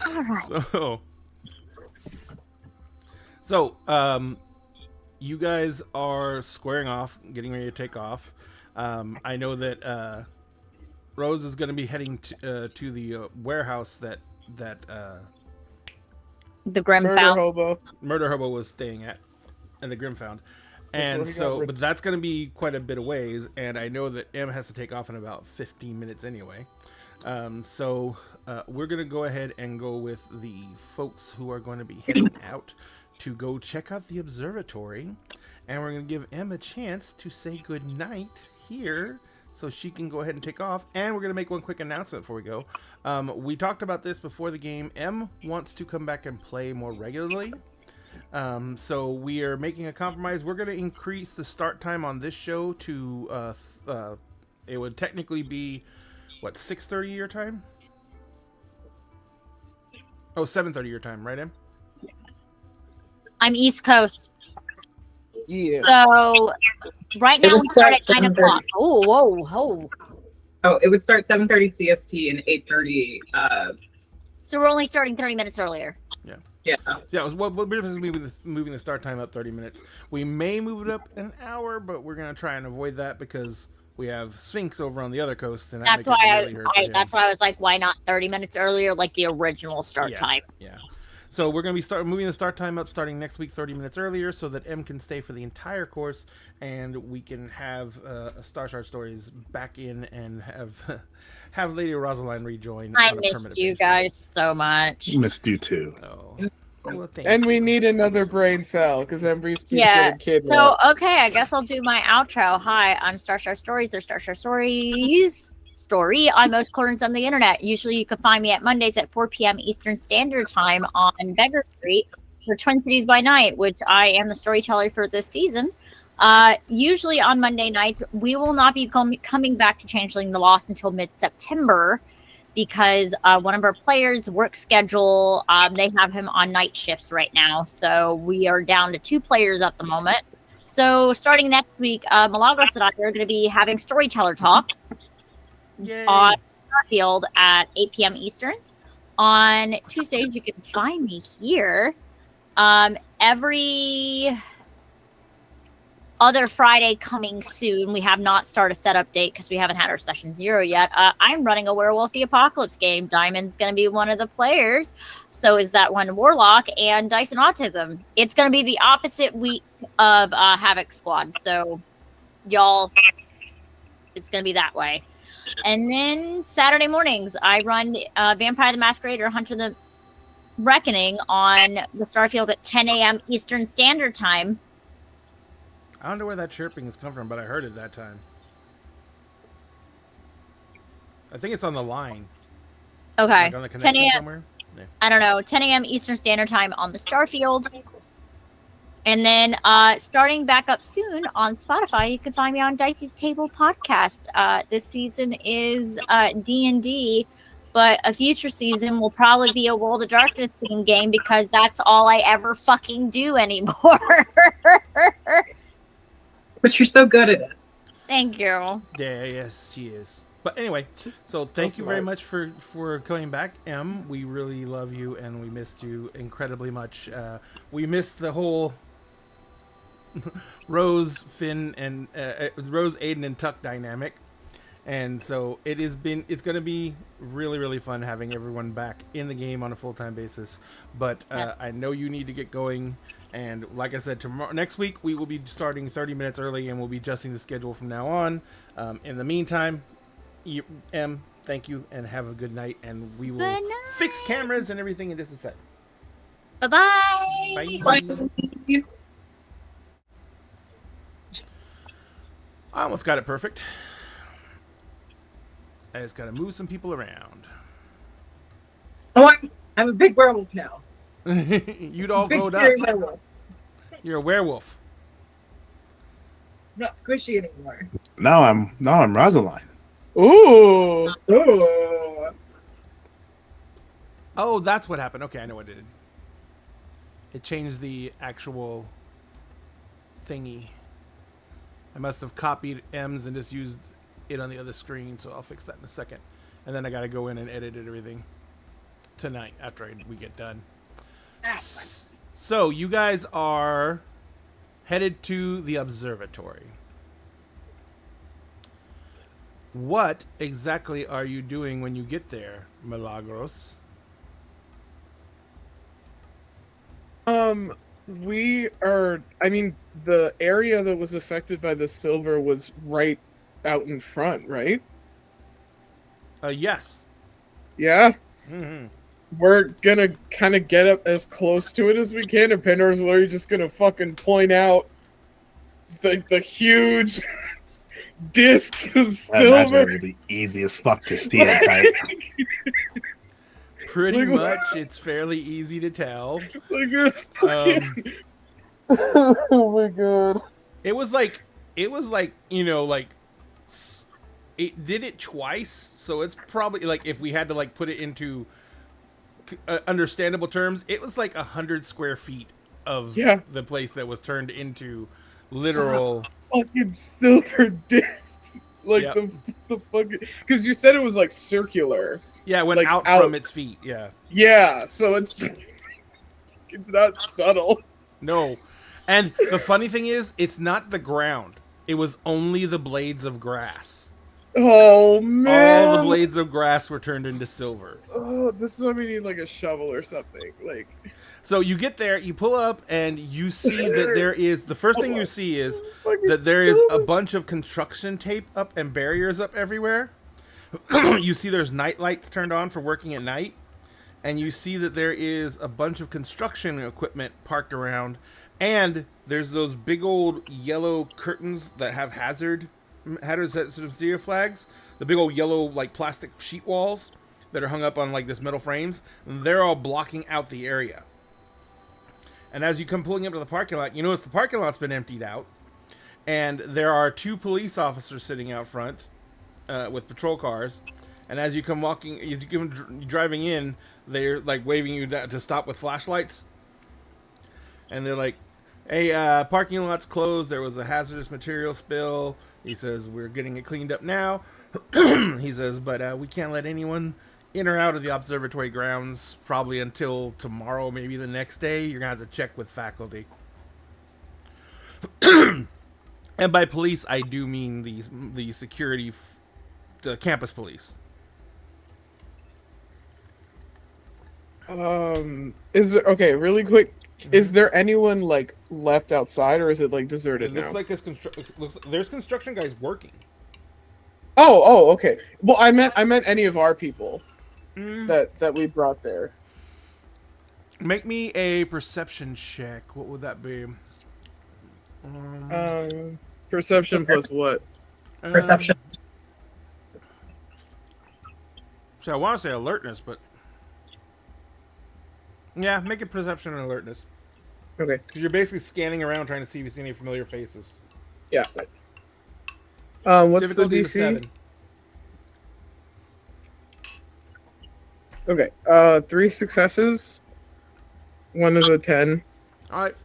All right. So, you guys are squaring off, getting ready to take off. I know that Rose is going to be heading to the warehouse that The Grim Murder found. hobo. Murder Hobo was staying at, and the Grim found. That's And where he got so, rid- but that's going to be quite a bit of ways, and I know that Em has to take off in about 15 minutes anyway. So we're going to go ahead and go with the folks who are going to be heading out to go check out the observatory, and we're going to give Em a chance to say goodnight here so she can go ahead and take off. And we're going to make one quick announcement before we go. We talked about this before the game. Em wants to come back and play more regularly. So we are making a compromise. We're going to increase the start time on this show to it would technically be what, 6:30 your time? Oh, 7:30 your time, right, Em? I'm East Coast. Yeah. So right It now would we start at start 9 o'clock. Oh, whoa, whoa. Oh, it would start 7:30 CST and 8:30. So we're only starting 30 minutes earlier. Yeah. Yeah, what difference is moving the start time up 30 minutes? We may move it up an hour, but we're gonna try and avoid that because we have Sphinx over on the other coast, and That's make why it really hurt for him. that's why I was like, why not 30 minutes earlier, like the original start time? Yeah. So we're gonna be moving the start time up starting next week 30 minutes earlier, so that M can stay for the entire course, and we can have Star Stories back in and have Lady Rosaline rejoin. I on a missed permanent you basis. guys so much. Missed you too. Oh. Well, thank And we you. need another brain cell because Embreeze keeps Yeah. getting kidnapped. So okay, I guess I'll do my outro. Hi, I'm Star Stories or Star Stories story on most corners of the internet. Usually you can find me at Mondays at 4 p.m. Eastern Standard Time on Beggar Street for Twin Cities by Night, which I am the storyteller for this season. Usually on Monday nights, we will not be coming back to Changeling the Lost until mid-September because one of our players' work schedule, they have him on night shifts right now. So we are down to 2 players at the moment. So starting next week, Milagros and I are going to be having storyteller talks Yay. on Starfield at 8 p.m. Eastern. On Tuesdays, you can find me here every other Friday coming soon. We have not started a setup date because we haven't had our session 0 yet. I'm running a Werewolf the Apocalypse game. Diamond's going to be one of the players. So is that one Warlock and Dice and Autism. It's going to be the opposite week of Havoc Squad. So y'all, it's going to be that way. And then Saturday mornings, I run Vampire the Masquerade or Hunter the Reckoning on the Starfield at 10 a.m. Eastern Standard Time. I don't know where that chirping has come from, but I heard it that time. I think it's on the line. Okay. Like on the 10 connection a.m. somewhere. Yeah. I don't know, 10 a.m. Eastern Standard Time on the Starfield. And then starting back up soon on Spotify, you can find me on Dicey's Table podcast. This season is D&D, but a future season will probably be a World of Darkness theme game because that's all I ever fucking do anymore. But you're so good at it. Thank you. Yeah, yes, she is. But anyway, so thank you very much for coming back, Em. We really love you, and we missed you incredibly much. We missed the whole Rose, Finn, and Rose, Aiden, and Tuck dynamic, and so it's going to be really, really fun having everyone back in the game on a full-time basis. But I know you need to get going. And like I said, next week we will be starting 30 minutes early, and we'll be adjusting the schedule from now on. In the meantime, Em, thank you, and have a good night. And we will fix cameras and everything in just a sec. Bye-bye. Bye. Bye. I almost got it perfect. I just got to move some people around. Oh, I'm a big werewolf now. You'd all Big glowed up. scary werewolf. You're a werewolf. I'm not squishy anymore. Now I'm Rosaline. Ooh. Oh. Oh, that's what happened. Okay, I know what it did. It changed the actual thingy. I must have copied M's and just used it on the other screen, so I'll fix that in a second. And then I got to go in and edit everything tonight after we get done. So you guys are headed to the observatory. What exactly are you doing when you get there, Milagros? We are, I mean, the area that was affected by the silver was right out in front, right? Yes. Yeah. Mm-hmm. We're gonna kind of get up as close to it as we can, and Pandora's literally just gonna fucking point out the huge discs of I imagine silver. it would be easy as fuck to see it. Right? Pretty Like, much, it's fairly easy to tell. Like it's fucking. Oh my god. It was like, you know, like it did it twice, so it's probably like if we had to like put it into understandable terms, it was like 100 square feet of Yeah. the place that was turned into literal. Fucking silver discs. Like Yep. the fucking, because you said it was like circular. Yeah, it went like, out out. from its feet. Yeah. Yeah, so it's not subtle. No. And the funny thing is, it's not the ground. It was only the blades of grass. Oh man! All the blades of grass were turned into silver. Oh, this is why we need like a shovel or something. Like, So you get there, you pull up, and you see that there is, the first thing you see is that there is a bunch of construction tape up and barriers up everywhere. You see there's night lights turned on for working at night. And you see that there is a bunch of construction equipment parked around. And there's those big old yellow curtains that have hazard flags. The big old yellow like plastic sheet walls that are hung up on like this metal frames. They're all blocking out the area. And as you come pulling up to the parking lot, you notice the parking lot's been emptied out. And there are 2 police officers sitting out front with patrol cars. And as you come driving in, they're like waving you to stop with flashlights. And they're like, hey, parking lot's closed. There was a hazardous material spill. He says, we're getting it cleaned up now. He says, but we can't let anyone in or out of the observatory grounds probably until tomorrow, maybe the next day. You're going to have to check with faculty. And by police, I do mean the security, the campus police. is there, okay, really quick, is there anyone like left outside, or is it like deserted It looks now? like there's construction guys working. Oh, okay. Well, I meant any of our people that we brought there. Make me a perception check. What would that be? Perception plus what? Perception. So I want to say alertness, but yeah, make it perception and alertness. Okay. Because you're basically scanning around trying to see if you see any familiar faces. Yeah. What's the Difficulty is DC? 7. Okay. 3 successes. 1 is a 10. All right.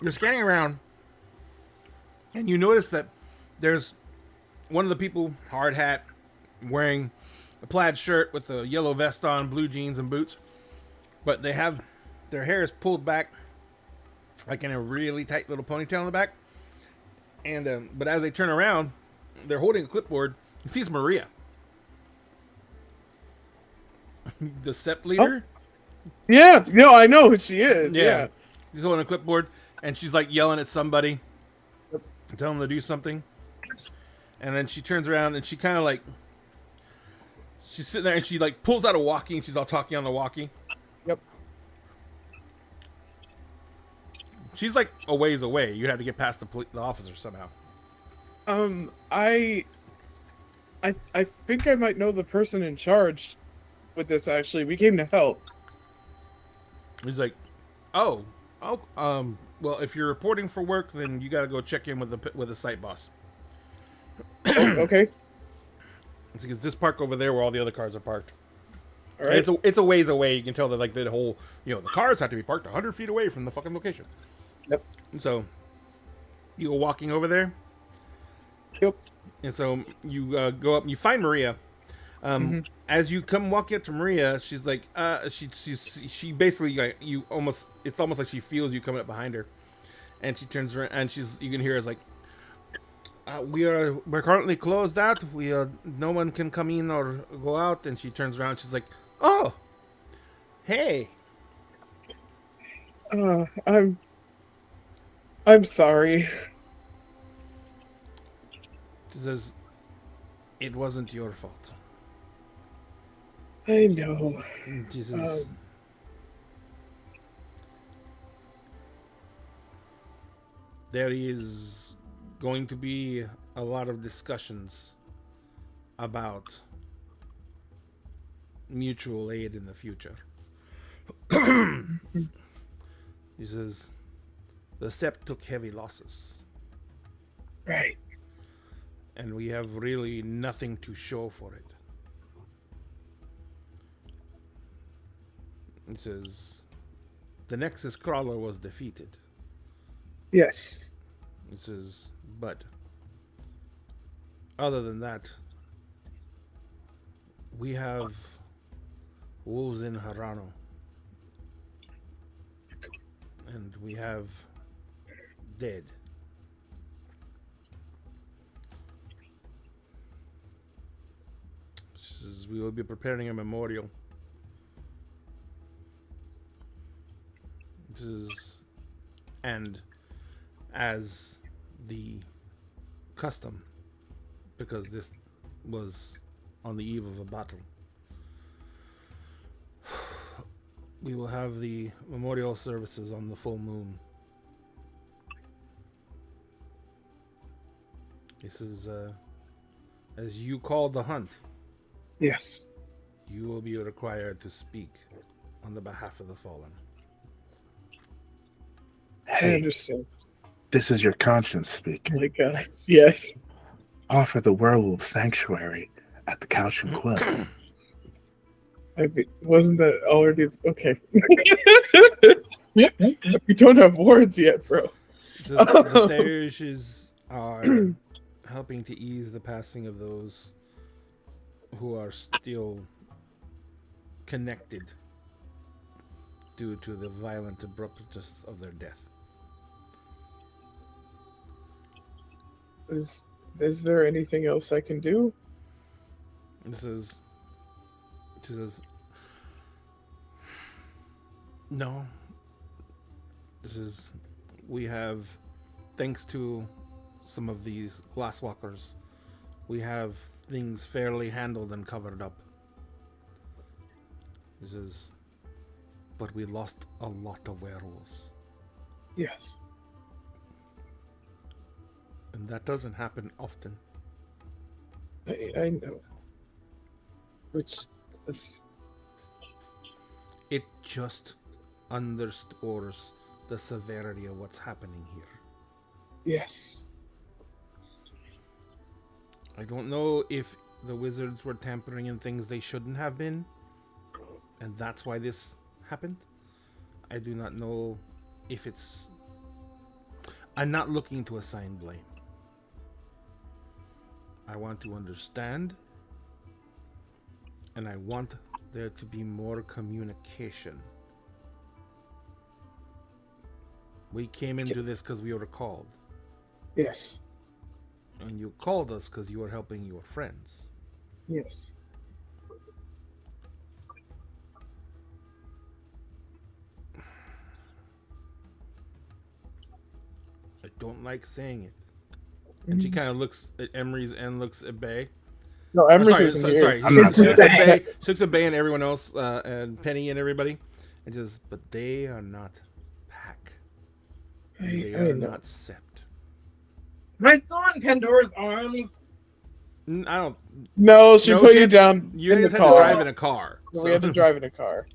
You're scanning around, and you notice that there's one of the people, hard hat, wearing a plaid shirt with a yellow vest on, blue jeans and boots, but they have their hair is pulled back like in a really tight little ponytail in the back. And but as they turn around, they're holding a clipboard. You see it's Maria, the SEPT leader. Yeah. No, I know who she is. Yeah. She's holding a clipboard, and she's like yelling at somebody, telling them to do something. And then she turns around, and she kind of like, she's sitting there, and she like pulls out a walkie, and she's all talking on the walkie. Yep. She's like a ways away. You had to get past the officer somehow. I think I might know the person in charge with this. Actually, we came to help. He's like, oh, well, if you're reporting for work, then you got to go check in with the site boss. Okay. It's because this park over there where all the other cars are parked. All right. It's a ways away. You can tell that like the whole, the cars have to be parked 100 feet away from the fucking location. Yep. And so you go walking over there. Yep. And so you go up and you find Maria. As you come walking up to Maria, she's like, she basically like it's almost like she feels you coming up behind her, and she turns around and you can hear her like, we're currently closed out. No one can come in or go out. And she turns around. She's like, oh, hey. I'm sorry. She says, it wasn't your fault. I know. She says, there is going to be a lot of discussions about mutual aid in the future. He says, the Sept took heavy losses, Right. and we have really nothing to show for it. He says, the Nexus Crawler was defeated. Yes. He says, but other than that, we have wolves in Harano. And we have dead. She says, we will be preparing a memorial. This is, and as the custom, because this was on the eve of a battle, we will have the memorial services on the full moon. This is, as you called the hunt, Yes. you will be required to speak on the behalf of the fallen. I Hey, understand. this is your conscience Oh speaking. my god. Yes. Offer the werewolf sanctuary at the Couch and Quill. Wasn't that already okay? We don't have words yet, bro. So the Tharishes are helping to ease the passing of those who are still connected due to the violent abruptness of their death. Is there anything else I can do? This is no. This is, we have, thanks to some of these glasswalkers, we have things fairly handled and covered up. This is, but we lost a lot of werewolves, Yes. and that doesn't happen often. I know. Which it's It just underscores the severity of what's happening here. yes. I don't know if the wizards were tampering in things they shouldn't have been, and that's why this happened. I do not know if it's... I'm not looking to assign blame. I want to understand, and I want there to be more communication. We came into this because we were called, Yes. and you called us because you were helping your friends. Yes. I don't like saying it. And she kind of looks at Emery's and looks at Bay. No, I'm Emery's sorry, isn't sorry, here. sorry. I'm not She looks saying at Bay, she looks at Bay and everyone else, and Penny and everybody, and just, but they are not Pack. They I are know. not Sept. I saw in Pandora's arms. I don't. No, she No, put she you had- down You in the guys had to car. drive in a car. We had to drive in a car.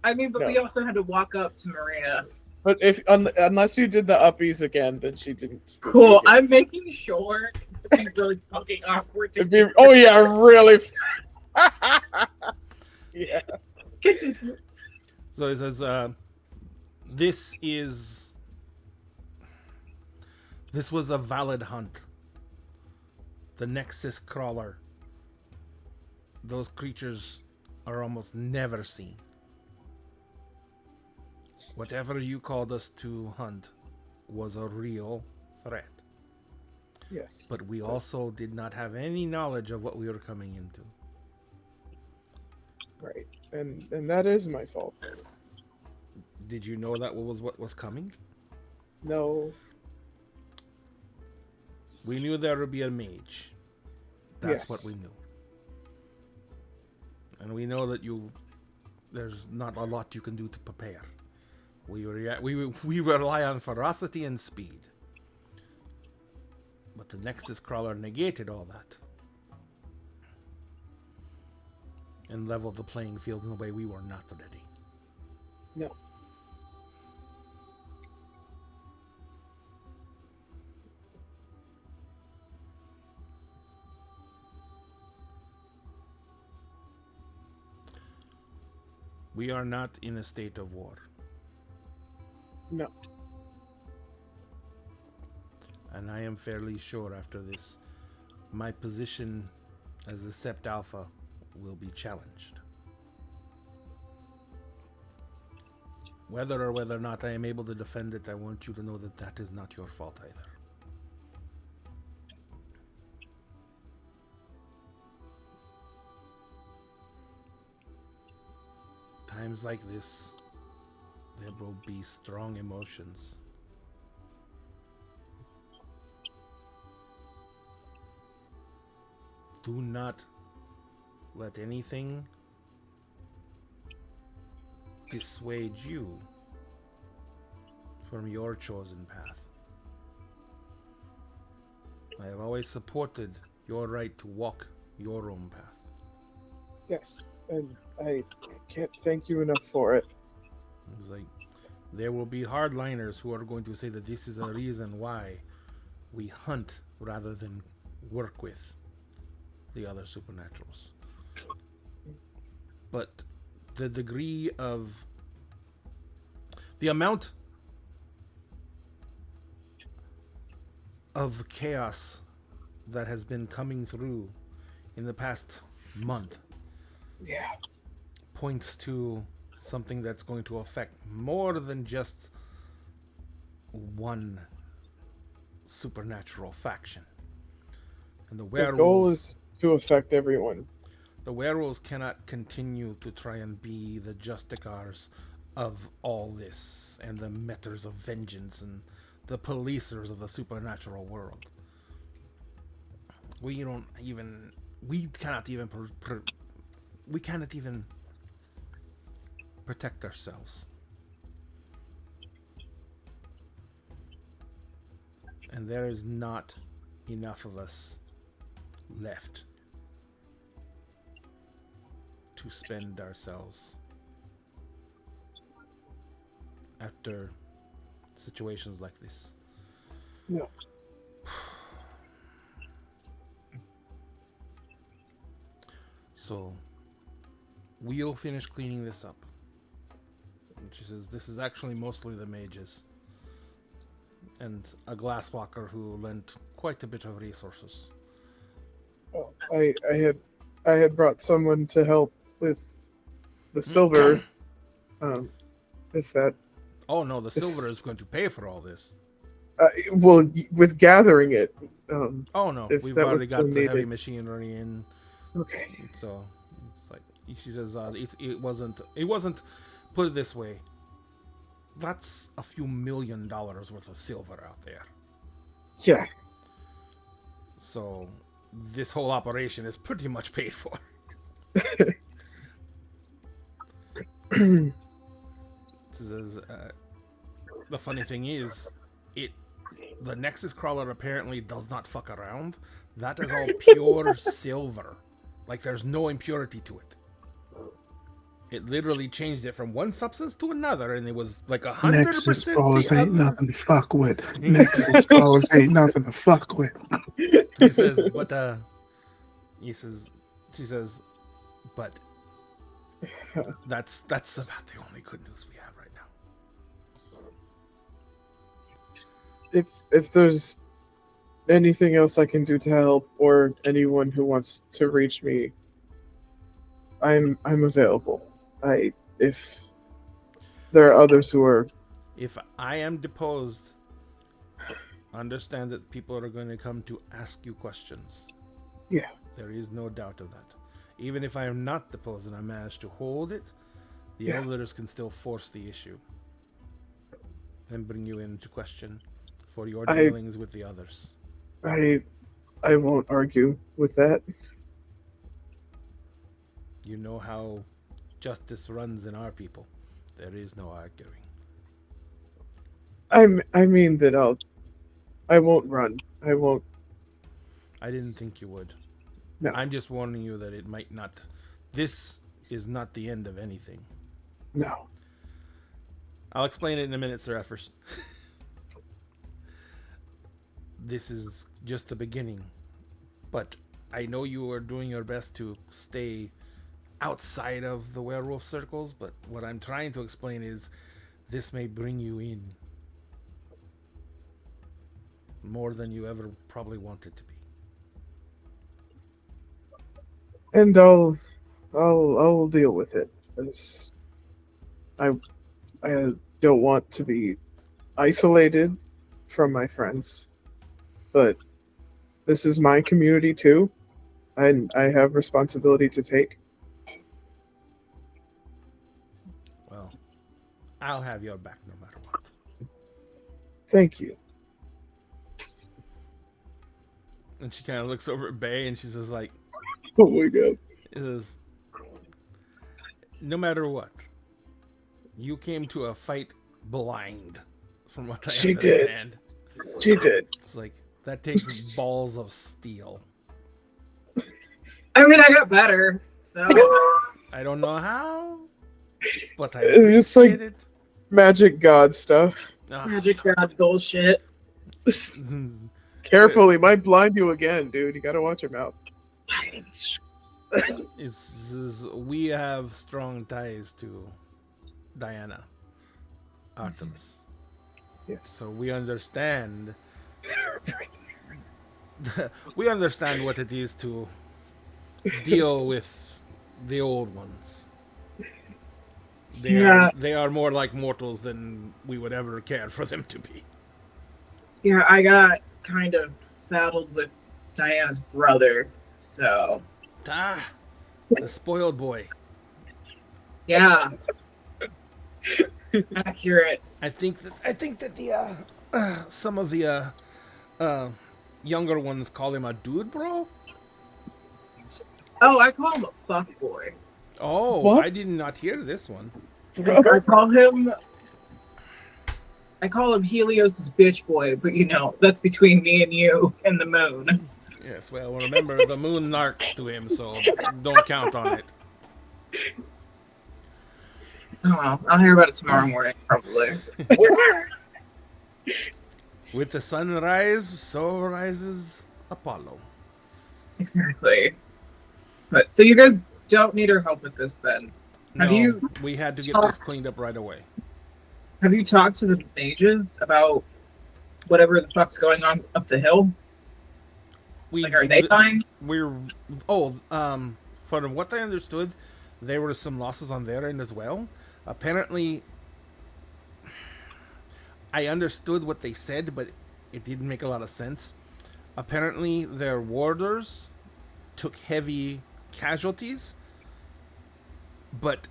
I mean, but No. we also had to walk up to Marina. But if unless you did the uppies again, then she didn't. spook you Cool. again. I'm making sure 'cause it'd be really fucking awkward to It'd be- oh yeah, really. Yeah. So he says, this was a valid hunt. The Nexus Crawler. Those creatures are almost never seen. Whatever you called us to hunt was a real threat. Yes. But we also did not have any knowledge of what we were coming into. Right. And that is my fault. Did you know that was what was coming? No. We knew there would be a mage. That's Yes. what we knew. And we know that there's not a lot you can do to prepare. We rely on ferocity and speed. But the Nexus Crawler negated all that. and level the playing field in a way we were not ready. No. We are not in a state of war. No. And I am fairly sure after this, my position as the Sept Alpha will be challenged. Whether or not I am able to defend it, I want you to know that that is not your fault either. Times like this, there will be strong emotions. Do not let anything dissuade you from your chosen path. I have always supported your right to walk your own path. Yes, and I can't thank you enough for it. It's like there will be hardliners who are going to say that this is a reason why we hunt rather than work with the other supernaturals. But the degree of the amount of chaos that has been coming through in the past month Yeah. points to something that's going to affect more than just one supernatural faction. And the The goal werewolves, is to affect everyone. the werewolves cannot continue to try and be the justicars of all this and the metters of vengeance and the policers of the supernatural world. We cannot even protect ourselves. And there is not enough of us left to spend ourselves after situations like this. No. So we'll finish cleaning this up. And she says this is actually mostly the mages and a glasswalker who lent quite a bit of resources. Oh, I had brought someone to help with the silver. Is that Oh no, the silver is going to pay for all this. well with gathering it? Oh no, if we've that already was got still the heavy needed. machinery in. Okay. So it's like she says, it wasn't. Put it this way, that's a few $1 million worth of silver out there. Yeah. So this whole operation is pretty much paid for. She says, the funny thing is, the Nexus Crawler apparently does not fuck around. That is all pure silver. Like there's no impurity to it. It literally changed it from one substance to another, and it was like 100%. Nexus balls ain't other. nothing to fuck with. Nexus balls ain't nothing to fuck with. He says, but she says, but that's about the only good news we have right now. If there's anything else I can do to help, or anyone who wants to reach me, I'm available. If there are others who are. If I am deposed, understand that people are going to come to ask you questions. Yeah. There is no doubt of that. Even if I am not deposed and I manage to hold it, the elders can still force the issue and bring you into question for your dealings with the others. I won't argue with that. You know how justice runs in our people. There is no arguing. I mean that I won't run. I won't. I didn't think you would. No. I'm just warning you that it might not This is not the end of anything. No. I'll explain it in a minute, Sir Effers. This is just the beginning. But I know you are doing your best to stay outside of the werewolf circles, but what I'm trying to explain is this may bring you in more than you ever probably wanted to be. And I'll deal with it. As I don't want to be isolated from my friends, but this is my community too, and I have responsibility to take. Well, I'll have your back no matter what. Thank you. And she kind of looks over at Bay and she says, like, Oh my god. it says, no matter what, you came to a fight blind, from what I She did. understand. She did. It's like, that takes balls of steel. I mean, I got better, so I don't know how, but I It's like- appreciate it. Magic god stuff. Ah. magic god bullshit. Careful, he might blind you again, dude. You gotta watch your mouth. We have strong ties to Diana, Artemis. Yes. So we understand. We understand what it is to deal with the old ones. They are more like mortals than we would ever care for them to be. Yeah, I got kind of saddled with Diana's brother, so Ah, the spoiled boy. yeah. Accurate. I think that the some of the younger ones call him a dude, bro. Oh, I call him a fuck boy. Oh, What? I did not hear this one. I call him Helios's bitch boy, but you know, that's between me and you and the moon. Yes, well, remember the moon narks to him, so don't count on it. Oh well, I'll hear about it tomorrow morning, probably. With the sunrise, so rises Apollo. Exactly. But so you guys don't need our help with this then. Have No, you we had to get this cleaned up right away. Have you talked to the mages about whatever the fuck's going on up the hill? Like, are they fine? From what I understood, there were some losses on their end as well. Apparently, I understood what they said, but it didn't make a lot of sense. Apparently, their warders took heavy casualties, but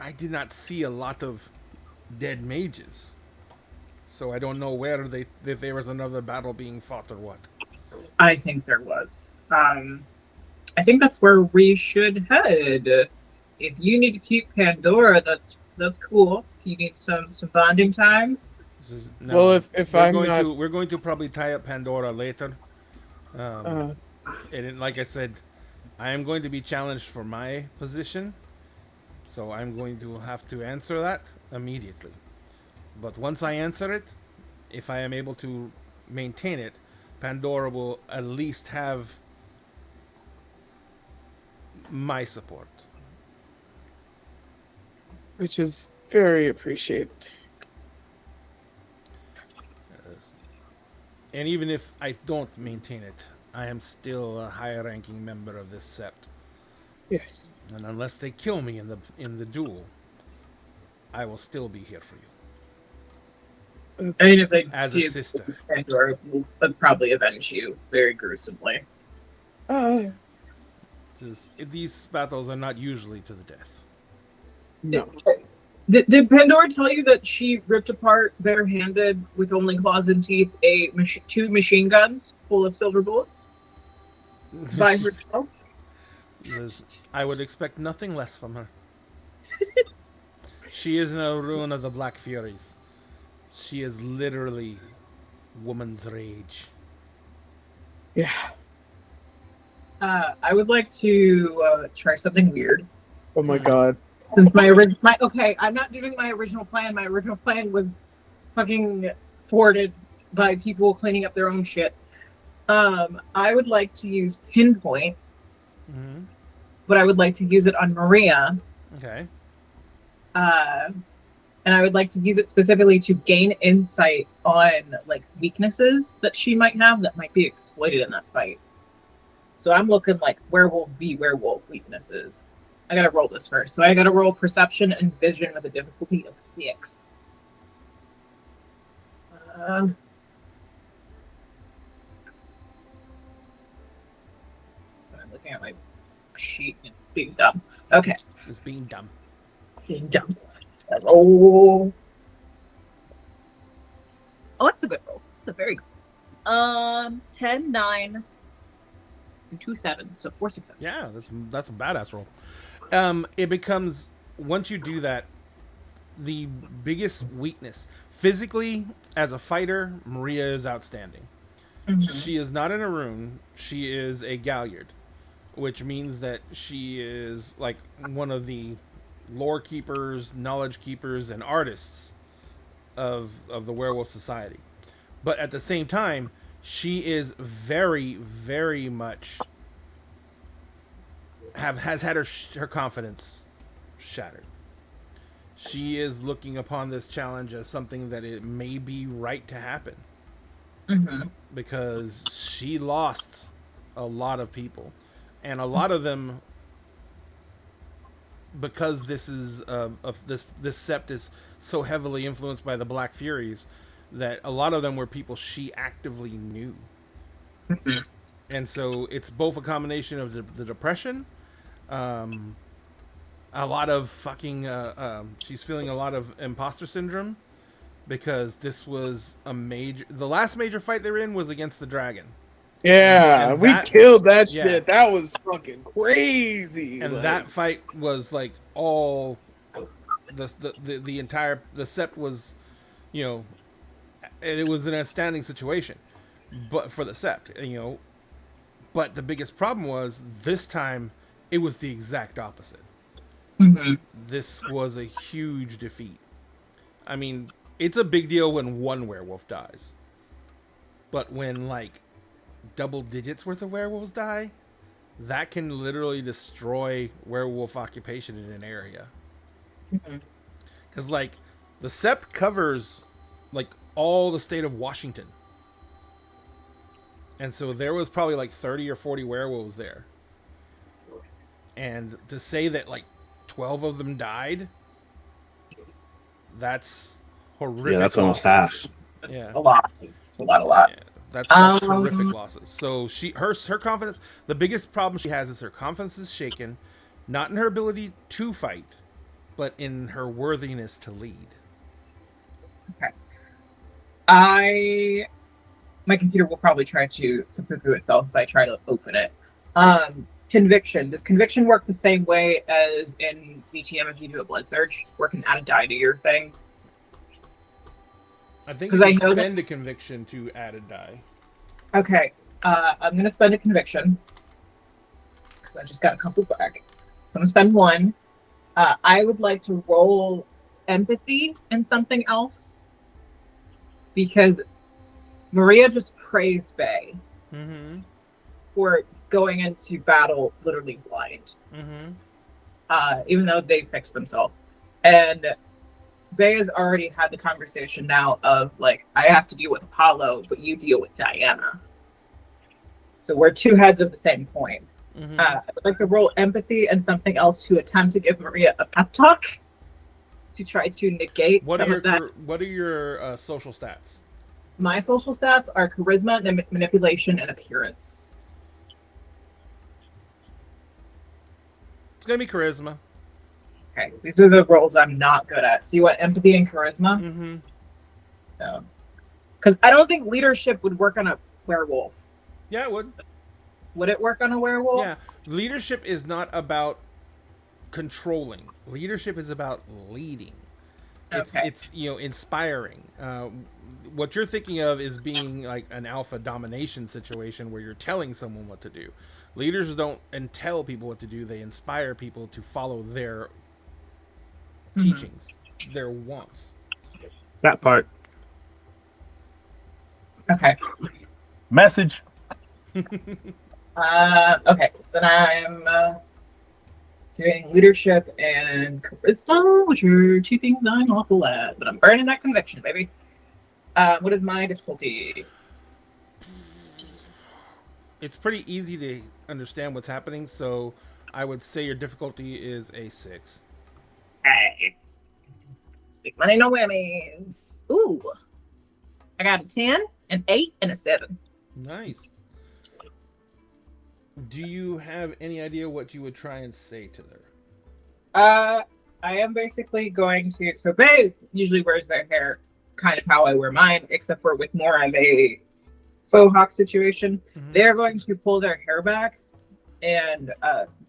I did not see a lot of dead mages. So I don't know if there was another battle being fought or what. I think there was. I think that's where we should head. If you need to keep Pandora, that's cool. If you need some bonding time. Well, if I'm not, we're going to probably tie up Pandora later. Uh, And like I said, I am going to be challenged for my position, so I'm going to have to answer that immediately. But once I answer it, if I am able to maintain it, Pandora will at least have my support. which is very appreciated. And even if I don't maintain it, I am still a high-ranking member of this sept. yes. And unless they kill me in the duel, I will still be here for you I mean, if they as a sister. Pandora will probably avenge you very gruesomely. These battles are not usually to the death. No. Did Pandora tell you that she ripped apart barehanded with only claws and teeth two machine guns full of silver bullets by herself? Says, I would expect nothing less from her. She is no ruin of the Black Furies. She is literally woman's rage. Yeah. I would like to try something weird. Oh my god. Since I'm not doing my original plan. My original plan was fucking thwarted by people cleaning up their own shit. I would like to use pinpoint, Mm-hmm. but I would like to use it on Maria. Okay. And I would like to use it specifically to gain insight on like weaknesses that she might have that might be exploited in that fight. So I'm looking like werewolf v werewolf weaknesses. I gotta roll this first. So I gotta roll perception and vision with a difficulty of 6. I'm looking at my sheet and it's being dumb. Okay. It's being dumb. It's being dumb. I roll. Oh, it's a good roll. It's a very good roll. 10, 9, and 2 7s. So 4 successes. Yeah, that's a badass roll. It becomes, once you do that, the biggest weakness. Physically, as a fighter, Maria is outstanding. Mhm. She is not in a rune. She is a galliard, which means that she is like one of the lore keepers, knowledge keepers, and artists of the werewolf society. But at the same time, she is very, very much has had her confidence shattered. She is looking upon this challenge as something that it may be right to happen Mhm. because she lost a lot of people, and a lot of them, because this is this sept is so heavily influenced by the Black Furies, that a lot of them were people she actively knew. Mhm. And so it's both a combination of the depression, a lot of fucking she's feeling a lot of imposter syndrome, because this was the last major fight they're in was against the dragon. Yeah, And we that- killed that yeah. shit. That was fucking crazy. And like, that fight was like all the entire the sept was, you know, it was an astounding situation, but for the sept, you know, but the biggest problem was this time it was the exact opposite. Mhm. This was a huge defeat. I mean, it's a big deal when one werewolf dies, but when like double digits worth of werewolves die, that can literally destroy werewolf occupation in an area. Mhm. Because like the sept covers like all the state of Washington, and so there was probably like 30 or 40 werewolves there, and to say that like 12 of them died, that's horrific. Yeah, that's almost losses. half. That's Yeah. a lot. It's a lot. Yeah, that's Um, horrific losses. So her confidence. The biggest problem she has is her confidence is shaken, not in her ability to fight, but in her worthiness to lead. My computer will probably try to seppuku itself if I try to open it. Conviction. Does conviction work the same way as in VTM if you do a blood surge? Where it can add a die to your thing? I think you 'Cause I can know that- spend a conviction to add a die. Okay. I'm gonna spend a conviction. Because I just got a couple back. So I'm gonna spend 1. I would like to roll empathy and something else. Because Maria just praised Bay Mm-hmm. for going into battle literally blind. Mm-hmm. Even though they fixed themselves. And Bay has already had the conversation now of like, I have to deal with Apollo, but you deal with Diana. So we're 2 heads of the same coin. Mm-hmm. I'd like to roll empathy and something else to attempt to give Maria a pep talk to try to negate What some are of that. what are your social stats? My social stats are charisma, manipulation, and appearance. It's gonna be charisma. Okay, these are the roles I'm not good at. So you want empathy and charisma? Mm-hmm. No. Because I don't think leadership would work on a werewolf. Yeah, it would. Would it work on a werewolf? Yeah, leadership is not about controlling. Leadership is about leading. Okay. It's inspiring. What you're thinking of is being like an alpha domination situation where you're telling someone what to do. Leaders don't and tell people what to do. They inspire people to follow their Mhm. teachings, their wants. That part. Okay. Message. Okay. Then I'm doing leadership and charisma, which are two things I'm awful at, but I'm burning that conviction, baby. What is my difficulty? It's pretty easy to understand what's happening, so I would say your difficulty is a 6. Hey, big money, no whammies. Ooh, I got a 10, an 8, and a 7. Nice. Do you have any idea what you would try and say to her? I am basically going to. So Bay usually wears their hair kind of how I wear mine, except for with more of a faux hawk situation. Mhm. They're going to pull their hair back, and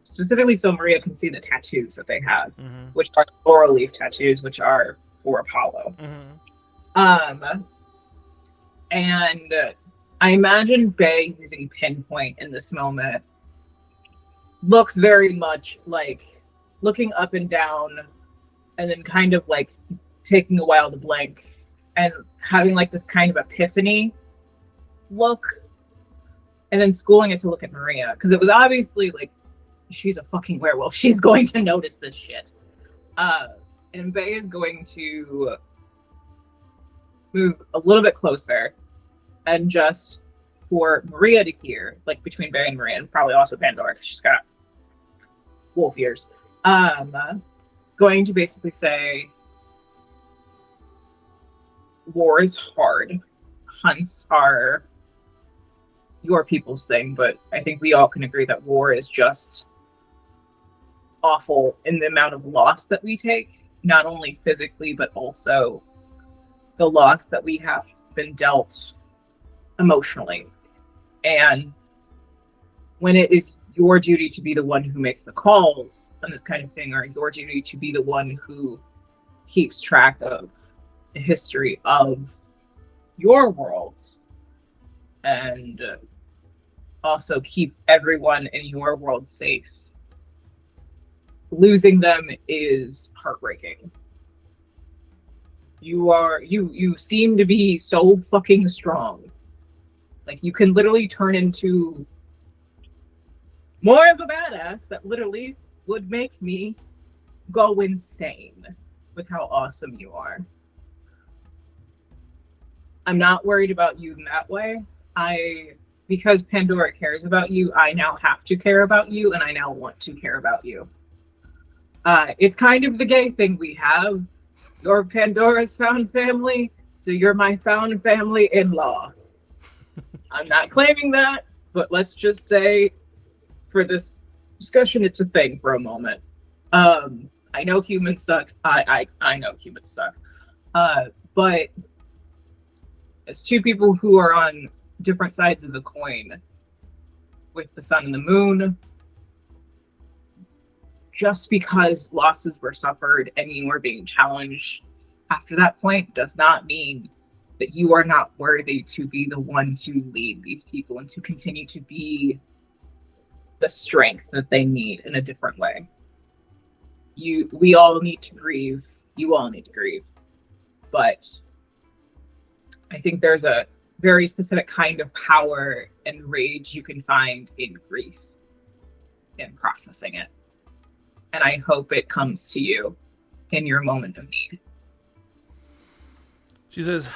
specifically so Maria can see the tattoos that they have, Mm-hmm. which are laurel leaf tattoos, which are for Apollo. Mm-hmm. And I imagine Bay using pinpoint in this moment looks very much like looking up and down and then kind of like taking a while to blink and having like this kind of epiphany look and then schooling it to look at Maria because it was obviously like she's a fucking werewolf. She's going to notice this shit. And Bay is going to move a little bit closer and just for Maria to hear, like between Bay and Maria, and probably also Pandora because she's got wolf ears. Going to basically say, war is hard. Hunts are your people's thing, but I think we all can agree that war is just awful in the amount of loss that we take, not only physically, but also the loss that we have been dealt emotionally. And when it is your duty to be the one who makes the calls on this kind of thing, or your duty to be the one who keeps track of the history of your world and also keep everyone in your world safe, losing them is heartbreaking. You seem to be so fucking strong. Like you can literally turn into more of a badass that literally would make me go insane with how awesome you are. I'm not worried about you in that way. Because Pandora cares about you, I now have to care about you, and I now want to care about you. It's kind of the gay thing we have. You're Pandora's found family, so you're my found family in-law. I'm not claiming that, but let's just say for this discussion, it's a thing for a moment. I know humans suck. I know humans suck. But as two people who are on different sides of the coin with the sun and the moon, just because losses were suffered and you are being challenged after that point does not mean that you are not worthy to be the one to lead these people and to continue to be the strength that they need in a different way. We all need to grieve. You all need to grieve. But I think there's a very specific kind of power and rage you can find in grief in processing it. And I hope it comes to you in your moment of need. She says,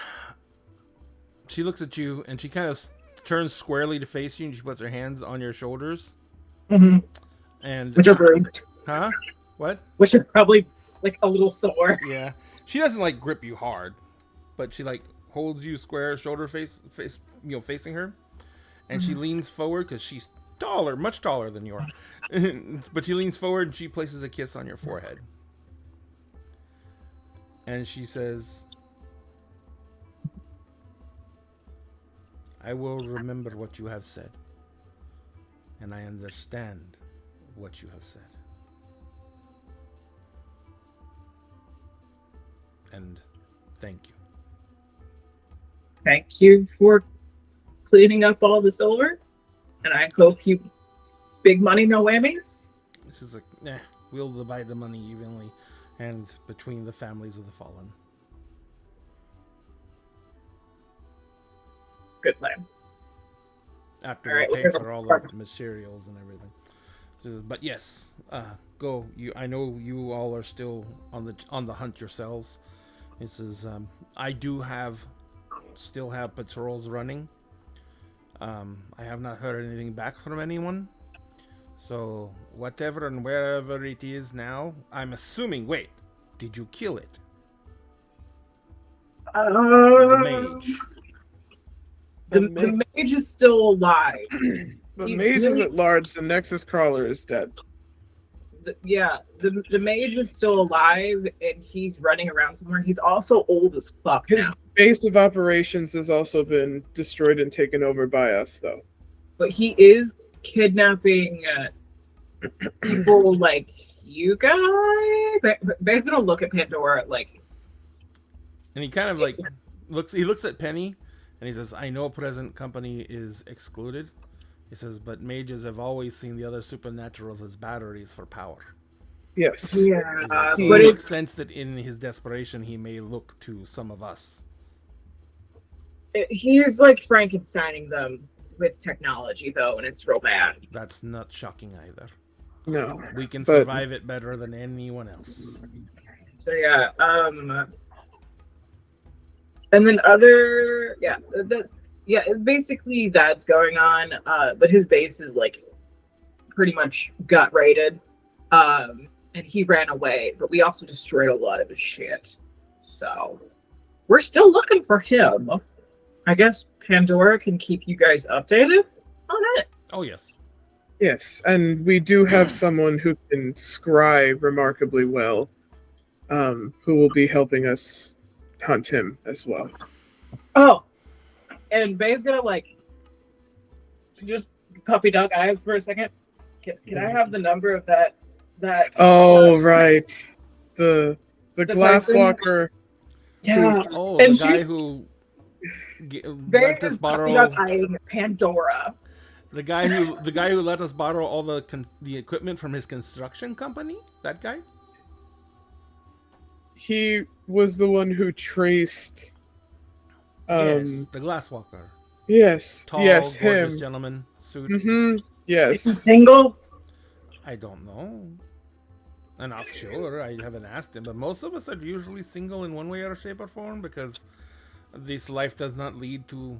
she looks at you and she kind of turns squarely to face you and she puts her hands on your shoulders. Mm-hmm. And which are bruised. Huh? What? Which are probably like a little sore. Yeah. She doesn't like grip you hard, but she like holds you square, shoulder facing her, and she leans forward because she's taller, much taller than you are. But she leans forward and she places a kiss on your forehead. And she says, I will remember what you have said. And I understand what you have said. and thank you. Thank you for cleaning up all the silver, and I hope you big money, no whammies. She's like, nah, we'll divide the money evenly and between the families of the fallen. Good plan. After All right, we we're pay gonna for all go- the materials and everything. So, but yes, go. I know you all are still on the hunt yourselves. He says, I do still have patrols running. I have not heard anything back from anyone. So whatever and wherever it is now, I'm assuming. Wait, did you kill it? The mage. The mage is still alive. The He's mage is really- at large. The Nexus crawler is dead. The mage is still alive, and he's running around somewhere. He's also old as fuck. His now. base of operations has also been destroyed and taken over by us, though. But he is kidnapping people like you guys. Bear's gonna look at Pandora like, And he kind of like looks at Penny and he says, I know present company is excluded. He says, but mages have always seen the other supernaturals as batteries for power. Yes. yeah, He's like, so but it it's makes sense that in his desperation he may look to some of us. he's like Frankensteining them with technology though, and it's real bad. That's not shocking either. No. We can But- survive it better than anyone else. So yeah, and then other basically that's going on. But his base is like pretty much gut raided, and he ran away. But we also destroyed a lot of his shit, so we're still looking for him. I guess Pandora can keep you guys updated on it. Oh yes. Yes, and we do have someone who can scry remarkably well, who will be helping us hunt him as well. Oh, and Bay's gonna like just puppy dog eyes for a second. Can I have the number of that? Oh, right. The The glasswalker. Yeah. Oh, And the guy she- who Bay let us is puppy borrow dog eyeing Pandora. the guy who let us borrow all the equipment from his construction company. That guy. He was the one who traced. Yes, the glasswalker. Yes. Tall, yes, gorgeous him. gentleman, suit. Mm-hmm. Is he Yes. single? I don't know. I'm not sure. I haven't asked him, but most of us are usually single in one way or shape or form because this life does not lead to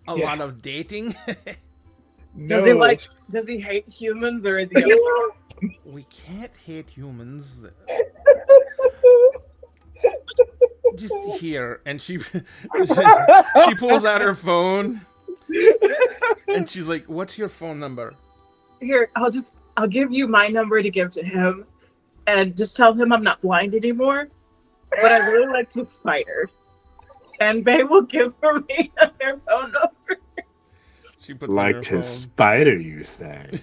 a Yeah. lot of dating. Does he like? Does he hate humans or is he? We can't hate humans. Just here, and she pulls out her phone, and she's like, "What's your phone number?" Here, I'll give you my number to give to him, and just tell him I'm not blind anymore. But I really like to spider, and Bay will give me their phone number. She puts on Like her to phone. spider, you say?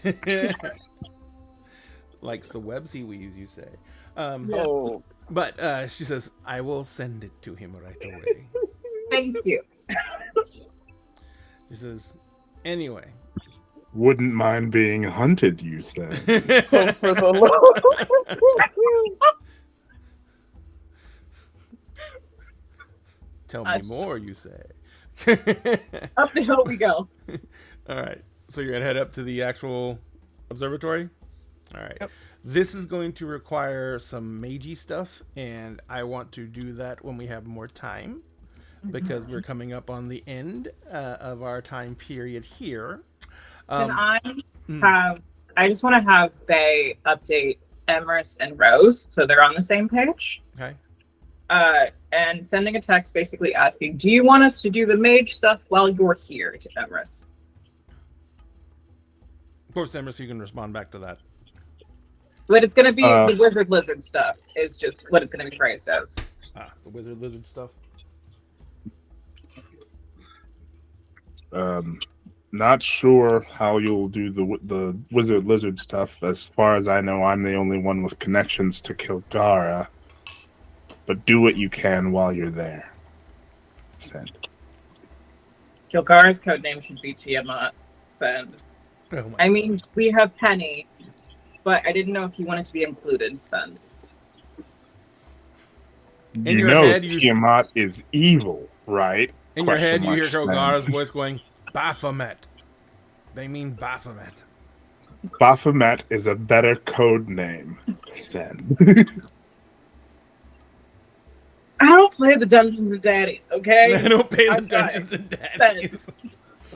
Likes the webs he weaves, you say. Oh. But she says, I will send it to him right away. Thank you. She says, anyway. Wouldn't mind being hunted, you say? Oh, for the Lord. Tell me more, you say. Up the hill we go. All right. So you're going to head up to the actual observatory? All right. Yep. This is going to require some magey stuff, and I want to do that when we have more time because we're coming up on the end of our time period here. Can I mm. I just want to have Bay update Emerus and Rose so they're on the same page. Okay. And sending a text basically asking, do you want us to do the mage stuff while you're here to Emerus? Of course, Emerson, you can respond back to that. But it's going to be the wizard lizard stuff is just what it's going to be phrased as. The wizard lizard stuff. Not sure how you'll do the wizard lizard stuff. As far as I know, I'm the only one with connections to Kilgara. but do what you can while you're there. Send. Kilgara's codename should be Tiamat. Send. Oh my I mean, God. we have Penny, but I didn't know if you wanted to be included. Send. In You your know head, you- Tiamat is evil, right? in your head, you hear Question mark, Kilgara's send. voice going, Baphomet. They mean Baphomet. Baphomet is a better code name. Send. I don't play the Dungeons and Daddies, okay? I don't pay the I'm fine. Dungeons and Daddies.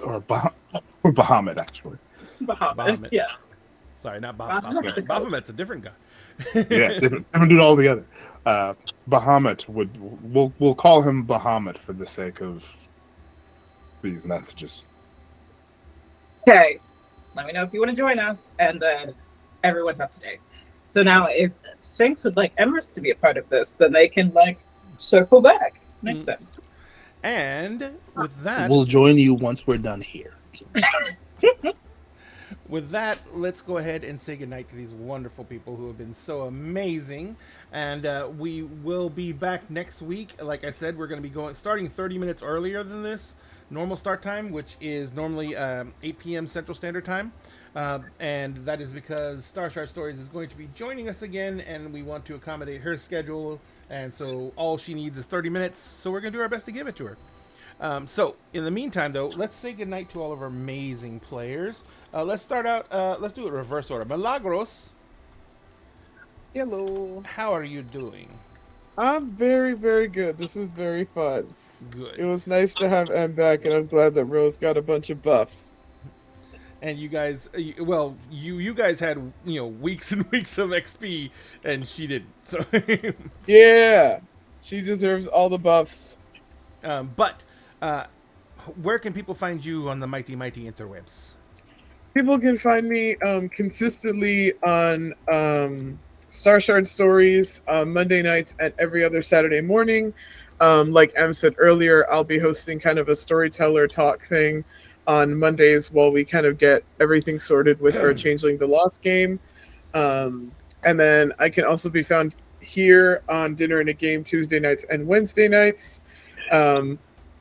or Bahamut, actually. Bahamut. Bahamut. Yeah. Sorry, not Baphomet's Baphomet. the Baphomet's a different guy. Yeah, different dude altogether. Bahamut we'll call him Bahamut for the sake of these messages. Okay. Let me know if you want to join us, and then everyone's up to date. So now, if Sphinx would like Emrys to be a part of this, then they can circle back next time. And with that, We'll join you once we're done here. with that, let's go ahead and say goodnight to these wonderful people who have been so amazing. And we will be back next week. Like I said, we're going to be starting 30 minutes earlier than this normal start time, which is normally 8 p.m. Central Standard Time. And that is because Starshard Stories is going to be joining us again, and we want to accommodate her schedule. And so all she needs is 30 minutes. So we're going to do our best to give it to her. So in the meantime, though, let's say goodnight to all of our amazing players. Let's start out. Let's do it in reverse order. Milagros, Hello. how are you doing? I'm very, very good. This was very fun. Good. It was nice to have M back, and I'm glad that Rose got a bunch of buffs. And you guys, well, you guys had weeks and weeks of XP, and she didn't. So, Yeah, she deserves all the buffs. but where can people find you on the mighty interwebs? People can find me consistently on Starshard Stories Monday nights and every other Saturday morning. Like Em said earlier, I'll be hosting kind of a storyteller talk thing on Mondays while we kind of get everything sorted with our Changeling the Lost game. And then I can also be found here on Dinner and a Game Tuesday nights and Wednesday nights.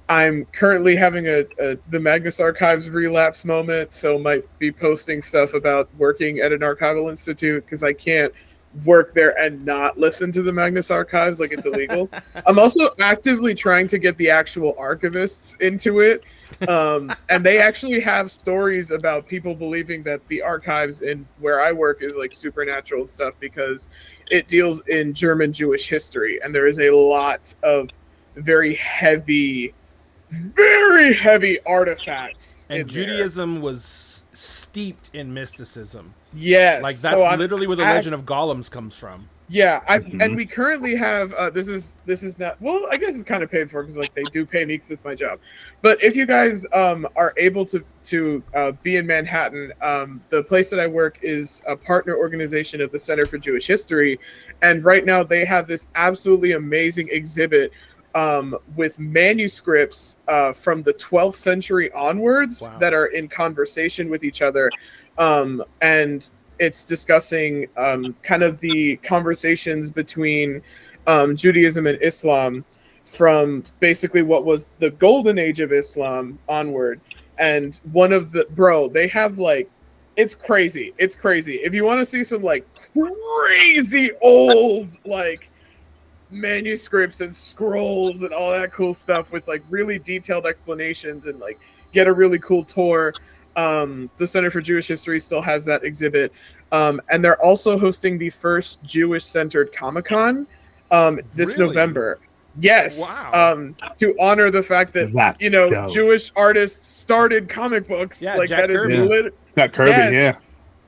I'm currently having the Magnus Archives relapse moment, so might be posting stuff about working at an archival institute because I can't work there and not listen to the Magnus Archives, like it's illegal. I'm also actively trying to get the actual archivists into it, and they actually have stories about people believing that the archives in where I work is like supernatural and stuff because it deals in German Jewish history, and there is a lot of very heavy artifacts. And in Judaism was steeped in mysticism. there. Yes, Like that's so literally where the legend of golems comes from. Yeah, and we currently have this is not, well, I guess it's kind of paid for because like they do pay me because it's my job. But if you guys are able to be in Manhattan, the place that I work is a partner organization of the Center for Jewish History, and right now they have this absolutely amazing exhibit with manuscripts from the 12th century onwards that are in conversation with each other, and it's discussing kind of the conversations between Judaism and Islam from basically what was the golden age of Islam onward. And one of they have like, it's crazy. It's crazy. If you want to see some like crazy old like manuscripts and scrolls and all that cool stuff with like really detailed explanations and like get a really cool tour, the Center for Jewish History still has that exhibit, and they're also hosting the first Jewish-centered Comic-Con this Really? November. Yes, Wow. to honor the fact that That's dope. Jewish artists started comic books. Yeah, like Jack that is Kirby. Got Kirby, Yes. yeah.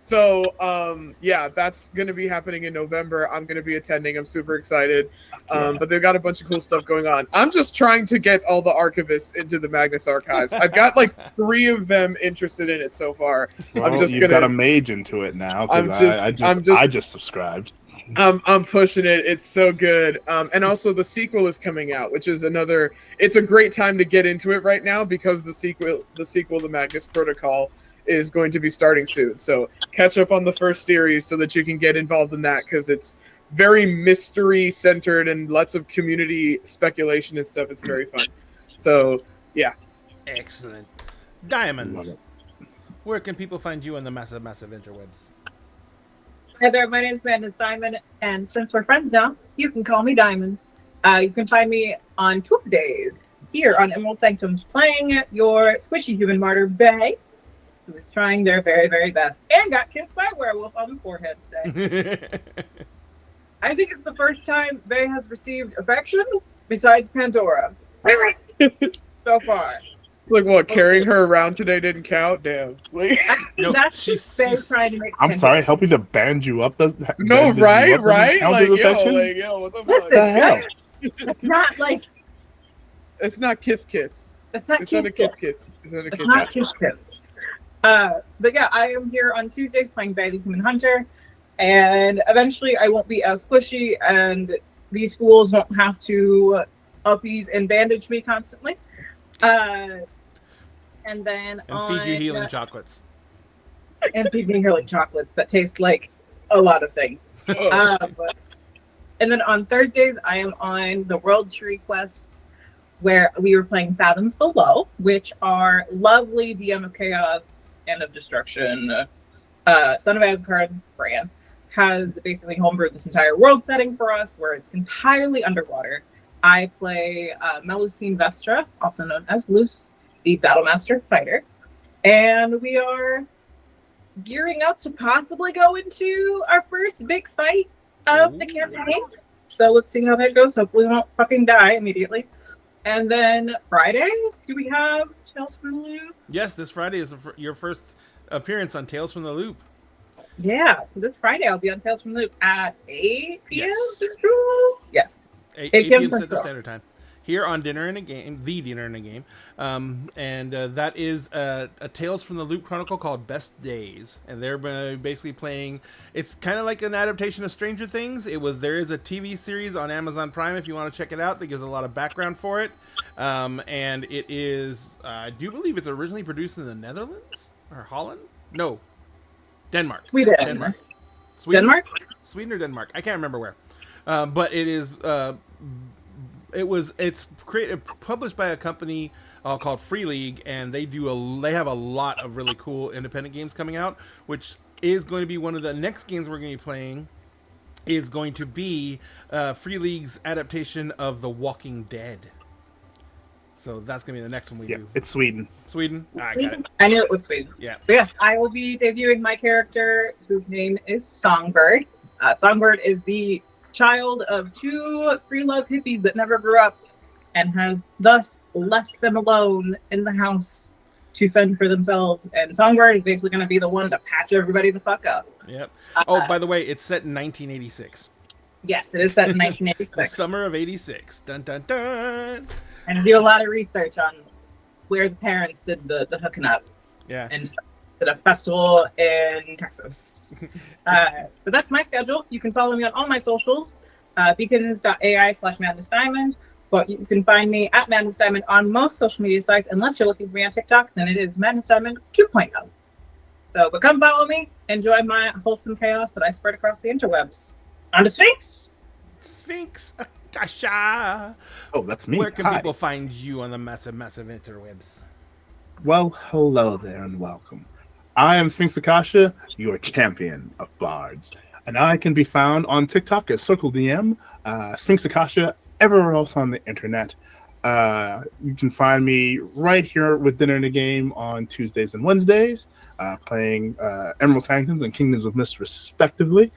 So, yeah, that's going to be happening in November. I'm going to be attending. I'm super excited. But they've got a bunch of cool stuff going on. I'm just trying to get all the archivists into the Magnus Archives. I've got like 3 of them interested in it so far. Well, just you've gonna- got a mage into it now. 'Cause I just subscribed. I'm pushing it. It's so good. And also the sequel is coming out, which is it's a great time to get into it right now because the sequel, the Magnus Protocol, is going to be starting soon. So catch up on the first series so that you can get involved in that because it's very mystery centered and lots of community speculation and stuff. It's very fun. So yeah. Excellent. Love Diamond, it. where can people find you on the massive interwebs? Hi there, my name is Madness Diamond, and since we're friends now, you can call me Diamond. You can find me on Tuesdays here on Emerald Sanctums playing your squishy human martyr, Bay, who is trying their very, very best and got kissed by a werewolf on the forehead today. I think it's the first time Bay has received affection besides Pandora. So far. Like what? Carrying her around today didn't count. Damn. Like, No, That's she's- just Bay she's- trying to make I'm Pandora. sorry, helping to band you up does that? no, bandage you right, up doesn't right. count Like as yo, affection? like yo, what the Listen, fuck? The hell? It's not like It's not kiss. it's not It's not a kiss. kiss. It's not a It's kiss. not kiss. But yeah, I am here on Tuesdays playing Bay the Human Hunter, and eventually I won't be as squishy, and these fools won't have to appease and bandage me constantly. And then And feed you healing chocolates. and feed me healing chocolates that taste like a lot of things. Oh. And then on Thursdays, I am on the World Tree Quests, where we were playing Fathoms Below, which are lovely DM of Chaos and of Destruction. Son of Asgard, Fran, has basically homebrewed this entire world setting for us, where it's entirely underwater. I play Melusine Vestra, also known as Luce, the Battlemaster Fighter, and we are gearing up to possibly go into our first big fight of the campaign. So let's see how that goes. Hopefully we won't fucking die immediately. And then Friday, do we have Tales from the Loop? Yes, this Friday is your first appearance on Tales from the Loop. Yeah, so this Friday I'll be on Tales from the Loop at 8 p.m. Yes. Central? Yes. 8 8 p.m. p.m. Central Standard Time. Here on Dinner and a Game, the Dinner and a Game, and that is a Tales from the Loop chronicle called Best Days, and they're basically playing. It's kind of like an adaptation of Stranger Things. There is a TV series on Amazon Prime if you want to check it out. That gives a lot of background for it, and it is I do believe it's originally produced in the Netherlands or Holland. No, Denmark. Sweden. Denmark. Sweden or Denmark. I can't remember where, but it is. It's published by a company called Free League, and they have a lot of really cool independent games coming out, which is going to be one of the next games we're going to be playing. Is going to be Free League's adaptation of The Walking Dead. So that's going to be the next one we do. It's Sweden. Sweden? I got it. I knew it was Sweden. Yeah. So yes, I will be debuting my character, whose name is Songbird. Songbird is the child of two free love hippies that never grew up, and has thus left them alone in the house to fend for themselves. And Songbird is basically going to be the one to patch everybody the fuck up. Yep. Oh, by the way, it's set in 1986. Yes, it is set in The 1986. summer of 86. Dun, dun, dun. And I do a lot of research on where the parents did the hooking up. Yeah. And at a festival in Texas. But that's my schedule. You can follow me on all my socials, beacons.ai/madnessdiamond. But you can find me at Madness Diamond on most social media sites. Unless you're looking for me on TikTok, then it is Madness Diamond 2.0. So, but come follow me. Enjoy my wholesome chaos that I spread across the interwebs. On to Sphinx! Sphinx Akasha. Oh, that's me. Where can Hi. people find you on the massive interwebs? Well, hello there and welcome. I am Sphinx Akasha, your champion of bards, and I can be found on TikTok as CircleDM, Sphinx Akasha, everywhere else on the internet. You can find me right here with Dinner and a Game on Tuesdays and Wednesdays, playing Emerald Sanctums and Kingdoms of Mist respectively.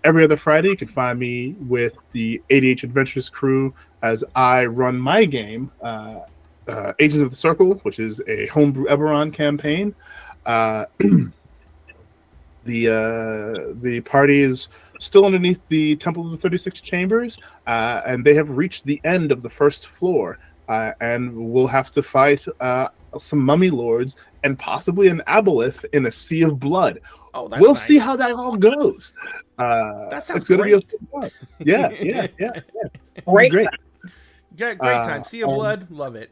Every other Friday, you can find me with the ADH Adventures crew as I run my game, Agents of the Circle, which is a homebrew Eberron campaign. The party is still underneath the Temple of the 36 Chambers, and they have reached the end of the first floor, and we'll have to fight some mummy lords and possibly an aboleth in a sea of blood. Oh, that's We'll nice. see how that all goes. That sounds it's gonna great. be a fun. Yeah. Great. Great. Great time. Sea of and- Blood, love it.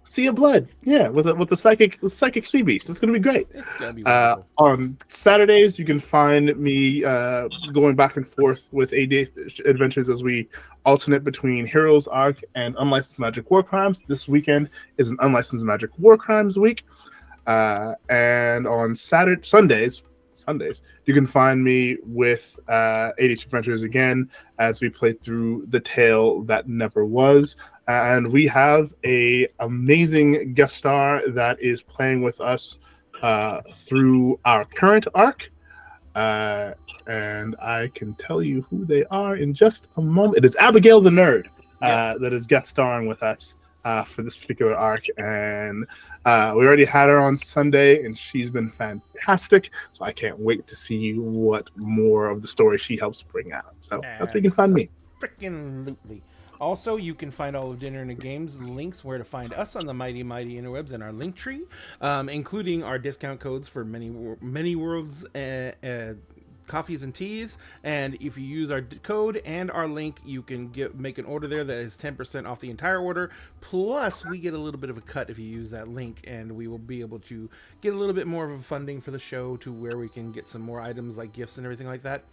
Sea of Blood. Yeah, with the psychic sea beast. It's gonna be great. It's gonna be wonderful. On Saturdays, you can find me going back and forth with AD Adventures as we alternate between Heroes Arc and Unlicensed Magic War Crimes. This weekend is an Unlicensed Magic War Crimes week. And on Sundays, you can find me with ADH Adventures again as we play through The Tale That Never Was. And we have a amazing guest star that is playing with us through our current arc. And I can tell you who they are in just a moment. It is Abigail the Nerd that is guest starring with us for this particular arc. And we already had her on Sunday, and she's been fantastic. So I can't wait to see what more of the story she helps bring out. So that's where you can find me. Freaking lootly. Also, you can find all of Dinner and Games links where to find us on the mighty interwebs in our link tree, including our discount codes for many worlds coffees and teas. And if you use our code and our link, you can make an order there that is 10% off the entire order. Plus, we get a little bit of a cut if you use that link, and we will be able to get a little bit more of a funding for the show to where we can get some more items like gifts and everything like that.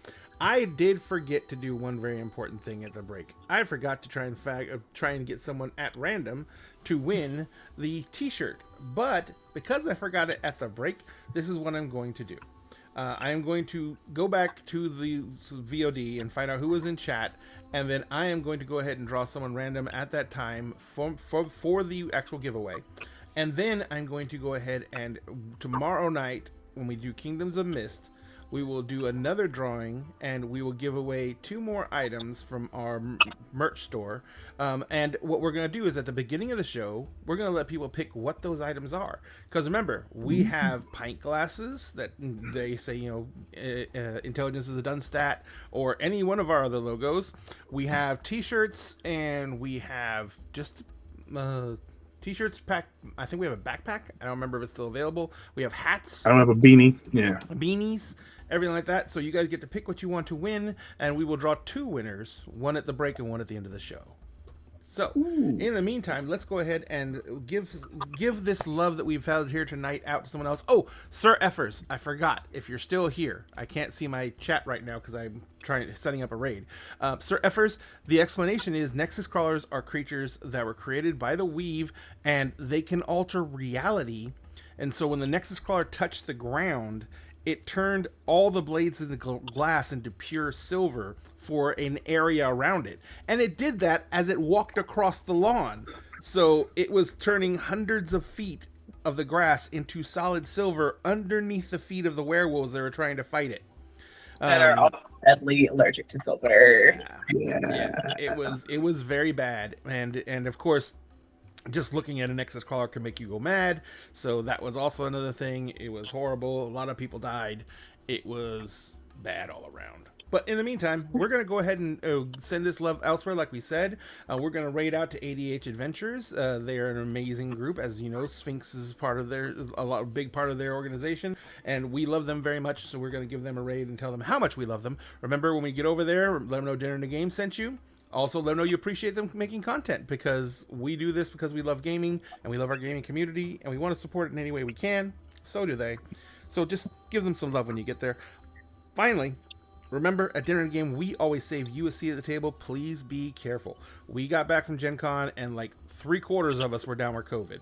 I did forget to do one very important thing at the break. I forgot to try and get someone at random to win the t-shirt. But because I forgot it at the break, this is what I'm going to do. I am going to go back to the VOD and find out who was in chat, and then I am going to go ahead and draw someone random at that time for the actual giveaway. And then I'm going to go ahead and tomorrow night, when we do Kingdoms of Mist, we will do another drawing, and we will give away 2 more items from our merch store. And what we're going to do is at the beginning of the show, we're going to let people pick what those items are. Because remember, we have pint glasses that they say, intelligence is a done stat, or any one of our other logos. We have t-shirts, and we have just t-shirts pack. I think we have a backpack. I don't remember if it's still available. We have hats. I don't have a beanie. Yeah. Beanies. Everything like that. So you guys get to pick what you want to win, and we will draw 2 winners, one at the break and one at the end of the show. So, in the meantime, let's go ahead and give this love that we've had here tonight out to someone else. Oh, Sir Effers, I forgot. If you're still here, I can't see my chat right now because I'm setting up a raid. Sir Effers, the explanation is Nexus crawlers are creatures that were created by the Weave, and they can alter reality. And so when the Nexus crawler touched the ground, it turned all the blades in the glass into pure silver for an area around it. And it did that as it walked across the lawn. So it was turning hundreds of feet of the grass into solid silver underneath the feet of the werewolves that were trying to fight it. That are all deadly allergic to silver. Yeah. It was very bad. And of course, just looking at an Nexus crawler can make you go mad. So that was also another thing. It was horrible. A lot of people died. It was bad all around. But in the meantime, we're going to go ahead and send this love elsewhere, like we said. We're going to raid out to ADH Adventures. They are an amazing group. As you know, Sphinx is big part of their organization, and we love them very much, so we're going to give them a raid and tell them how much we love them. Remember, when we get over there, let them know Dinner and the Game sent you. Also, let them know you appreciate them making content, because we do this because we love gaming, and we love our gaming community, and we want to support it in any way we can. So do they. So just give them some love when you get there. Finally, remember, at Dinner and Game, we always save you a seat at the table. Please be careful. We got back from Gen Con, and like 3/4 of us were down with COVID.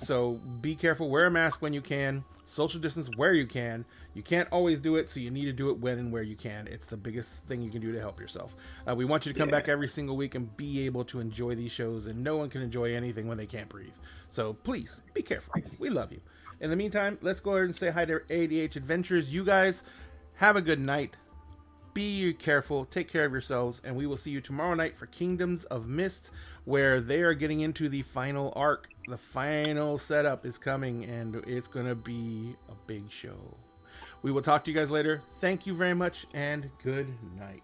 So be careful. Wear a mask when you can. Social distance where you can. You can't always do it, so you need to do it when and where you can. It's the biggest thing you can do to help yourself. We want you to come back every single week and be able to enjoy these shows, and no one can enjoy anything when they can't breathe. So please, be careful. We love you. In the meantime, let's go ahead and say hi to ADH Adventures. You guys, have a good night. Be careful, take care of yourselves, and we will see you tomorrow night for Kingdoms of Mist, where they are getting into the final arc. The final setup is coming, and it's going to be a big show. We will talk to you guys later. Thank you very much, and good night.